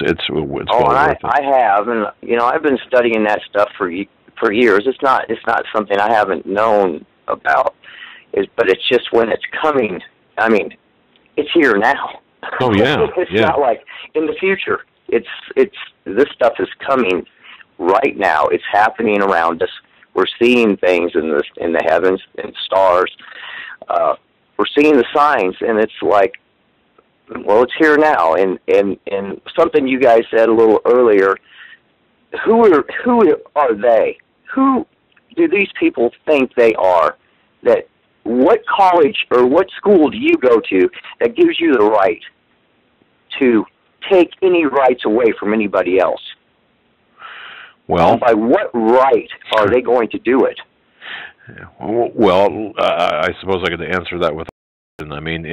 It's well worth it. I have, and I've been studying that stuff for years. It's not something I haven't known about, but it's just when it's coming. I mean, it's here now. Oh yeah, it's not like in the future. It's this stuff is coming right now. It's happening around us. We're seeing things in the heavens and stars. We're seeing the signs, and it's like, well, it's here now. And something you guys said a little earlier. Who are they? Who do these people think they are? That what college or what school do you go to that gives you the right to take any rights away from anybody else? Well, by what right are they going to do it? Well, I suppose I could answer that with, I mean,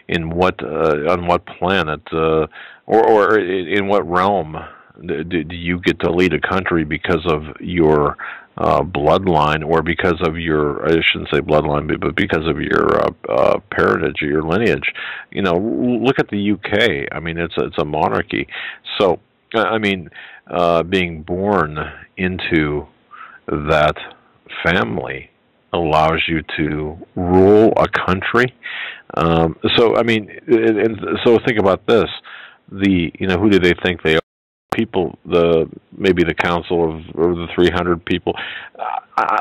in what on what planet or in what realm do you get to lead a country because of your bloodline, or because of your, I shouldn't say bloodline, but because of your parentage or your lineage? Look at the UK. I mean, it's a monarchy. So, I mean, being born into that family allows you to rule a country. So, I mean, so think about this. Who do they think they are? People, maybe the council of the 300 people.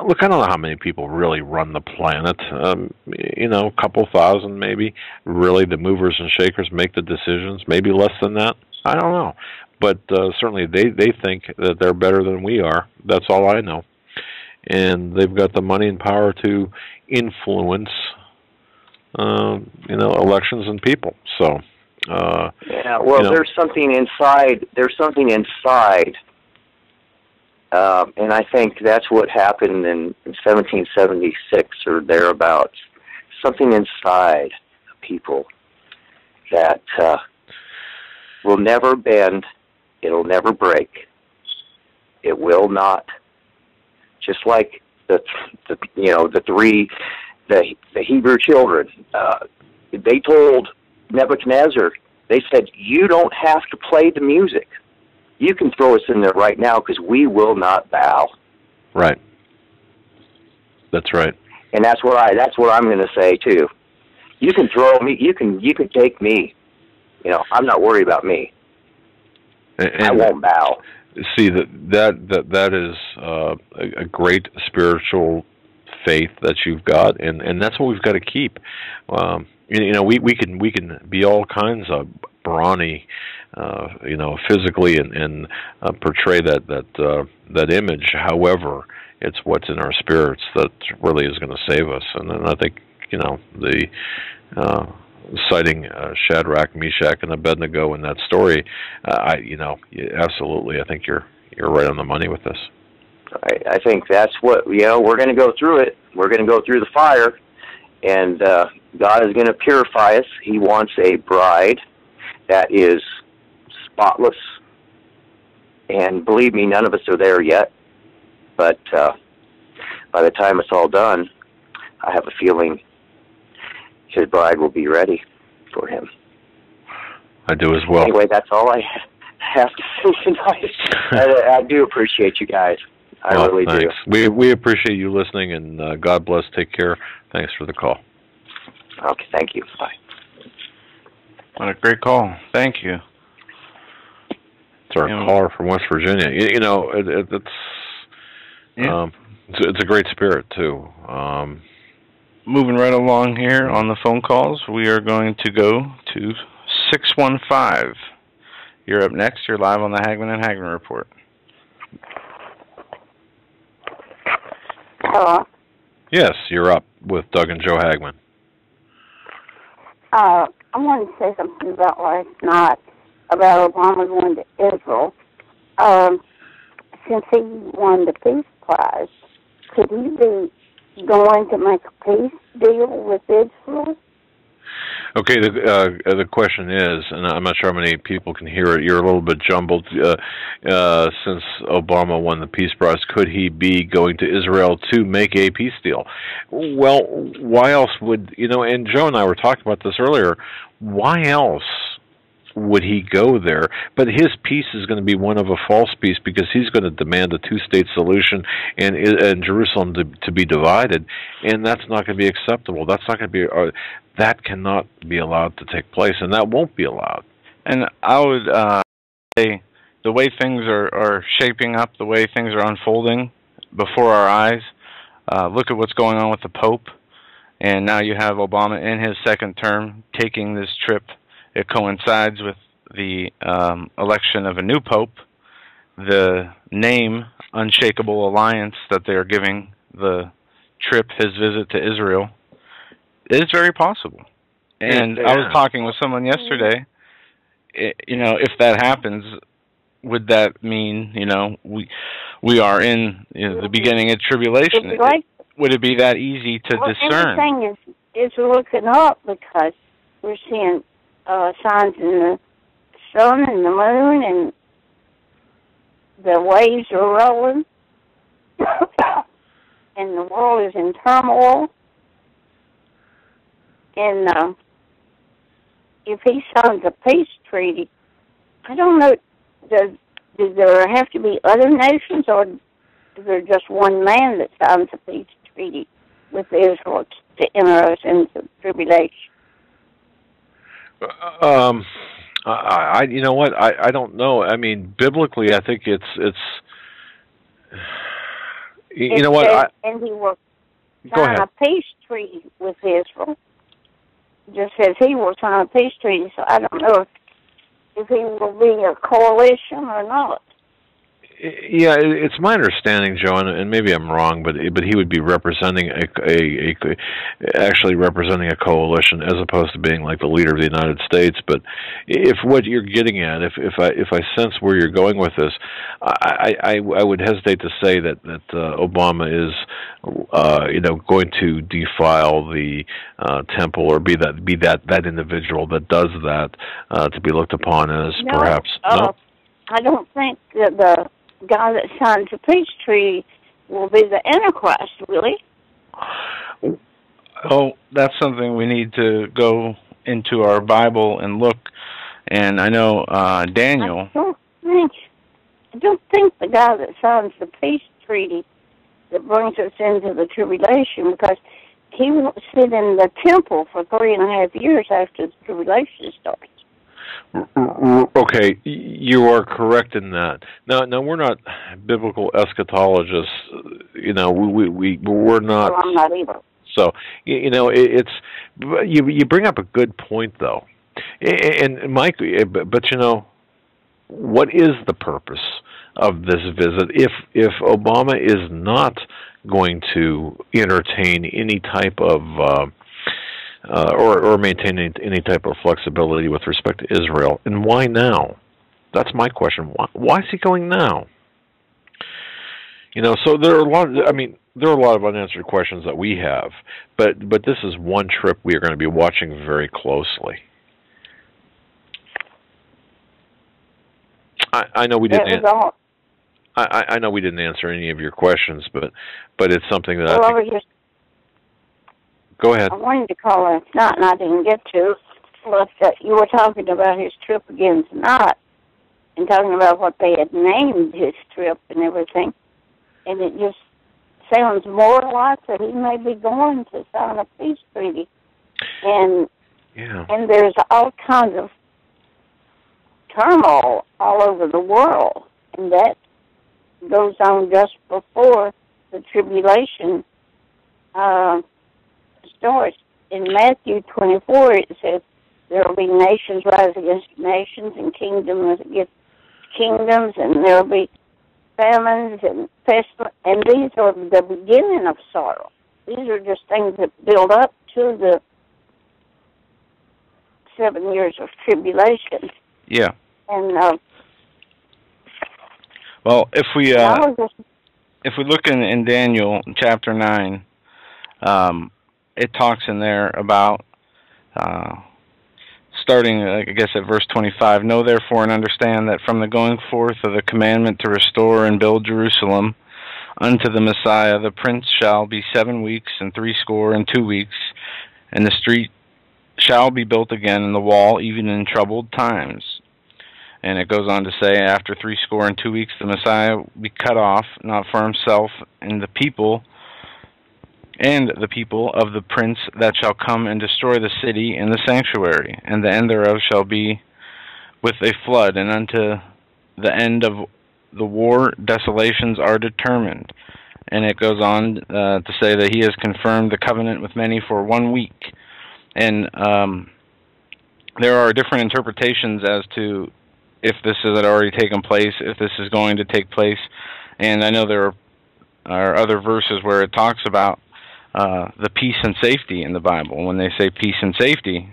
Look, I don't know how many people really run the planet. A couple thousand maybe. Really, the movers and shakers make the decisions. Maybe less than that. I don't know. But certainly they think that they're better than we are. That's all I know. And they've got the money and power to influence, elections and people. So. There's something inside. And I think that's what happened in 1776 or thereabouts. Something inside people that will never bend. It'll never break. It will not. Just like the Hebrew children, they told Nebuchadnezzar, they said, you don't have to play the music. You can throw us in there right now because we will not bow. Right. That's right. And that's what I'm going to say too. You can throw me. You can take me. I'm not worried about me. And I won't bow. See, that is a great spiritual faith that you've got, and that's what we've got to keep. We can be all kinds of brawny, physically and portray that image. However, it's what's in our spirits that really is going to save us. And then I think citing Shadrach, Meshach, and Abednego in that story, absolutely, I think you're right on the money with this. I think that's what we're going to go through it. We're going to go through the fire. And God is going to purify us. He wants a bride that is spotless. And believe me, none of us are there yet. But by the time it's all done, I have a feeling his bride will be ready for him. I do as well. Anyway, that's all I have to say tonight. I do appreciate you guys. I really thanks. do. We appreciate you listening, and God bless. Take care. Thanks for the call. Okay, thank you. Bye. What a great call. Thank you. It's our caller from West Virginia. It's a great spirit too. Moving right along here on the phone calls, we are going to go to 615. You're up next. You're live on the Hagmann and Hagmann Report. Hello? Yes, you're up with Doug and Joe Hagmann. I wanted to say something about last night, about Obama going to Israel. Since he won the Peace Prize, could he be going to make a peace deal with Israel? Okay, the question is, and I'm not sure how many people can hear it. You're a little bit jumbled. Since Obama won the Peace Prize, could he be going to Israel to make a peace deal? Well, why else would And Joe and I were talking about this earlier. Why else would he go there? But his peace is going to be one of a false peace, because he's going to demand a two-state solution and Jerusalem to be divided, and that's not going to be acceptable. That's not going to be that cannot be allowed to take place, and that won't be allowed. And I would say the way things are shaping up, the way things are unfolding before our eyes, look at what's going on with the Pope, and now you have Obama in his second term taking this trip. It coincides with the election of a new pope. The name Unshakable Alliance that they are giving the trip, his visit to Israel, is very possible. And I was talking with someone yesterday. If that happens, would that mean we are in the beginning of tribulation? Would it be that easy to discern? Everything is looking up, because we're seeing signs in the sun and the moon, and the waves are rolling, and the world is in turmoil. And if he signs a peace treaty, I don't know, does there have to be other nations, or is there just one man that signs a peace treaty with Israel to enter us into tribulation? You know what? I don't know. I mean, biblically, I think it's. You know what? And he will sign a peace treaty with Israel. Just says he will sign a peace treaty, so I don't know if he will be a coalition or not. Yeah, it's my understanding, Joe, and maybe I'm wrong, but he would be representing actually representing a coalition, as opposed to being like the leader of the United States. But if what you're getting at, if I sense where you're going with this, I would hesitate to say that Obama is going to defile the temple, or be that individual that does that, to be looked upon as perhaps no. I don't think that the guy that signs the peace treaty will be the Antichrist, will he? Oh, that's something we need to go into our Bible and look. And I know Daniel. I don't think the guy that signs the peace treaty that brings us into the tribulation, because he won't sit in the temple for 3.5 years after the tribulation starts. Okay, you are correct in that. Now we're not biblical eschatologists. We're not. Well, I'm not either. So it's. You bring up a good point, though, and Mike. But what is the purpose of this visit if Obama is not going to entertain any type of or maintain any type of flexibility with respect to Israel, and why now? That's my question. Why is he going now? So there are a lot. There are a lot of unanswered questions that we have, but this is one trip we are going to be watching very closely. I know we didn't. I know we didn't answer any of your questions, but it's something that I think. Go ahead. I wanted to call last night, and I didn't get to. But you were talking about his trip again tonight, and talking about what they had named his trip and everything. And it just sounds more like that he may be going to sign a peace treaty. And there's all kinds of turmoil all over the world, and that goes on just before the tribulation starts. In Matthew 24, it says there will be nations rise against nations and kingdoms against kingdoms, and there will be famines and pestilence, and these are the beginning of sorrow. These are just things that build up to the 7 years of tribulation. Yeah. And well, if we look in Daniel chapter 9, it talks in there about Starting, I guess, at verse 25, "Know therefore and understand that from the going forth of the commandment to restore and build Jerusalem unto the Messiah, the Prince shall be 7 weeks and 62 weeks, and the street shall be built again, and the wall even in troubled times." And it goes on to say, "After 62 weeks, the Messiah will be cut off, not for himself and the people of the prince that shall come and destroy the city and the sanctuary, and the end thereof shall be with a flood, and unto the end of the war desolations are determined." And it goes on to say that he has confirmed the covenant with many for 1 week. And there are different interpretations as to if this had already taken place, if this is going to take place. And I know there are other verses where it talks about the peace and safety in the Bible. When they say peace and safety,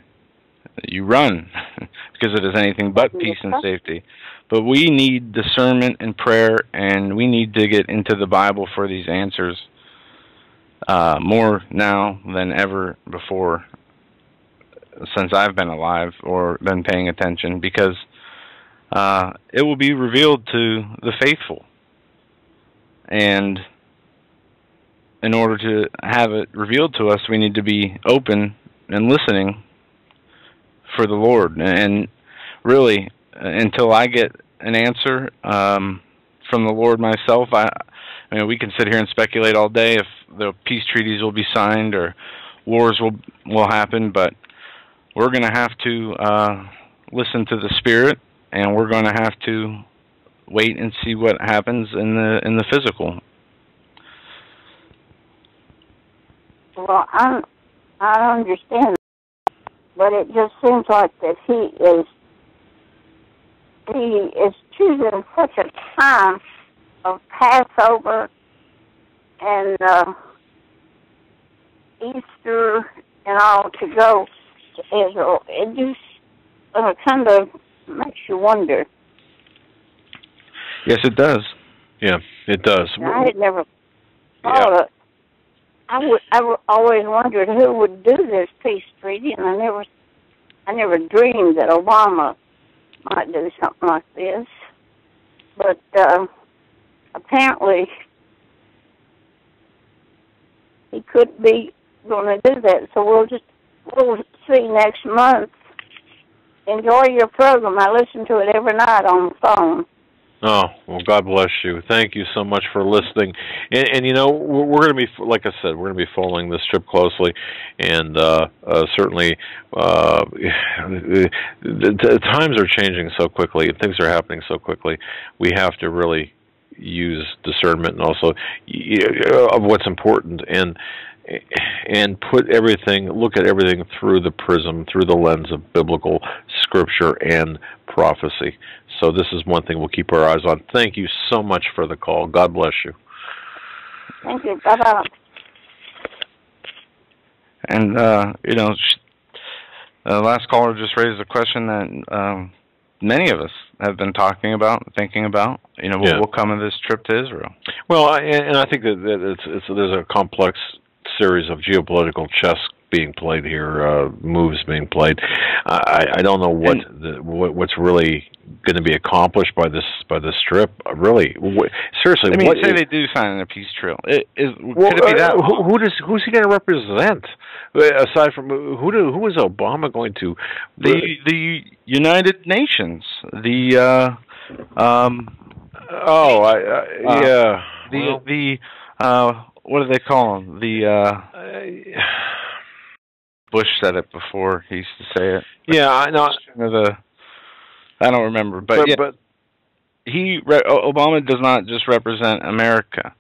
you run because it is anything but peace and safety. But we need discernment and prayer, and we need to get into the Bible for these answers more now than ever before since I've been alive or been paying attention, because it will be revealed to the faithful. And in order to have it revealed to us, we need to be open and listening for the Lord. And really, until I get an answer from the Lord myself, I mean, we can sit here and speculate all day if the peace treaties will be signed or wars will happen, but we're going to have to listen to the Spirit, and we're going to have to wait and see what happens in the physical. Well, I understand, but it just seems like that he is choosing such a time of Passover and Easter and all to go to Israel. It just kind of makes you wonder. Yes, it does. Yeah, it does. I had never thought of. I always wondered who would do this peace treaty, and I never dreamed that Obama might do something like this. But apparently, he could be going to do that. So we'll see next month. Enjoy your program. I listen to it every night on the phone. Oh, well, God bless you. Thank you so much for listening. And you know, we're going to be, like I said, we're going to be following this trip closely. And certainly, the times are changing so quickly. Things are happening so quickly. We have to really use discernment and also of what's important. And look at everything through the prism, through the lens of biblical scripture and prophecy. So this is one thing we'll keep our eyes on. Thank you so much for the call. God bless you. Thank you. Bye-bye. And, you know, the last caller just raised a question that many of us have been talking about, thinking about. You know, what will come of this trip to Israel? Well, and I think that there's a complex series of geopolitical chess being played here, moves being played. I don't know what's really going to be accomplished by this trip. Really, seriously. I mean, say they do sign a peace treaty. Could it be that? Who's he going to represent? Aside from who is Obama going to? The United Nations. The what do they call them? Bush said it before. He used to say it. Yeah, I know. I don't remember, but Obama does not just represent America.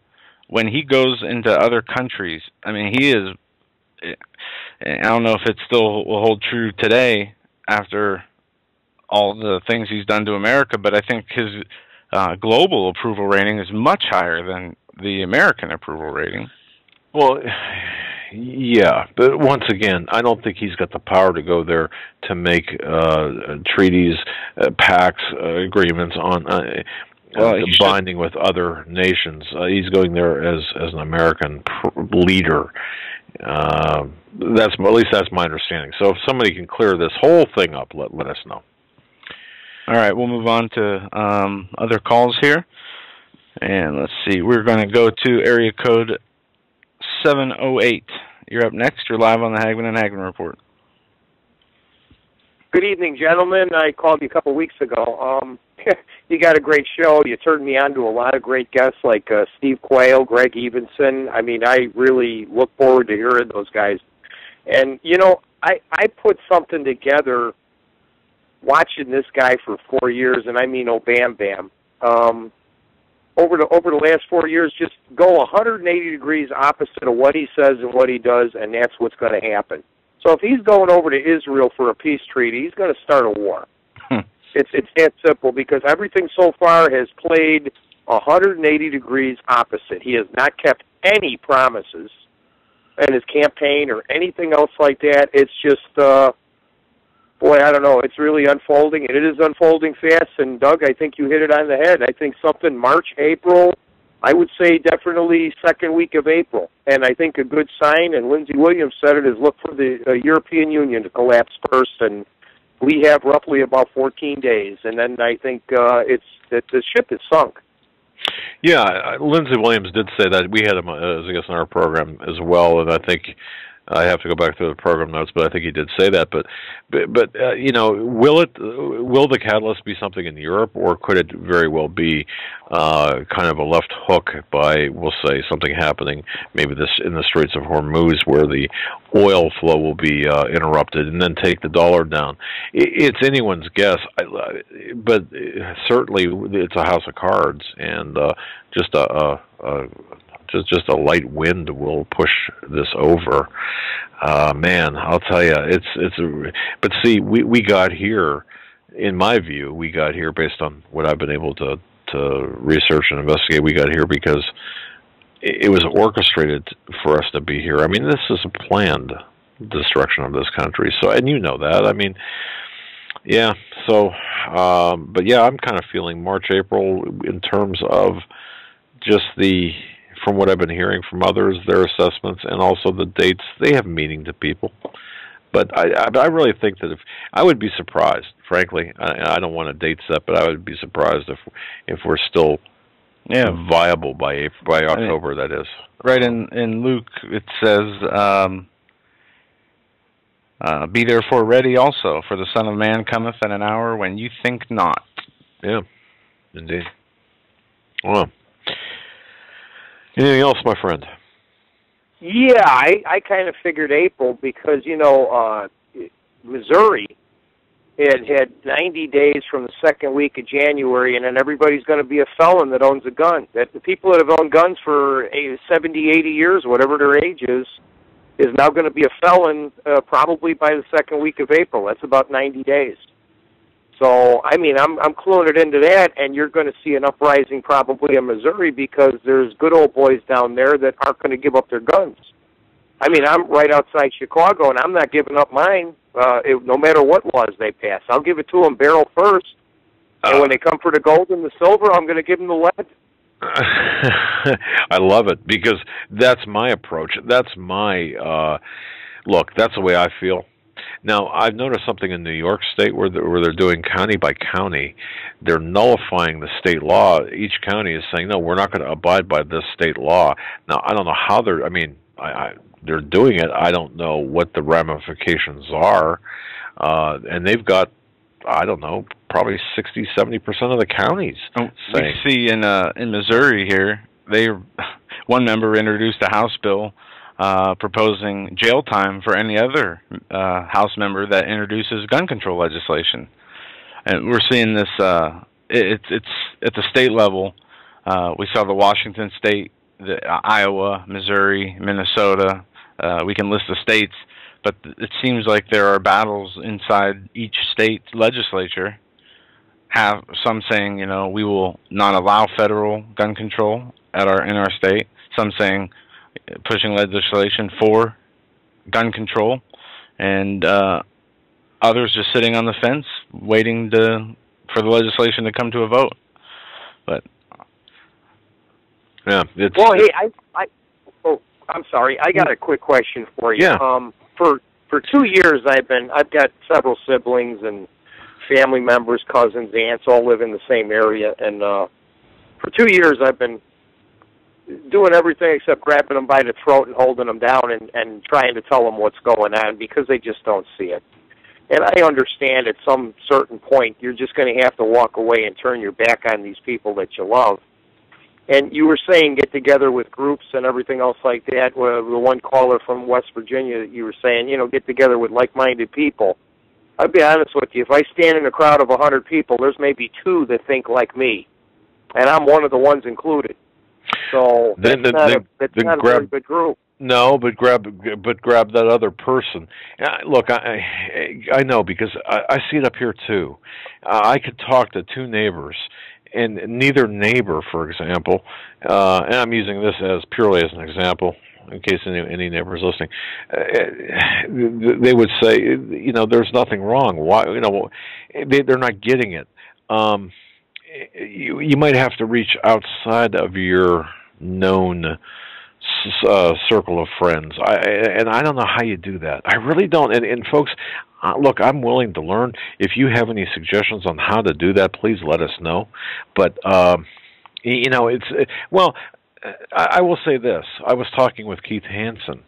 When he goes into other countries, I mean, he is. I don't know if it still will hold true today after all the things he's done to America, but I think his global approval rating is much higher than the American approval rating. Well, yeah, but once again, I don't think he's got the power to go there to make treaties, pacts, agreements on binding with other nations. He's going there as an American leader, At least that's my understanding. So if somebody can clear this whole thing up, let us know. All right, we'll move on to other calls here. And let's see, we're going to go to area code 708. You're up next. You're live on the Hagmann and Hagmann Report. Good evening, gentlemen. I called you a couple of weeks ago. You got a great show. You turned me on to a lot of great guests like Steve Quayle, Greg Evenson. I mean, I really look forward to hearing those guys. And, you know, I put something together watching this guy for 4 years, and I mean, oh, Bam Bam. Over the last 4 years, just go 180 degrees opposite of what he says and what he does, and that's what's going to happen. So if he's going over to Israel for a peace treaty, he's going to start a war. It's that simple, because everything so far has played 180 degrees opposite. He has not kept any promises in his campaign or anything else like that. It's just, boy, I don't know. It's really unfolding, and it is unfolding fast. And, Doug, I think you hit it on the head. I think something March, April, I would say definitely second week of April. And I think a good sign, and Lindsey Williams said it, is look for the European Union to collapse first, and we have roughly about 14 days. And then I think the ship is sunk. Yeah, Lindsey Williams did say that. We had him, as I guess, in our program as well, and I think I have to go back through the program notes, but I think he did say that. But you know, will the catalyst be something in Europe, or could it very well be kind of a left hook by, we'll say, something happening maybe this in the Straits of Hormuz, where the oil flow will be interrupted, and then take the dollar down? It's anyone's guess, but certainly it's a house of cards, and just a light wind will push this over. Man, I'll tell you, but see, we got here, in my view, we got here based on what I've been able to research and investigate. We got here because it was orchestrated for us to be here. I mean, this is a planned destruction of this country. So, and you know that. I mean, yeah. So, but yeah, I'm kind of feeling March, April in terms of just from what I've been hearing from others, their assessments, and also the dates, they have meaning to people. But I really think that I would be surprised, frankly. I don't want a date set, but I would be surprised if we're still viable by October. That is right in Luke. It says, "Be therefore ready also, for the Son of Man cometh at an hour when you think not." Yeah, indeed. Well. Anything else, my friend? Yeah, I kind of figured April because, you know, Missouri had 90 days from the second week of January, and then everybody's going to be a felon that owns a gun. That the people that have owned guns for 70, 80 years, whatever their age is now going to be a felon probably by the second week of April. That's about 90 days. So, I mean, I'm cluing it into that, and you're going to see an uprising probably in Missouri because there's good old boys down there that aren't going to give up their guns. I mean, I'm right outside Chicago, and I'm not giving up mine no matter what laws they pass. I'll give it to them barrel first, and when they come for the gold and the silver, I'm going to give them the lead. I love it, because that's my approach. That's my, look, that's the way I feel. Now, I've noticed something in New York State where they're doing county by county. They're nullifying the state law. Each county is saying, no, we're not going to abide by this state law. Now, I don't know how they're doing it. I don't know what the ramifications are. And they've got, I don't know, probably 60, 70% of the counties saying. We see in Missouri here, one member introduced a House bill proposing jail time for any other House member that introduces gun control legislation, and we're seeing this. It's at the state level. We saw the Washington State, Iowa, Missouri, Minnesota. We can list the states, but it seems like there are battles inside each state legislature. Have some saying, you know, we will not allow federal gun control in our state. Some saying, pushing legislation for gun control, and others just sitting on the fence waiting for the legislation to come to a vote. But yeah, hey, I'm sorry. I got a quick question for you. Yeah. For 2 years, I've got several siblings and family members, cousins, aunts, all live in the same area, and for 2 years I've been doing everything except grabbing them by the throat and holding them down and trying to tell them what's going on because they just don't see it. And I understand at some certain point you're just going to have to walk away and turn your back on these people that you love. And you were saying get together with groups and everything else like that. The one caller from West Virginia, you were saying, get together with like-minded people. I'll be honest with you. If I stand in a crowd of 100 people, there's maybe 2 that think like me, and I'm one of the ones included. So that's not a very good group. No, but grab that other person. Look, I know because I see it up here too. I could talk to 2 neighbors, and neither neighbor, for example, and I'm using this as purely as an example, in case any neighbors listening, they would say, there's nothing wrong. Why, they're not getting it. You might have to reach outside of your known circle of friends. I don't know how you do that. I really don't. And folks, look, I'm willing to learn. If you have any suggestions on how to do that, please let us know. But I will say this. I was talking with Keith Hansen,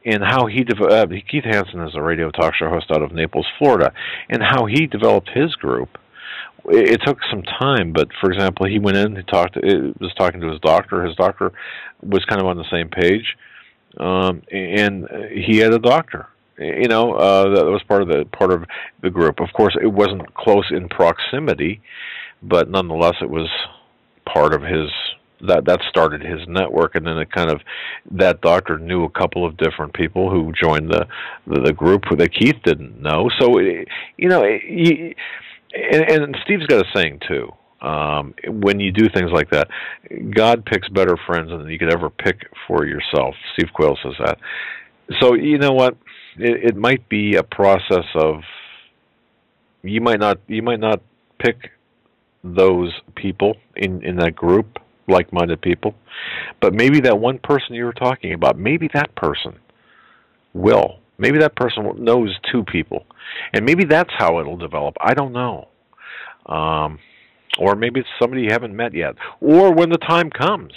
and how Keith Hansen is a radio talk show host out of Naples, Florida, and how he developed his group. It took some time, but for example, he went in, was talking to his doctor. His doctor was kind of on the same page, and he had a doctor. That was part of the group. Of course, it wasn't close in proximity, but nonetheless, it was part of his. That started his network, and then that doctor knew a couple of different people who joined the group that Keith didn't know. So and Steve's got a saying too. When you do things like that, God picks better friends than you could ever pick for yourself. Steve Quayle says that. So you know what? It might be a process of you might not pick those people in that group, like-minded people, but maybe that one person you were talking about, maybe that person will. Maybe that person knows 2 people, and maybe that's how it'll develop. I don't know. Or maybe it's somebody you haven't met yet. Or when the time comes,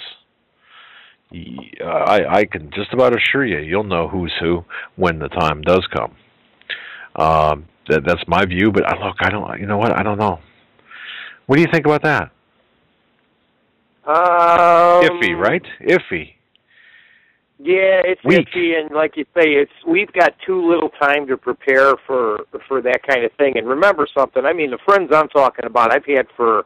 I can just about assure you'll know who's who when the time does come. That's my view, but look, I don't. You know what? I don't know. What do you think about that? Iffy, right? Iffy. Yeah, it's iffy, and like you say, we've got too little time to prepare for that kind of thing. And remember something, I mean, the friends I'm talking about, I've had for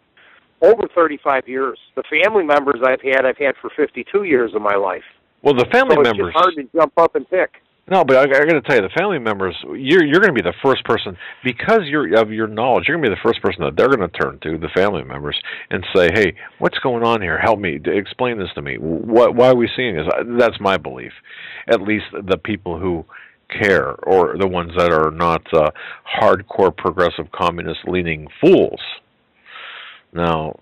over 35 years. The family members I've had for 52 years of my life. Well, the family members... it's hard to jump up and pick. No, but I got to tell you, the family members, you're going to be the first person, because of your knowledge, you're going to be the first person that they're going to turn to, the family members, and say, hey, what's going on here? Help me. Explain this to me. Why are we seeing this? That's my belief. At least the people who care, or the ones that are not hardcore progressive communist-leaning fools. Now,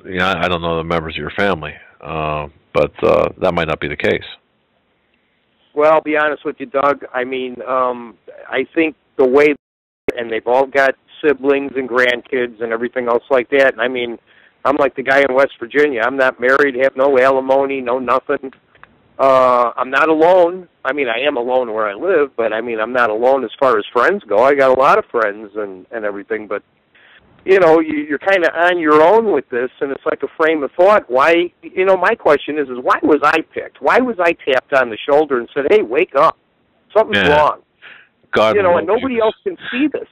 I don't know the members of your family, but that might not be the case. Well, I'll be honest with you, Doug. I mean, I think the way, and they've all got siblings and grandkids and everything else like that. And I mean, I'm like the guy in West Virginia. I'm not married, have no alimony, no nothing. I'm not alone. I mean, I am alone where I live, but I mean, I'm not alone as far as friends go. I got a lot of friends and everything, but you're kind of on your own with this, and it's like a frame of thought. Why, my question is why was I picked? Why was I tapped on the shoulder and said, hey, wake up. Something's wrong. God, and nobody else can see this.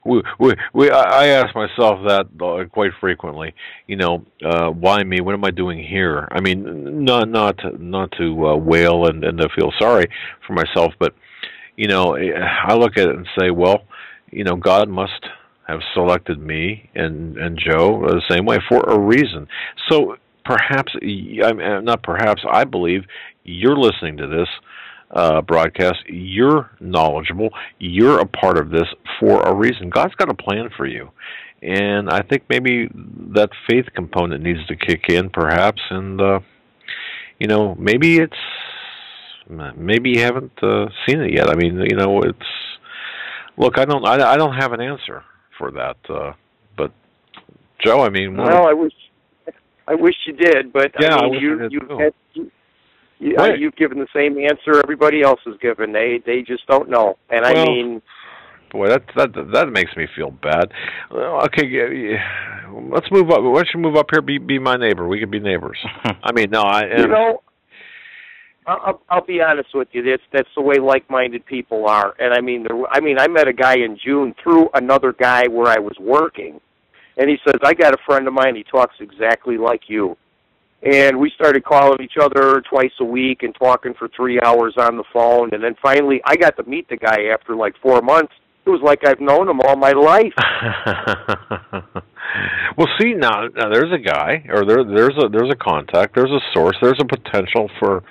I ask myself that quite frequently. Why me? What am I doing here? I mean, not to wail and to feel sorry for myself, but I look at it and say, well, God must have selected me and Joe the same way for a reason. So perhaps, I believe you're listening to this broadcast, you're knowledgeable, you're a part of this for a reason. God's got a plan for you. And I think maybe that faith component needs to kick in perhaps, and maybe it's maybe you haven't seen it yet. I mean, you know, it's look. I don't have an answer for that. But Joe, I mean, well, I wish you did, but yeah, I mean, you've given the same answer everybody else has given. They just don't know, and I mean. Boy, that makes me feel bad. Okay, let's move up. Why don't you move up here? Be my neighbor. We could be neighbors. I mean, no, you know, I'll be honest with you. That's the way like-minded people are. And I mean, I met a guy in June through another guy where I was working, and he says, "I got a friend of mine. He talks exactly like you." And we started calling each other twice a week and talking for 3 hours on the phone. And then finally, I got to meet the guy after like 4 months. It was like I've known him all my life. Well, see, now there's a guy, or there's a contact, there's a source, there's a potential for,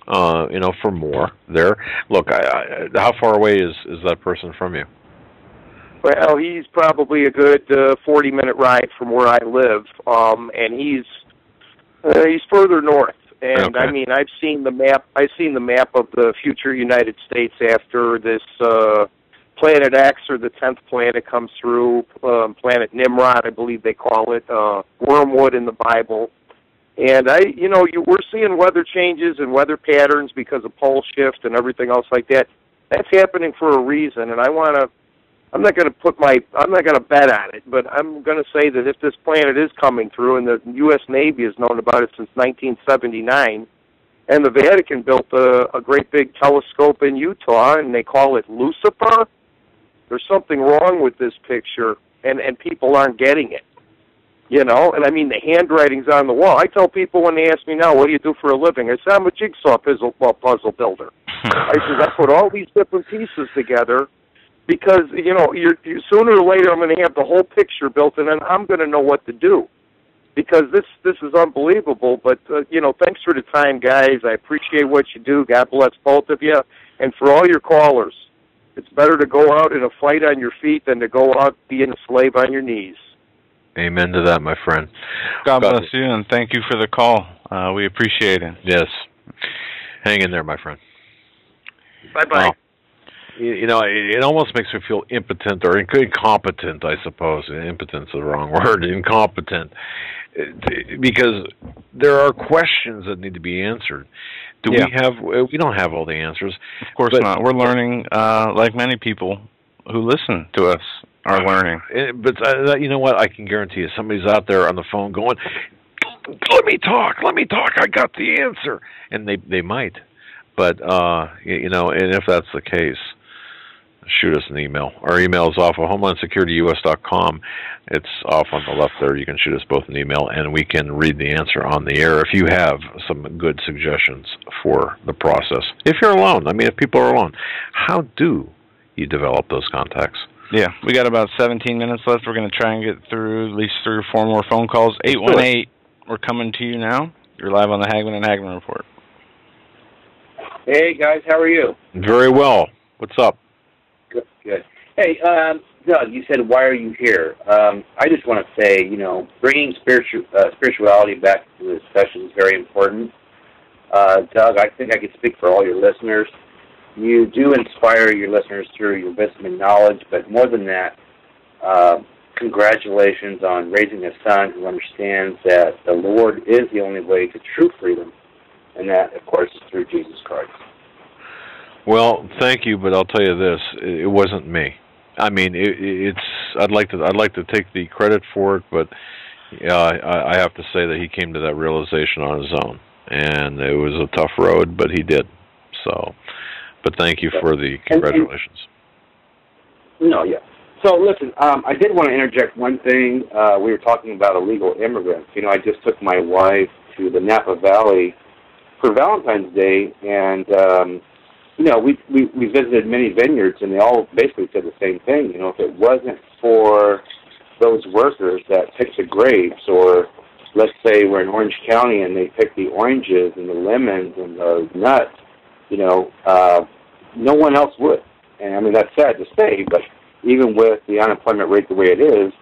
for more there. Look, how far away is that person from you? Well, he's probably a good 40-minute ride from where I live, and he's further north. And I mean, I've seen the map. I've seen the map of the future United States after this. Planet X, or the 10th planet, comes through, Planet Nimrod, I believe they call it, Wormwood in the Bible. And we're seeing weather changes and weather patterns because of pole shift and everything else like that. That's happening for a reason, and I'm not going to bet on it, but I'm going to say that if this planet is coming through, and the U.S. Navy has known about it since 1979, and the Vatican built a great big telescope in Utah, and they call it Lucifer, there's something wrong with this picture, and people aren't getting it, you know? And I mean, the handwriting's on the wall. I tell people when they ask me now, what do you do for a living? I say, I'm a jigsaw puzzle builder. I said, I put all these different pieces together because, you know, you're sooner or later I'm going to have the whole picture built, and then I'm going to know what to do. Because this is unbelievable. But, thanks for the time, guys. I appreciate what you do. God bless both of you. And for all your callers, it's better to go out in a fight on your feet than to go out being a slave on your knees. Amen to that, my friend. God bless you, and thank you for the call. We appreciate it. Yes. Hang in there, my friend. Bye-bye. It almost makes me feel impotent or incompetent, I suppose. Impotent's the wrong word. Incompetent. Because there are questions that need to be answered. We don't have all the answers. Of course not. We're learning, like many people who listen to us are learning. But you know what? I can guarantee you somebody's out there on the phone going, let me talk, I got the answer. And they might. But, and if that's the case, shoot us an email. Our email is off of HomelandSecurityUS.com. It's off on the left there. You can shoot us both an email, and we can read the answer on the air if you have some good suggestions for the process. If you're alone, if people are alone, how do you develop those contacts? Yeah, we got about 17 minutes left. We're going to try and get through at least 3 or 4 more phone calls. 818, we're coming to you now. You're live on the Hagmann and Hagmann Report. Hey, guys, how are you? Very well. What's up? Good. Hey, Doug, you said, why are you here? I just want to say, bringing spirituality back to the discussion is very important. Doug, I think I can speak for all your listeners. You do inspire your listeners through your wisdom and knowledge, but more than that, congratulations on raising a son who understands that the Lord is the only way to true freedom, and that, of course, is through Jesus Christ. Well, thank you, but I'll tell you this: it wasn't me. I'd like to take the credit for it, but I have to say that he came to that realization on his own, and it was a tough road, but he did. So, but thank you for the congratulations. So listen, I did want to interject one thing. We were talking about illegal immigrants. I just took my wife to the Napa Valley for Valentine's Day, and we visited many vineyards, and they all basically said the same thing. If it wasn't for those workers that picked the grapes, or let's say we're in Orange County and they pick the oranges and the lemons and the nuts, no one else would. And that's sad to say, but even with the unemployment rate the way it is,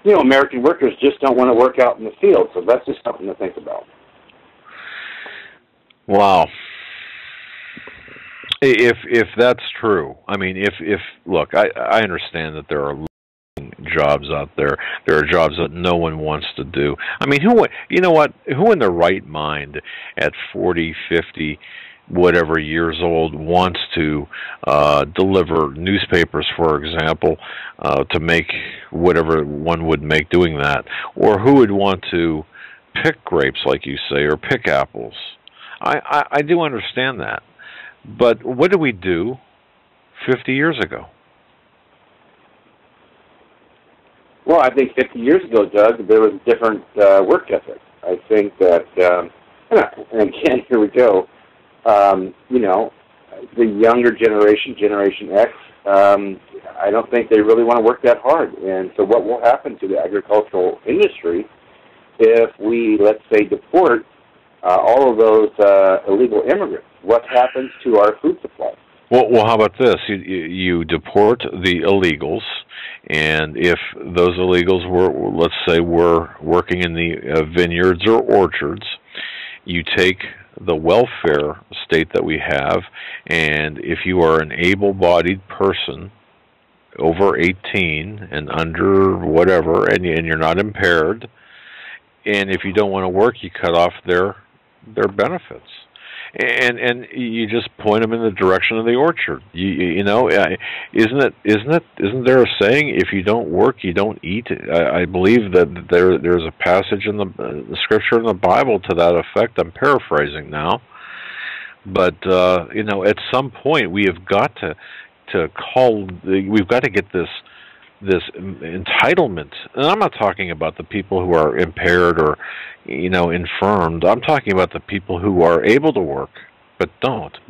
American workers just don't want to work out in the field. So that's just something to think about. Wow. If that's true, I mean, if look, I understand that there are jobs out there. There are jobs that no one wants to do. I mean, who in their right mind at 40, 50, whatever years old wants to deliver newspapers, for example, to make whatever one would make doing that? Or who would want to pick grapes, like you say, or pick apples? I do understand that. But what did we do 50 years ago? Well, I think 50 years ago, Doug, there was a different work ethic. I think that, and again, here we go, the younger generation, Generation X, I don't think they really want to work that hard. And so what will happen to the agricultural industry if we, let's say, deport all of those illegal immigrants? What happens to our food supply? Well, how about this? You deport the illegals, and if those illegals were, let's say, were working in the vineyards or orchards, you take the welfare state that we have, and if you are an able-bodied person over 18 and under whatever, and you're not impaired, and if you don't want to work, you cut off their benefits. And you just point them in the direction of the orchard. Isn't there a saying, if you don't work, you don't eat? I believe that there's a passage in the scripture in the Bible to that effect. I'm paraphrasing now, but at some point we have got we've got to get this entitlement, and I'm not talking about the people who are impaired or infirmed. I'm talking about the people who are able to work but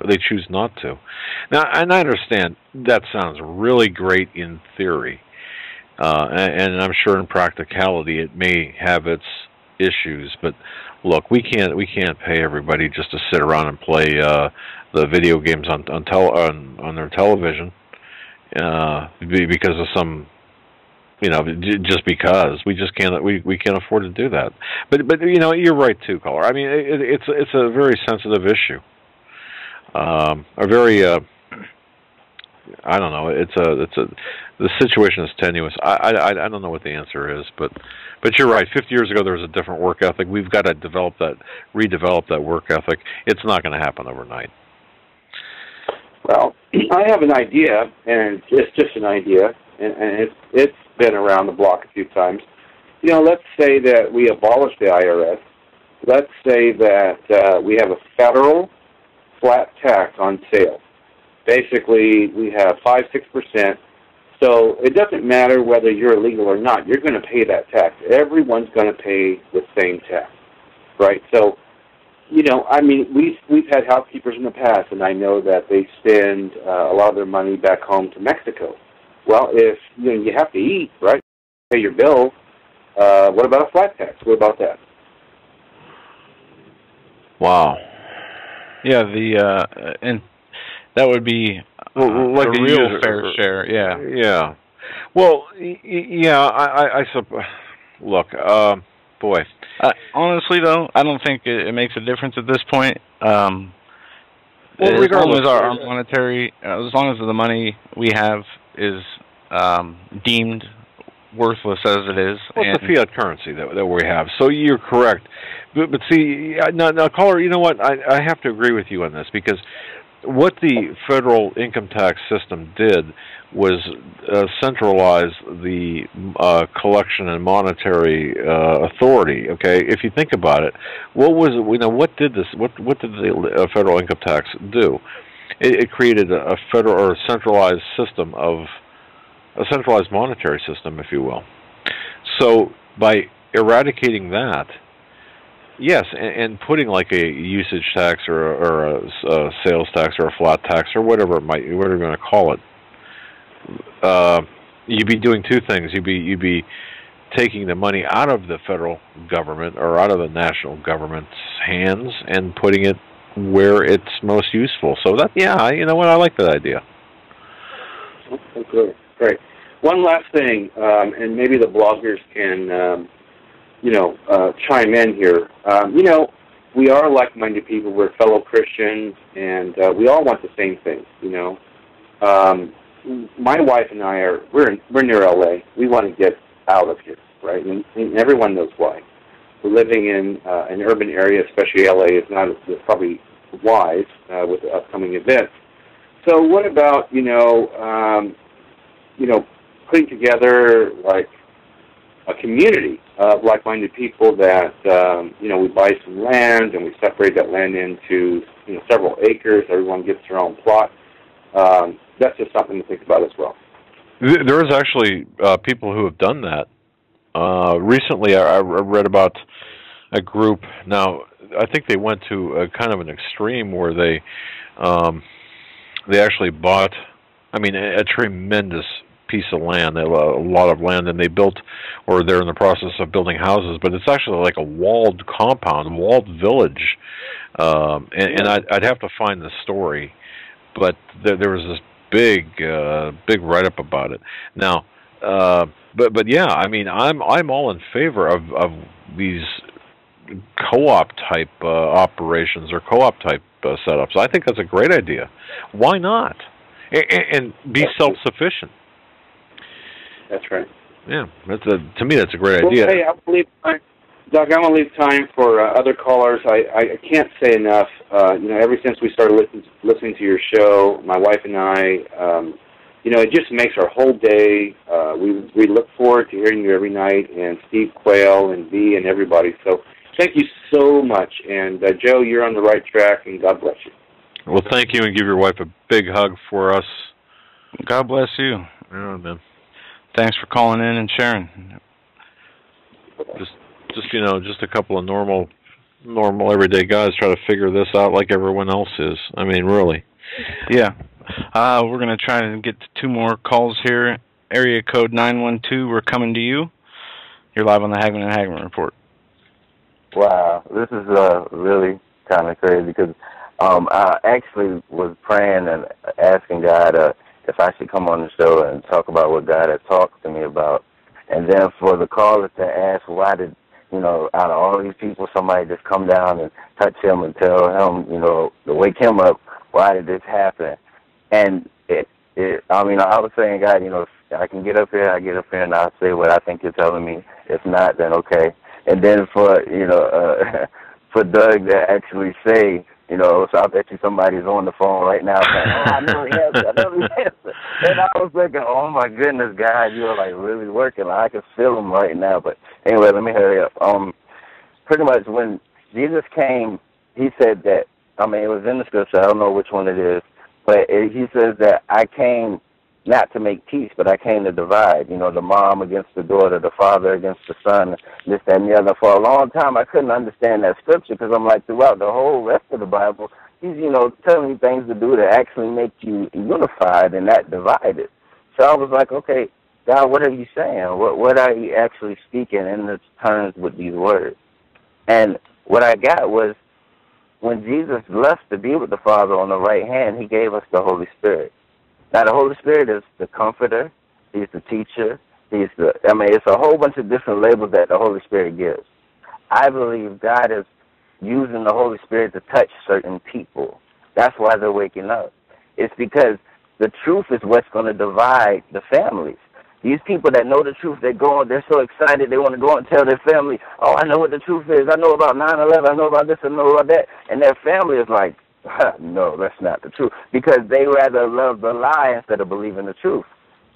they choose not to. Now, and I understand that sounds really great in theory, and I'm sure in practicality it may have its issues, but look, we can't pay everybody just to sit around and play the video games on their television because of some, just because we just can't can't afford to do that. But you're right too, caller. I mean, it's a very sensitive issue. A very I don't know. The situation is tenuous. I don't know what the answer is, but you're right. 50 years ago there was a different work ethic. We've got to redevelop that work ethic. It's not going to happen overnight. Well, I have an idea, and it's just an idea, and it's been around the block a few times. Let's say that we abolish the IRS. Let's say that we have a federal flat tax on sales. Basically, we have 5-6%. So it doesn't matter whether you're illegal or not. You're going to pay that tax. Everyone's going to pay the same tax, right? So, we've had housekeepers in the past, and I know that they spend a lot of their money back home to Mexico. Well, if you have to eat, right, pay your bills, what about a flat tax? What about that? Wow. Yeah, and that would be like a real fair share. Yeah. Yeah. Well, yeah. I suppose. Look, boy. Honestly, though, I don't think it makes a difference at this point. Well, as long as our monetary, as long as the money we have is deemed worthless as it is. Well, it's the fiat currency that we have. So you're correct. But see, now, caller, you know what? I have to agree with you on this, because what the federal income tax system did was centralize the collection and monetary authority. Okay, if you think about it, what did the federal income tax do? It created a federal or a centralized system a centralized monetary system, if you will. So by eradicating that, yes, and putting like a usage tax or a sales tax or a flat tax or whatever you're going to call it, you'd be doing two things. You'd be taking the money out of the federal government or out of the national government's hands and putting it where it's most useful. So that, yeah, you know what, I like that idea. Okay, great. One last thing, and maybe the bloggers can, chime in here. we are like-minded people. We're fellow Christians, and we all want the same thing. You know, my wife and I we're near LA. We want to get out of here, right? And everyone knows why. We're living in an urban area, especially LA, is not probably wise with the upcoming events. So what about putting together like a community of like-minded people that we buy some land and we separate that land into several acres. Everyone gets their own plot. That's just something to think about as well. There is actually people who have done that. Recently, I read about a group. Now, I think they went to a kind of an extreme where they actually bought, a tremendous piece of land, a lot of land, and they built, or they're in the process of building houses, but it's actually like a walled compound, a walled village. And I'd have to find the story, but there was this big write-up about it. Now, but yeah, I'm all in favor of these co-op type operations or co-op type setups. I think that's a great idea. Why not? And be self-sufficient. That's right. Yeah, to me that's a great idea. Hey, Doug, I'm going to leave time for other callers. I can't say enough. Ever since we started listening to your show, my wife and I, it just makes our whole day. We look forward to hearing you every night, and Steve Quayle and Bea and everybody. So thank you so much. And Joe, you're on the right track, and God bless you. Well, thank you, and give your wife a big hug for us. God bless you. Yeah, man. Thanks for calling in and sharing. Just a couple of normal everyday guys try to figure this out like everyone else is. Really. Yeah. We're going to try to get to two more calls here. Area code 912, we're coming to you. You're live on the Hagmann and Hagmann Report. Wow, this is really kind of crazy because I actually was praying and asking God if I should come on the show and talk about what God had talked to me about. And then for the caller to ask, why did, out of all these people, somebody just come down and touch him and tell him, to wake him up, why did this happen? And I was saying, God, if I can get up here, I get up here and I'll say what I think you're telling me. If not, then okay. And then for, for Doug to actually say, so I bet you somebody's on the phone right now saying, I know the answer. And I was thinking, oh my goodness, God, you're like really working. I can feel him right now. But anyway, let me hurry up. Pretty much when Jesus came, he said that, it was in the scripture, I don't know which one it is, but he says that I came not to make peace, but I came to divide. The mom against the daughter, the father against the son, this, that, and the other. For a long time, I couldn't understand that scripture because I'm like, throughout the whole rest of the Bible, he's, telling you things to do to actually make you unified and not divided. So I was like, okay, God, what are you saying? What are you actually speaking in the terms with these words? And what I got was when Jesus left to be with the Father on the right hand, he gave us the Holy Spirit. Now, the Holy Spirit is the comforter. He's the teacher. It's a whole bunch of different labels that the Holy Spirit gives. I believe God is using the Holy Spirit to touch certain people. That's why they're waking up. It's because the truth is what's going to divide the families. These people that know the truth, they're so excited, they want to go and tell their family, oh, I know what the truth is. I know about 9/11. I know about this. I know about that. And their family is like, no, that's not the truth. Because they rather love the lie instead of believing the truth,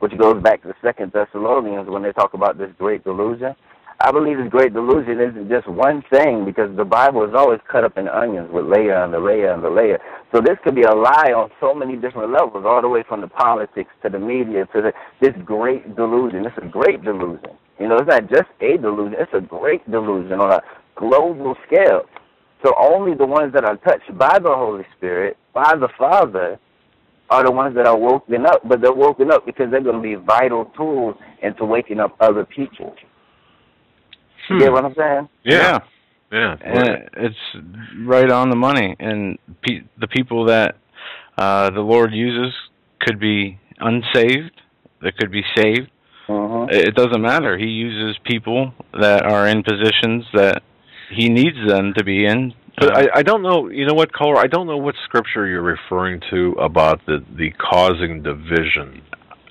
which goes back to 2 Thessalonians when they talk about this great delusion. I believe this great delusion isn't just one thing because the Bible is always cut up in onions with layer and the layer and the layer. So this could be a lie on so many different levels, all the way from the politics to the media to this great delusion. It's a great delusion. It's not just a delusion. It's a great delusion on a global scale. So only the ones that are touched by the Holy Spirit, by the Father, are the ones that are woken up. But they're woken up because they're going to be vital tools into waking up other people. You get what I'm saying? Yeah. And it's right on the money. And the people that the Lord uses could be unsaved. They could be saved. It doesn't matter. He uses people that are in positions that he needs them to be in But I don't know. You know what, caller? I don't know what scripture you're referring to about the causing division.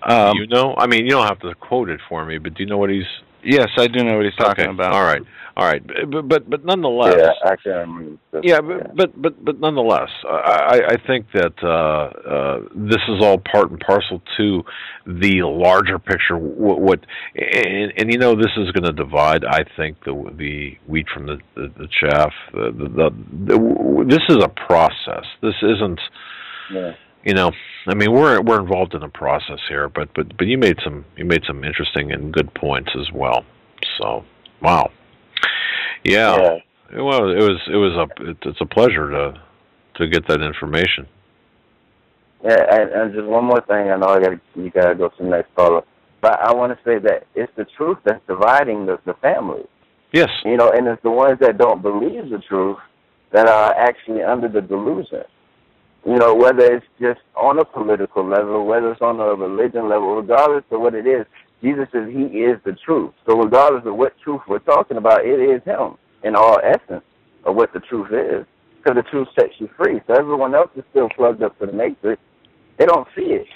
You know? I mean, you don't have to quote it for me, but do you know what he's? Yes, I do know what he's talking about. All right. But nonetheless. Yeah, I can. Yeah, but nonetheless, I think that this is all part and parcel to the larger picture. And you know, this is going to divide. I think the wheat from the chaff. This is a process. This isn't. Yeah. You know, I mean, we're involved in a process here, but you made some interesting and good points as well. So, wow. Yeah. Well, it's a pleasure to get that information. Yeah, and just one more thing. I know you gotta go to the next caller, but I want to say that it's the truth that's dividing the family. Yes. You know, and it's the ones that don't believe the truth that are actually under the delusion. You know, whether it's just on a political level, whether it's on a religion level, regardless of what it is, Jesus says he is the truth. So regardless of what truth we're talking about, it is him in all essence of what the truth is. Because the truth sets you free. So everyone else is still plugged up to the matrix. They don't see it.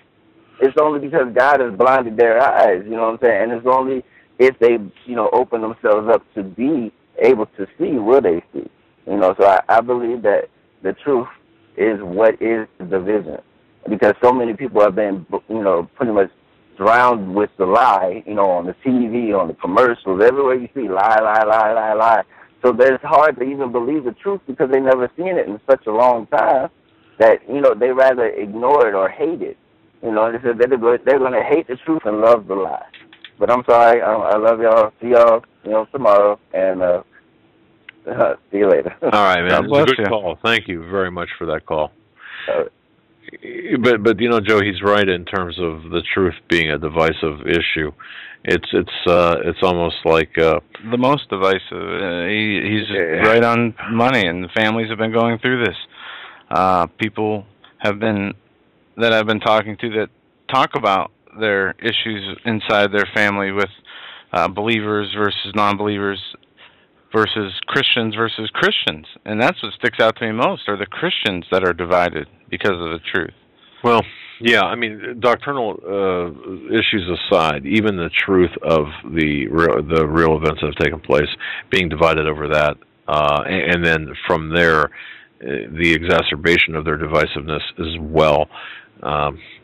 It's only because God has blinded their eyes, you know what I'm saying? And it's only if they, you know, open themselves up to be able to see will they see. You know, so I believe that the truth is what is the division. Because so many people have been, you know, pretty much drowned with the lie, you know, on the TV, on the commercials, everywhere you see lie, lie, lie, lie, lie. So that it's hard to even believe the truth because they've never seen it in such a long time that, you know, they rather ignore it or hate it. You know, they said they're going to hate the truth and love the lie. But I'm sorry. I love y'all. See y'all, you know, tomorrow. And see you later. All right, man. It's a good call. Thank you very much for that call. But you know, Joe, he's right in terms of the truth being a divisive issue. It's almost like the most divisive. He's right on money, and the families have been going through this. People have been that I've been talking to that talk about their issues inside their family with believers versus non-believers versus Christians, and that's what sticks out to me most are the Christians that are divided because of the truth. Well, yeah, I mean, doctrinal issues aside, even the truth of the real events that have taken place, being divided over that, and then from there, the exacerbation of their divisiveness as well.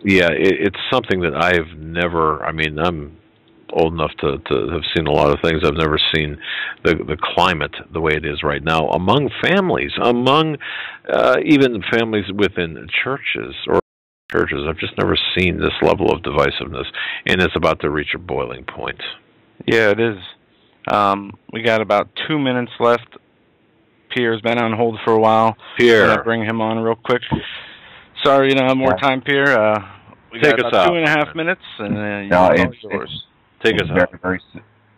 It's something that I've never. I mean, I'm old enough to have seen a lot of things. I've never seen the climate the way it is right now among families, among even families within churches. I've just never seen this level of divisiveness, and it's about to reach a boiling point. Yeah, it is. We got about 2 minutes left. Pierre's been on hold for a while. Pierre. I'm going to bring him on real quick. Sorry you don't have more time, Pierre. We got about 2.5 minutes, and it's yours. Take us out.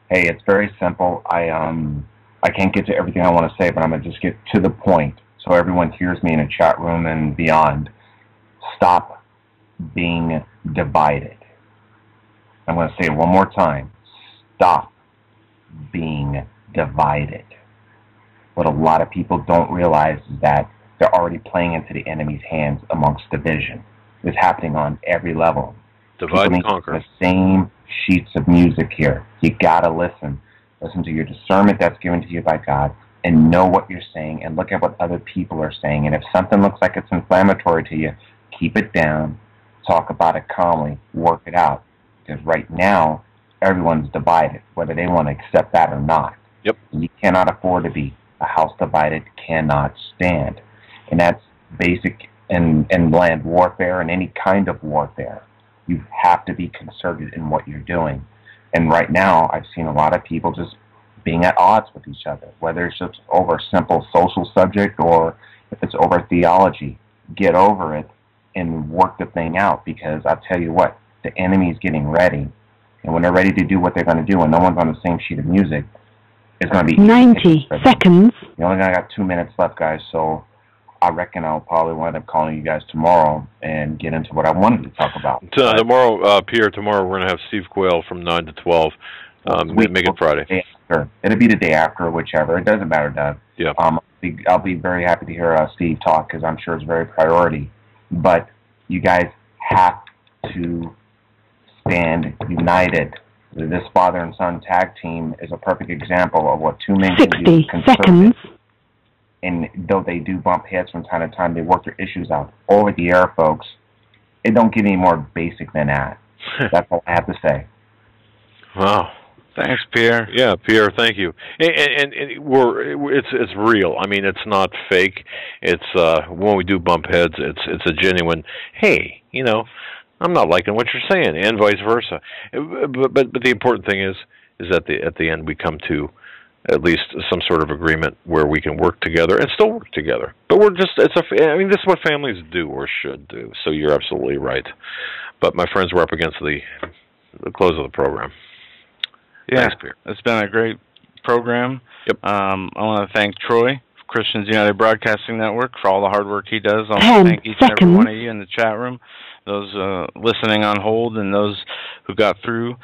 Hey, it's very simple. I can't get to everything I want to say, but I'm going to just get to the point so everyone hears me in a chat room and beyond. Stop being divided. I'm going to say it one more time. Stop being divided. What a lot of people don't realize is that they're already playing into the enemy's hands amongst division. It's happening on every level. Divide and conquer. The same sheets of music here. You gotta listen. Listen to your discernment that's given to you by God and know what you're saying and look at what other people are saying. And if something looks like it's inflammatory to you, keep it down, talk about it calmly, work it out. Because right now, everyone's divided, whether they want to accept that or not. Yep. You cannot afford to be. A house divided cannot stand. And that's basic in land warfare and any kind of warfare. You have to be concerted in what you're doing. And right now, I've seen a lot of people just being at odds with each other, whether it's just over a simple social subject or if it's over theology. Get over it and work the thing out, because I'll tell you what, the enemy's getting ready. And when they're ready to do what they're going to do and no one's on the same sheet of music, it's going to be 90 seconds. You only got 2 minutes left, guys, so I reckon I'll probably wind up calling you guys tomorrow and get into what I wanted to talk about. Tomorrow, Pierre, we're going to have Steve Quayle from 9 to 12. Make it Friday. or it'll be the day after, or whichever. It doesn't matter, Doug. Yeah. I'll be very happy to hear Steve talk because I'm sure it's very priority. But you guys have to stand united. This father and son tag team is a perfect example of what two men can do. 60 seconds. And though they do bump heads from time to time, they work their issues out over the air, folks. It don't get any more basic than that. That's all I have to say. Wow. Thanks, Pierre. Yeah, Pierre, thank you. And it's real. I mean, it's not fake. It's when we do bump heads, it's a genuine. Hey, you know, I'm not liking what you're saying, and vice versa. But the important thing is that at the end we come to at least some sort of agreement where we can work together and still work together. But this is what families do or should do. So you're absolutely right. But my friends, we're up against the close of the program. Yeah, Thanks, Pierre. It's been a great program. Yep. I want to thank Troy, Christians United Broadcasting Network, for all the hard work he does. I want 10 to thank each and every seconds. one of you in the chat room, those listening on hold, and those who got through,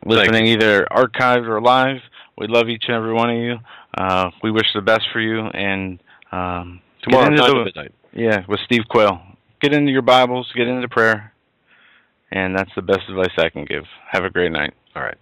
listening either archived or live. We love each and every one of you. We wish the best for you. And tomorrow, 9 to midnight. Yeah, with Steve Quayle. Get into your Bibles, get into prayer, and that's the best advice I can give. Have a great night. All right.